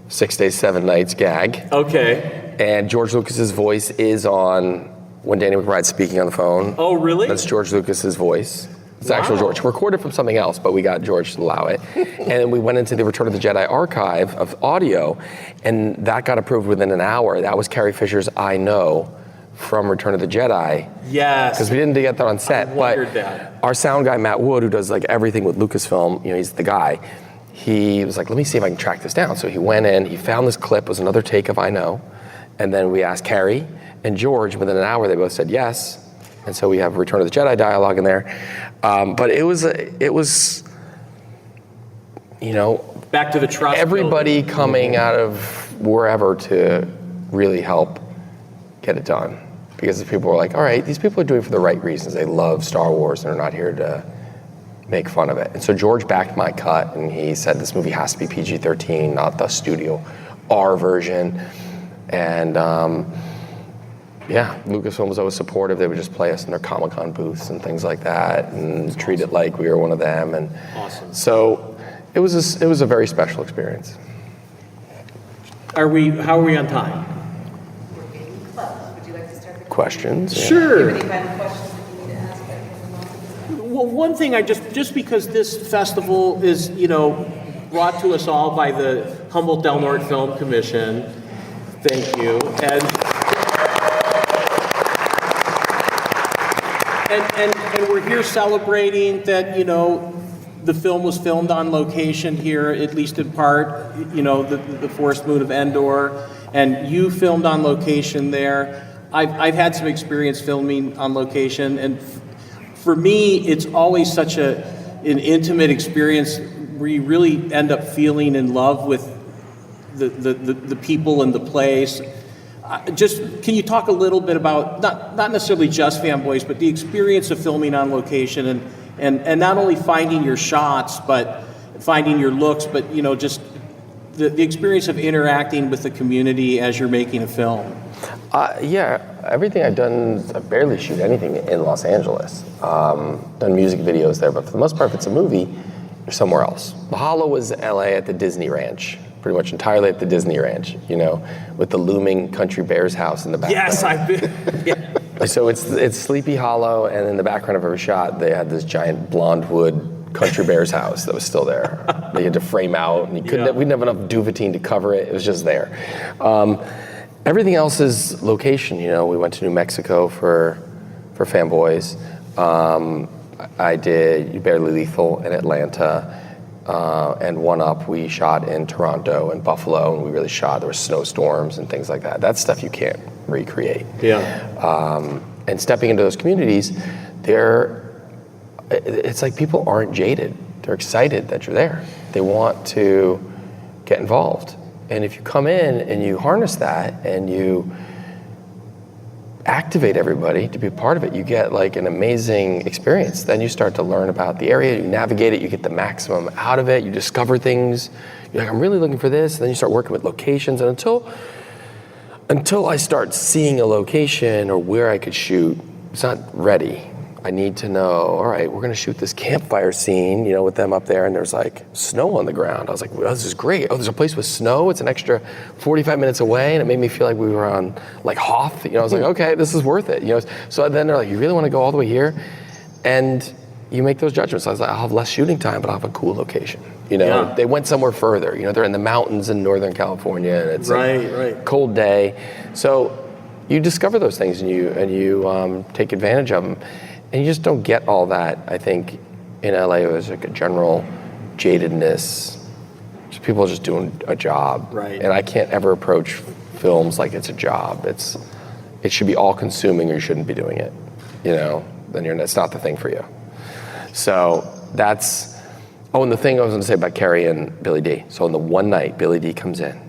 6 days, 7 nights gag. Okay. And George Lucas's voice is on when Danny McBride's speaking on the phone. Oh, really? That's George Lucas's voice. It's actual George. Recorded from something else, but we got George to allow it. And then we went into the Return of the Jedi archive of audio, and that got approved within an hour. That was Carrie Fisher's I Know from Return of the Jedi. Yes. Because we didn't get that on set. I wondered that. Our sound guy, Matt Wood, who does like everything with Lucasfilm, he's the guy. He was like, let me see if I can track this down. So he went in, he found this clip, it was another take of I Know. And then we asked Carrie and George, within an hour, they both said yes. And so we have Return of the Jedi dialogue in there. But it was back to the trust. Everybody coming out of wherever to really help get it done. Because people were like, all right, these people are doing it for the right reasons. They love Star Wars and are not here to make fun of it. And so George backed my cut, and he said this movie has to be PG-13, not the studio R version. And Lucasfilm was always supportive. They would just play us in their Comic-Con booths and things like that, and treat it like we were one of them. And awesome. So it was a very special experience. How are we on time? Would you like to start? Questions? Sure. Any kind of questions that you need to ask? Well, one thing just because this festival is, brought to us all by the Humboldt Del Norte Film Commission, thank you, and we're here celebrating that, the film was filmed on location here, at least in part, the Forest Moon of Endor, and you filmed on location there. I've had some experience filming on location, and for me, it's always such an intimate experience where you really end up feeling in love with the people and the place. Can you talk a little bit about, not necessarily just Fanboys, but the experience of filming on location and not only finding your shots, but finding your looks, but, just the experience of interacting with the community as you're making a film? Everything I've done, I barely shoot anything in Los Angeles. Done music videos there, but for the most part, if it's a movie, you're somewhere else. Mahalo was LA at the Disney Ranch, pretty much entirely at the Disney Ranch, with the looming Country Bears house in the background. Yes, I've been. Yeah. So it's Sleepy Hollow, and in the background of every shot, they had this giant blonde wood Country Bears house that was still there. They had to frame out, and we didn't have enough Duvetine to cover it. It was just there. Everything else is location. We went to New Mexico for Fanboys. I did Barely Lethal in Atlanta. and One Up we shot in Toronto and Buffalo, and we really shot. There were snowstorms and things like that. That's stuff you can't recreate. Yeah. And stepping into those communities, it's like people aren't jaded. They're excited that you're there. They want to get involved. And if you come in and you harness that and you activate everybody to be a part of it, you get like an amazing experience. Then you start to learn about the area, you navigate it, you get the maximum out of it, you discover things. You're like, I'm really looking for this. And then you start working with locations. And until I start seeing a location or where I could shoot, it's not ready. I need to know, all right, we're gonna shoot this campfire scene, with them up there, and there's like snow on the ground. I was like, well, this is great. Oh, there's a place with snow. It's an extra 45 minutes away, and it made me feel like we were on like Hoth. I was like, okay, this is worth it. So then they're like, you really wanna go all the way here? And you make those judgments. I was like, I'll have less shooting time, but I'll have a cool location. Yeah. They went somewhere further. They're in the mountains in Northern California, and it's a cold day. So you discover those things, and you take advantage of them. And you just don't get all that, I think, in LA. It was like a general jadedness. Just people just doing a job. Right. And I can't ever approach films like it's a job. It should be all consuming, or you shouldn't be doing it. Then it's not the thing for you. So that's, and the thing I was gonna say about Carrie and Billy D. So on the one night, Billy D comes in.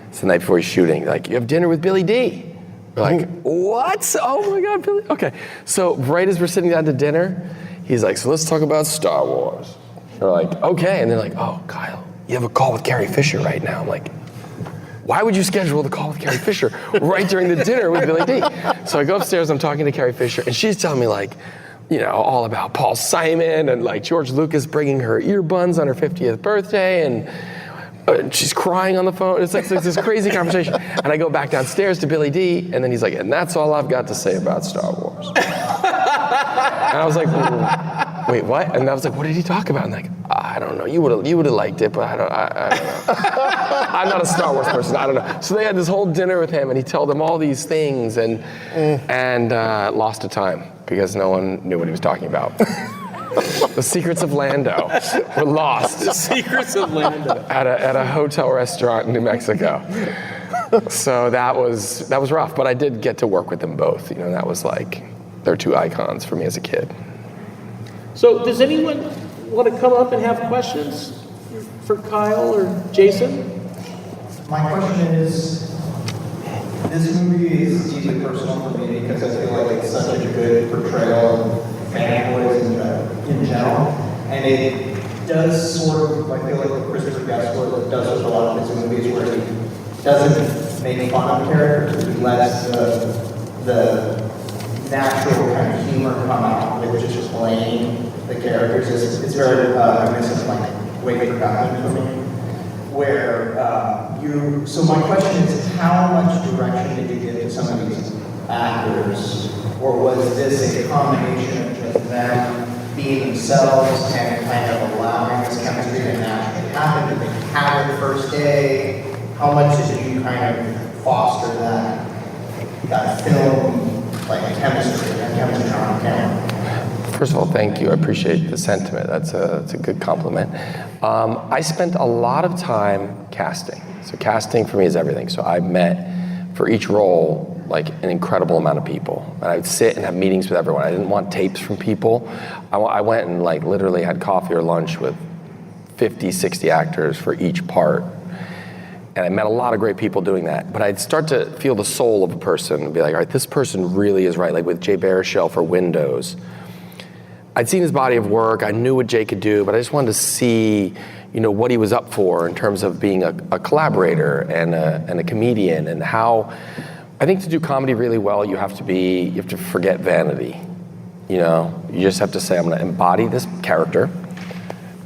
It's the night before he's shooting. Like, you have dinner with Billy D. We're like, what? Oh my God, Billy. Okay. So right as we're sitting down to dinner, he's like, so let's talk about Star Wars. We're like, okay. And they're like, oh, Kyle, you have a call with Carrie Fisher right now. I'm like, why would you schedule the call with Carrie Fisher right during the dinner with Billy D? So I go upstairs, I'm talking to Carrie Fisher, and she's telling me like, all about Paul Simon and like George Lucas bringing her earbuds on her 50th birthday, and she's crying on the phone. It's like this crazy conversation. And I go back downstairs to Billy D, and then he's like, and that's all I've got to say about Star Wars. And I was like, wait, what? And I was like, what did he talk about? And like, I don't know. You would have liked it, but I don't know. I'm not a Star Wars person. I don't know. So they had this whole dinner with him, and he told them all these things, and lost to time because no one knew what he was talking about. The secrets of Lando were lost. The secrets of Lando. At a hotel restaurant in New Mexico. So that was rough, but I did get to work with them both. That was like, they're two icons for me as a kid. So does anyone want to come up and have questions for Kyle or Jason? My question is, this movie is deeply personal for me because I feel like it's such a good portrayal of fanboys in general, and it does sort of, I feel like what Christopher Guest does with a lot of his movies, where he doesn't make fun of characters, he lets the natural kind of humor come out with just playing the characters. It's very reminiscent of like Wait for God for me, where so my question is, how much direction did you give to some of these actors, or was this a combination of just them being themselves and kind of allowing this chemistry to naturally happen? Did they have it the first day? How much did you kind of foster that film like chemistry on camera? First of all, thank you. I appreciate the sentiment. That's a good compliment. I spent a lot of time casting. So casting for me is everything. So I met, for each role, like an incredible amount of people. And I'd sit and have meetings with everyone. I didn't want tapes from people. I went and like literally had coffee or lunch with 50, 60 actors for each part. And I met a lot of great people doing that. But I'd start to feel the soul of a person and be like, all right, this person really is right. Like with Jay Baruchel for Windows. I'd seen his body of work. I knew what Jay could do, but I just wanted to see, what he was up for in terms of being a collaborator and a comedian, and how, I think to do comedy really well, you have to forget vanity. You just have to say, I'm gonna embody this character,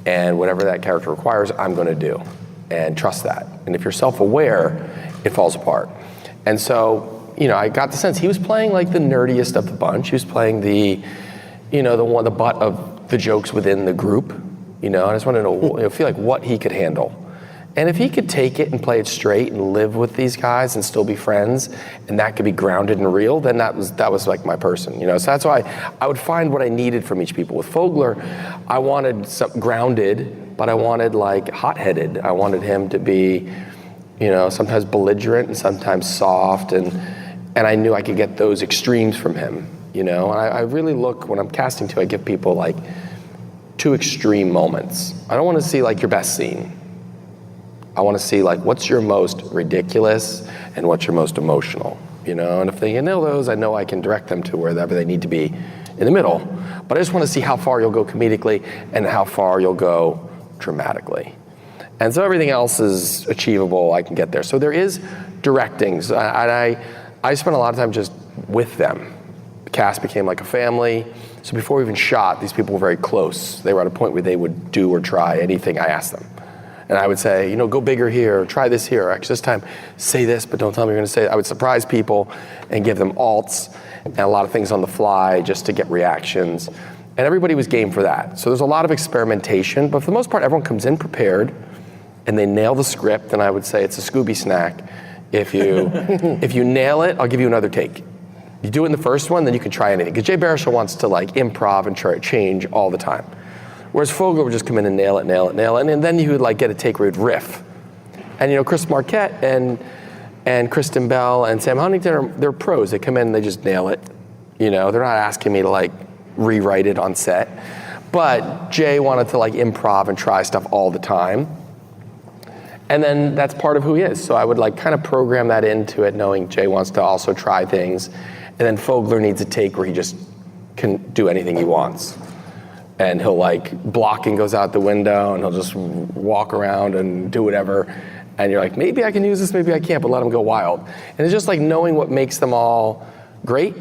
and whatever that character requires, I'm gonna do, and trust that. And if you're self-aware, it falls apart. And so, I got the sense he was playing like the nerdiest of the bunch. He was playing the butt of the jokes within the group. I just wanted to know, feel like what he could handle. And if he could take it and play it straight and live with these guys and still be friends, and that could be grounded and real, then that was like my person, you know. So that's why I would find what I needed from each people. With Fogler, I wanted some grounded, but I wanted like hot-headed. I wanted him to be, you know, sometimes belligerent and sometimes soft, and I knew I could get those extremes from him, you know. And I really look, when I'm casting too, I give people like 2 extreme moments. I don't want to see like your best scene. I want to see like what's your most ridiculous and what's your most emotional, you know? And if they can nail those, I know I can direct them to wherever they need to be in the middle. But I just want to see how far you'll go comedically and how far you'll go dramatically. And so everything else is achievable, I can get there. So there is directing. So I spent a lot of time just with them. The cast became like a family. So before we even shot, these people were very close. They were at a point where they would do or try anything I asked them. And I would say, you know, go bigger here, or try this here. Actually, this time, say this, but don't tell me you're going to say it. I would surprise people and give them alts and a lot of things on the fly just to get reactions. And everybody was game for that. So there's a lot of experimentation, but for the most part, everyone comes in prepared and they nail the script. And I would say it's a Scooby snack. If you nail it, I'll give you another take. You do it in the first one, then you can try anything. Because Jay Baruchel wants to like improv and try to change all the time. Whereas Fogler would just come in and nail it, and then you would like get a take where he'd riff. And you know, Chris Marquette and Kristen Bell and Sam Huntington, they're pros. They come in and they just nail it. You know, they're not asking me to like rewrite it on set. But Jay wanted to like improv and try stuff all the time. And then that's part of who he is. So I would like kind of program that into it, knowing Jay wants to also try things. And then Fogler needs a take where he just can do anything he wants. And he'll like, blocking goes out the window and he'll just walk around and do whatever. And you're like, maybe I can use this, maybe I can't, but let him go wild. And it's just like knowing what makes them all great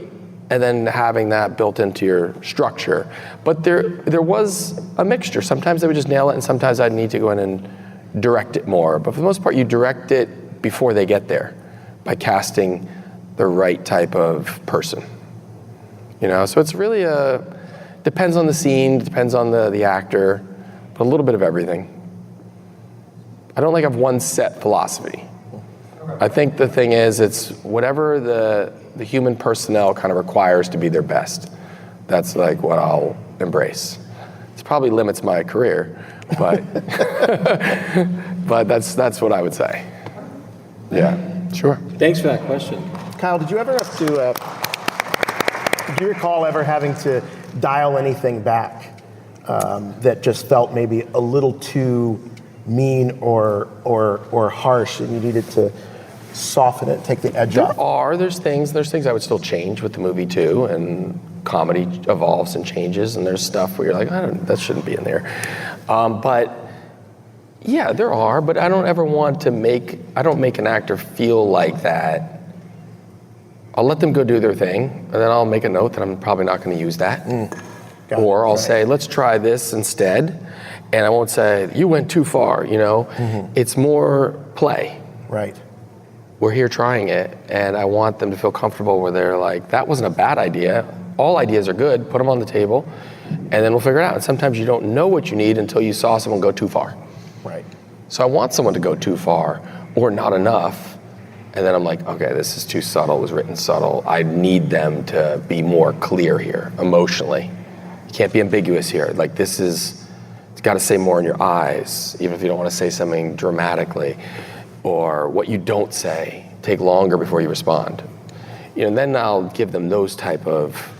and then having that built into your structure. But there was a mixture. Sometimes they would just nail it and sometimes I'd need to go in and direct it more. But for the most part, you direct it before they get there by casting the right type of person. You know, so it's really depends on the scene, depends on the actor, but a little bit of everything. I don't like have one set philosophy. I think the thing is, it's whatever the human personnel kind of requires to be their best. That's like what I'll embrace. It probably limits my career, but but that's what I would say. Yeah, sure. Thanks for that question. Kyle, did you ever have to, do you recall ever having to dial anything back that just felt maybe a little too mean or harsh and you needed to soften it, take the edge off? There's things I would still change with the movie too, and comedy evolves and changes, and there's stuff where you're like, that shouldn't be in there. But yeah, there are, but I don't ever want to make an actor feel like that. I'll let them go do their thing, and then I'll make a note that I'm probably not going to use that. Or I'll say, let's try this instead. And I won't say, you went too far, you know? Mm-hmm. It's more play. Right. We're here trying it, and I want them to feel comfortable where they're like, that wasn't a bad idea. All ideas are good, put them on the table, and then we'll figure it out. And sometimes you don't know what you need until you saw someone go too far. Right. So I want someone to go too far, or not enough. And then I'm like, okay, this is too subtle, it was written subtle. I need them to be more clear here, emotionally. You can't be ambiguous here. Like it's gotta say more in your eyes, even if you don't wanna say something dramatically. Or what you don't say, take longer before you respond. You know, and then I'll give them those type of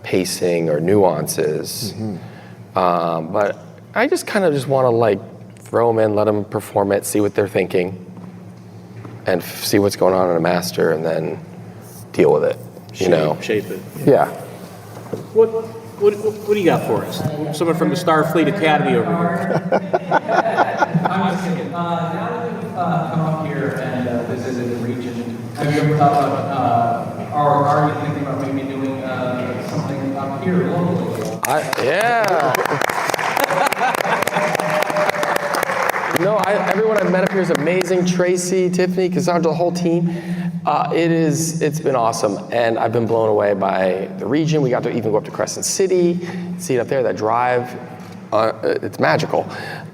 pacing or nuances. Mm-hmm. But I just kind of just wanna like throw them in, let them perform it, see what they're thinking. And see what's going on in a master, and then deal with it. Shape it. Yeah. What do you got for us? Someone from the Starfleet Academy over here. I'm just thinking, now that we've come up here and visited the region, have you ever thought about, or are you thinking about maybe doing something up here locally? Yeah. Everyone I've met up here is amazing. Tracy, Tiffany, Cassandra, the whole team. It's been awesome, and I've been blown away by the region. We got to even go up to Crescent City, see it up there. That drive it's magical.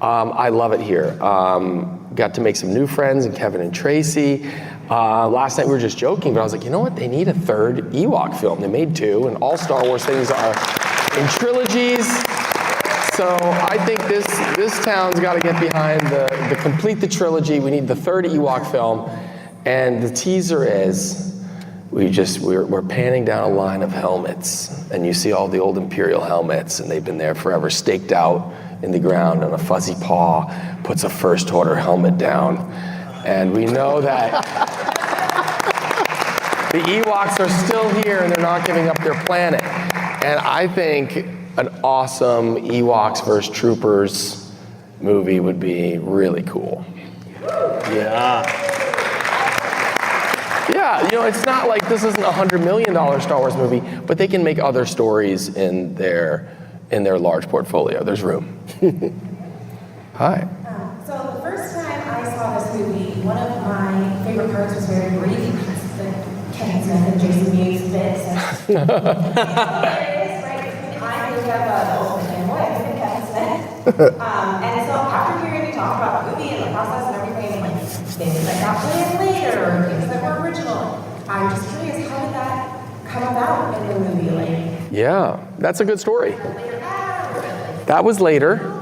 I love it here. Got to make some new friends, and Kevin and Tracy. Last night we were just joking, but I was like, you know what? They need a third Ewok film. They made 2, and all Star Wars things are in trilogies. So I think this town's got to get behind the complete the trilogy. We need the third Ewok film, and the teaser is we're panning down a line of helmets, and you see all the old Imperial helmets, and they've been there forever, staked out in the ground, and a fuzzy paw puts a First Order helmet down, and we know that the Ewoks are still here, and they're not giving up their planet. And I think an awesome Ewoks versus Troopers movie would be really cool. Yeah, it's not like this isn't a $100 million Star Wars movie, but they can make other stories in their large portfolio. There's room. Hi. So the first time I saw this movie, one of my favorite parts was very brief. The Kevin Smith and Jason Mewes bits. I moved up the ultimate fanboy. I think Kevin Smith. And so after hearing you talk about the movie and the process and everything, like things that got planned later, or things that were original, I'm just curious, how did that come about in the movie? Yeah, that's a good story. That was later.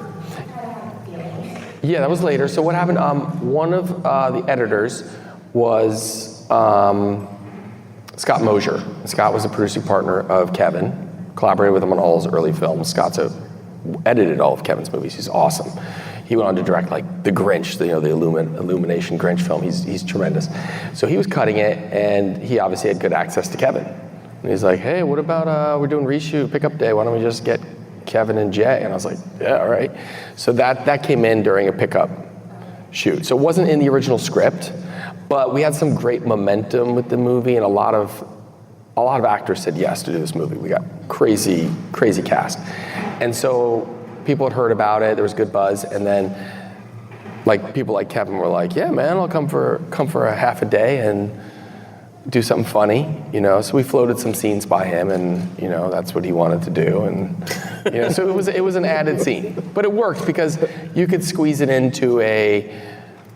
Yeah, that was later. So what happened? One of the editors was Scott Mosier. Scott was a producing partner of Kevin. Collaborated with him on all his early films. Scott's edited all of Kevin's movies. He's awesome. He went on to direct like The Grinch, the Illumination Grinch film. He's tremendous. So he was cutting it, and he obviously had good access to Kevin. And he's like, hey, what about we're doing reshoot pickup day? Why don't we just get Kevin and Jay? And I was like, yeah, all right. So that came in during a pickup shoot. So it wasn't in the original script, but we had some great momentum with the movie, and a lot of actors said yes to do this movie. We got crazy cast. And so people had heard about it, there was good buzz, and then like people like Kevin were like, yeah man, I'll come for a half a day and do something funny, So we floated some scenes by him, and that's what he wanted to do, and so it was an added scene. But it worked because you could squeeze it into the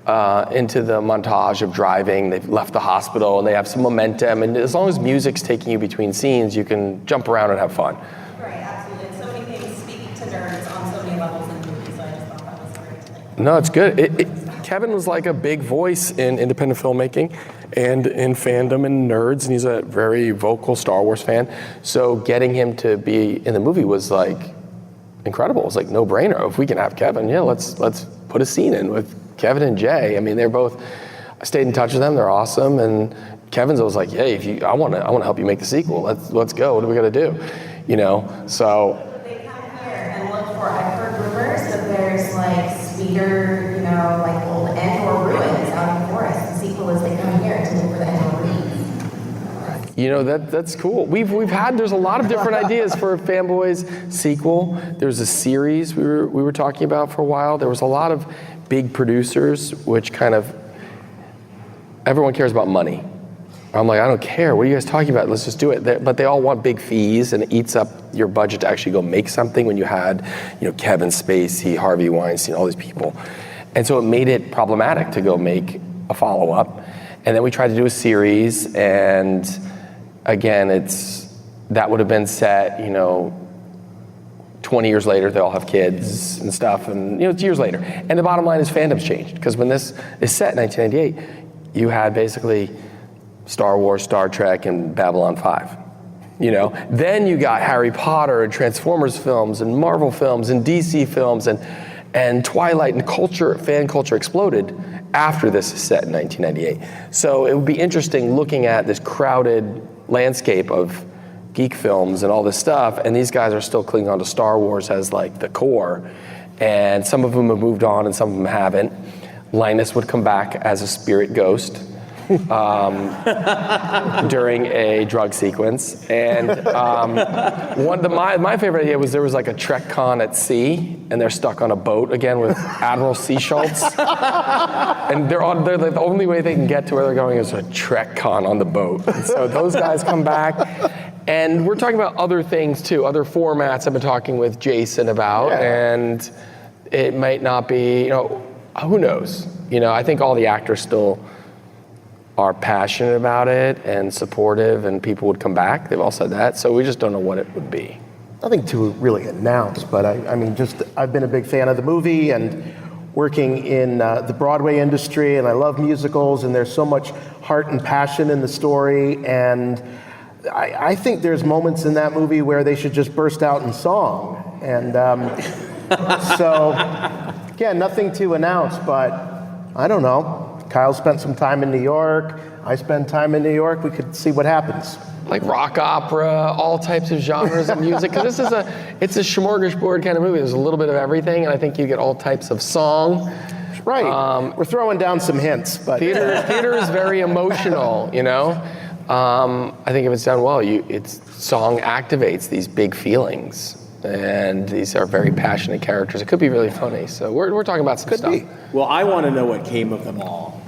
montage of driving. They've left the hospital and they have some momentum, and as long as music's taking you between scenes, you can jump around and have fun. Right, absolutely. And so many things speak to nerds on so many levels in movies, so I just thought that was great. No, it's good. Kevin was like a big voice in independent filmmaking and in fandom and nerds, and he's a very vocal Star Wars fan. So getting him to be in the movie was like incredible. It was like no brainer. If we can have Kevin, yeah, let's put a scene in with Kevin and Jay. I mean, they're both. I stayed in touch with them. They're awesome. And Kevin's always like, "Hey, I want to help you make the sequel. Let's go. What do we got to do?" So. They come here and look for. I've heard rumors that there's like speeder, like old Endor ruins out in the forest. The sequel is they come here to look for the Endor ruins. That's cool. There's a lot of different ideas for a Fanboys sequel. There's a series we were talking about for a while. There was a lot of big producers, which kind of, everyone cares about money. I'm like, I don't care. What are you guys talking about? Let's just do it. But they all want big fees, and it eats up your budget to actually go make something when you had, Kevin Spacey, Harvey Weinstein, all these people. And so it made it problematic to go make a follow-up. And then we tried to do a series, and again, that would have been set, 20 years later, they all have kids and stuff, and it's years later. And the bottom line is fandom's changed, because when this is set in 1998, you had basically Star Wars, Star Trek, and Babylon 5. Then you got Harry Potter and Transformers films and Marvel films and DC films and Twilight, and fan culture exploded after this is set in 1998. So it would be interesting looking at this crowded landscape of geek films and all this stuff, and these guys are still clinging on to Star Wars as like the core, and some of them have moved on and some of them haven't. Linus would come back as a spirit ghost during a drug sequence, and my favorite idea was there was like a Trek con at sea, and they're stuck on a boat again with Admiral Seaschultz, and they're the only way they can get to where they're going is a Trek con on the boat. And so those guys come back, And we're talking about other things too, other formats I've been talking with Jason about, and it might not be, who knows? I think all the actors still are passionate about it and supportive, and people would come back. They've all said that, so we just don't know what it would be. Nothing to really announce, but I've been a big fan of the movie and working in the Broadway industry, and I love musicals, and there's so much heart and passion in the story, and I think there's moments in that movie where they should just burst out in song. And so, again, nothing to announce, but I don't know. Kyle spent some time in New York. I spent time in New York. We could see what happens. Like rock opera, all types of genres of music. Because it's a smorgasbord kind of movie. There's a little bit of everything, and I think you get all types of song. Right. We're throwing down some hints, but theater is very emotional. I think if it's done well, song activates these big feelings. And these are very passionate characters. It could be really funny. So we're talking about some stuff. Well, I want to know what came of them all.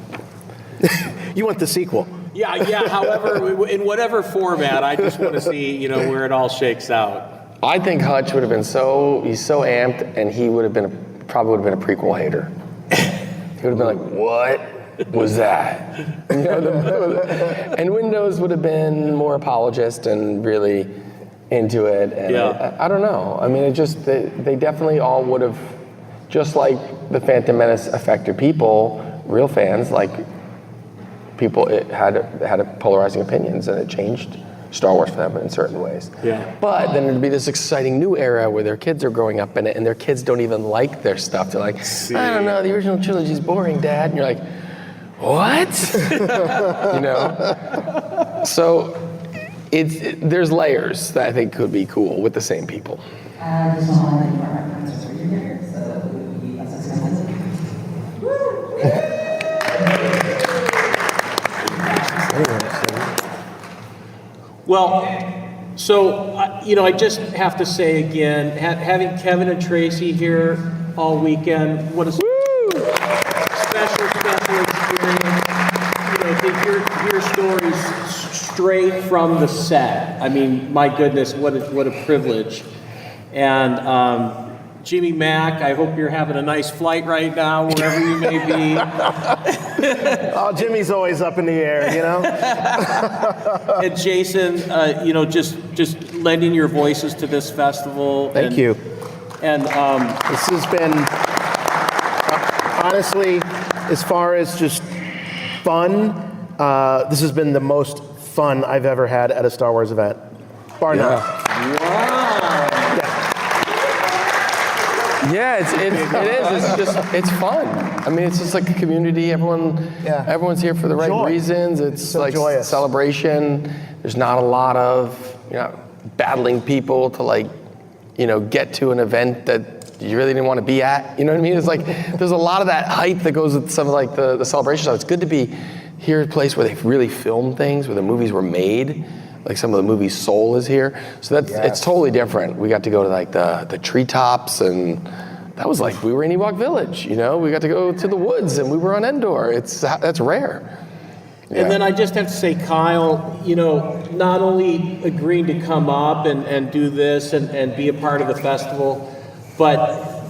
You want the sequel? Yeah. However, in whatever format, I just want to see, where it all shakes out. I think Hutch would have been he's so amped, and he probably would have been a prequel hater. He would have been like, what was that? And Windows would have been more apologist and really into it. And I don't know. I mean, they definitely all would have, just like the Phantom Menace affected people, real fans, like people, it had polarizing opinions, and it changed Star Wars for them in certain ways. Yeah. But then there'd be this exciting new era where their kids are growing up in it, and their kids don't even like their stuff. They're like, I don't know, the original trilogy's boring, Dad. And you're like, what? So there's layers that I think could be cool with the same people. Just want to thank our friends for being here, so that we would be less expensive. Well, so, I just have to say again, having Kevin and Tracy here all weekend, what a special experience. To hear stories straight from the set. I mean, my goodness, what a privilege. And Jimmy Mack, I hope you're having a nice flight right now, wherever you may be. Oh, Jimmy's always up in the air, And Jason, just lending your voices to this festival. Thank you. And this has been, honestly, as far as just fun, this has been the most fun I've ever had at a Star Wars event, bar none. Wow. Yeah, it is. It's fun. I mean, it's just like a community. Everyone's here for the right reasons. It's so like joyous. Celebration. There's not a lot of battling people to get to an event that you really didn't want to be at. You know what I mean? It's like there's a lot of that hype that goes with some of the celebration stuff. It's good to be here at a place where they really film things, where the movies were made. Like some of the movie Soul is here. So it's totally different. We got to go to the treetops, and that was like we were in Ewok Village, We got to go to the woods, and we were on Endor. That's rare. Yeah. And then I just have to say, Kyle, not only agreeing to come up and do this and be a part of the festival, but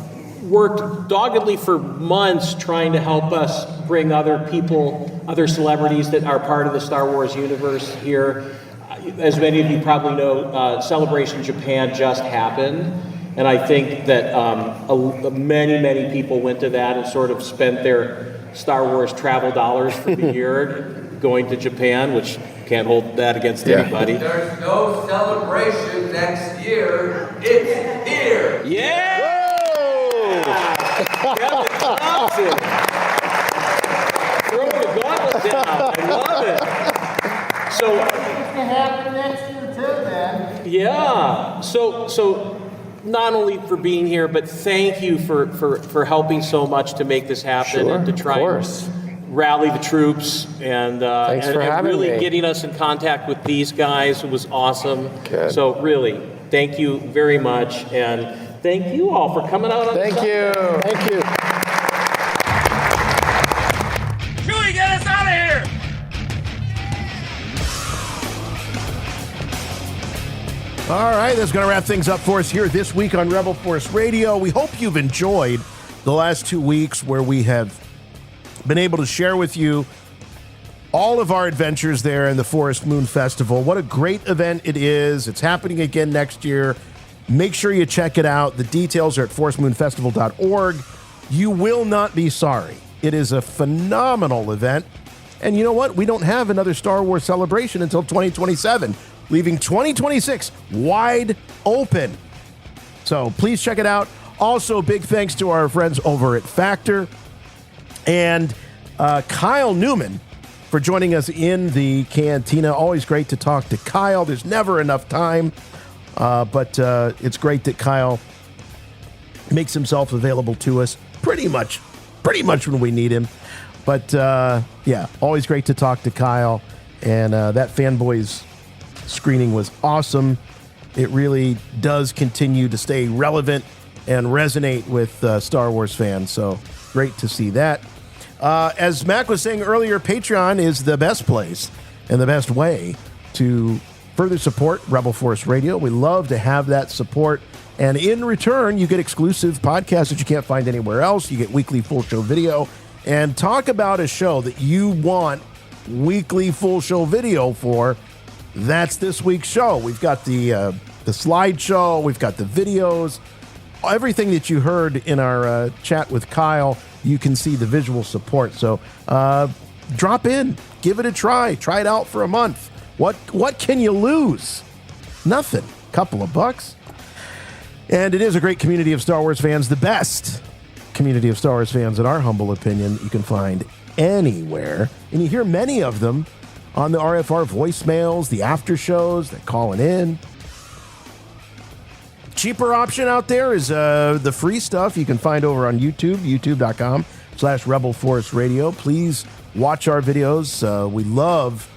worked doggedly for months trying to help us bring other people, other celebrities that are part of the Star Wars universe here. As many of you probably know, Celebration Japan just happened, and I think that many people went to that and sort of spent their Star Wars travel dollars for the year going to Japan, which can't hold that against anybody. There's no celebration next year. It's here. Yeah! Kevin Thompson. Throwing the gauntlet down. I love it. So happen next year too, man. Yeah. So not only for being here, but thank you for helping so much to make this happen and to try and rally the troops and really getting us in contact with these guys. It was awesome. Good. So really, thank you very much, and thank you all for coming out on Thank you. Thank you. Chewie, get us out of here! All right, that's going to wrap things up for us here this week on Rebel Force Radio. We hope you've enjoyed the last 2 weeks where we have been able to share with you all of our adventures there in the Forest Moon Festival. What a great event it is. It's happening again next year. Make sure you check it out. The details are at forestmoonfestival.org. You will not be sorry. It is a phenomenal event. And you know what? We don't have another Star Wars celebration until 2027, leaving 2026 wide open. So please check it out. Also, big thanks to our friends over at Factor and Kyle Newman for joining us in the cantina. Always great to talk to Kyle. There's never enough time, but it's great that Kyle makes himself available to us pretty much when we need him. But yeah, always great to talk to Kyle. And that Fanboys screening was awesome. It really does continue to stay relevant and resonate with Star Wars fans. So great to see that. As Mac was saying earlier, Patreon is the best place and the best way to further support Rebel Force Radio. We love to have that support. And in return, you get exclusive podcasts that you can't find anywhere else. You get weekly full show video. And talk about a show that you want weekly full show video for. That's this week's show. We've got the slideshow. We've got the videos. Everything that you heard in our chat with Kyle, you can see the visual support. So drop in. Give it a try. Try it out for a month. What can you lose? Nothing. Couple of bucks. And it is a great community of Star Wars fans. The best community of Star Wars fans, in our humble opinion, you can find anywhere. And you hear many of them on the RFR voicemails, the after shows, they're calling in. Cheaper option out there is the free stuff you can find over on YouTube, youtube.com/Rebel Force Radio. Please watch our videos. We love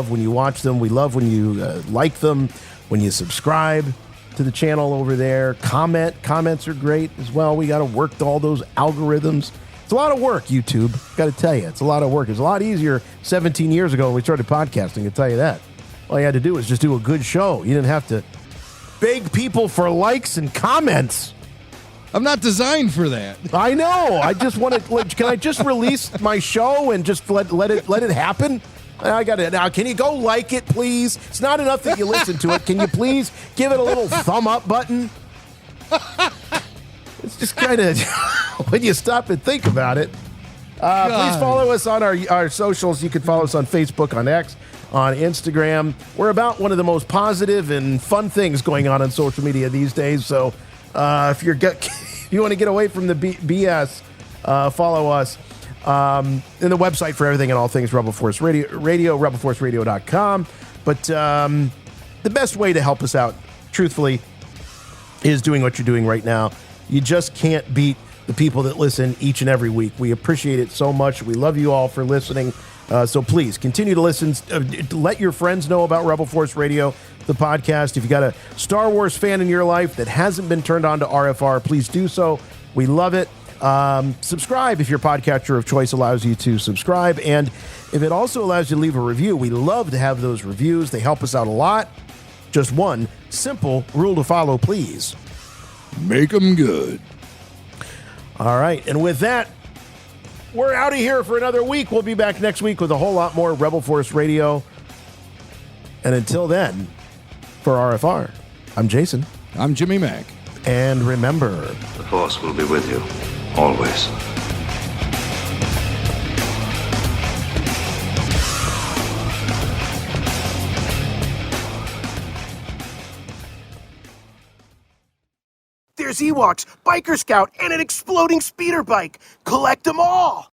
when you watch them. We love when you like them, when you subscribe to the channel over there. Comments are great as well. We got to work all those algorithms. It's a lot of work, YouTube. Got to tell you, it's a lot of work. It's a lot easier 17 years ago when we started podcasting, I tell you that. All you had to do was just do a good show. You didn't have to beg people for likes and comments. I'm not designed for that. I know. I just want to. Can I just release my show and just let it happen? I got it now. Can you go like it, please? It's not enough that you listen to it. Can you please give it a little thumb up button? It's just kind of when you stop and think about it. Please follow us on our socials. You can follow us on Facebook, on X, on Instagram. We're about one of the most positive and fun things going on social media these days. So if you want to get away from the BS, follow us. And the website for everything and all things Rebel Force Radio, rebelforceradio.com. But the best way to help us out, truthfully, is doing what you're doing right now. You just can't beat the people that listen each and every week. We appreciate it so much. We love you all for listening. So please continue to listen. Let your friends know about Rebel Force Radio, the podcast. If you got a Star Wars fan in your life that hasn't been turned on to RFR, please do so. We love it. Subscribe if your podcatcher of choice allows you to subscribe. And if it also allows you to leave a review, we love to have those reviews. They help us out a lot. Just one simple rule to follow, please. Make them good. All right. And with that, we're out of here for another week. We'll be back next week with a whole lot more Rebel Force Radio. And until then, for RFR, I'm Jason. I'm Jimmy Mack. And remember, the Force will be with you, always. There's Ewoks, Biker Scout, and an exploding speeder bike. Collect them all!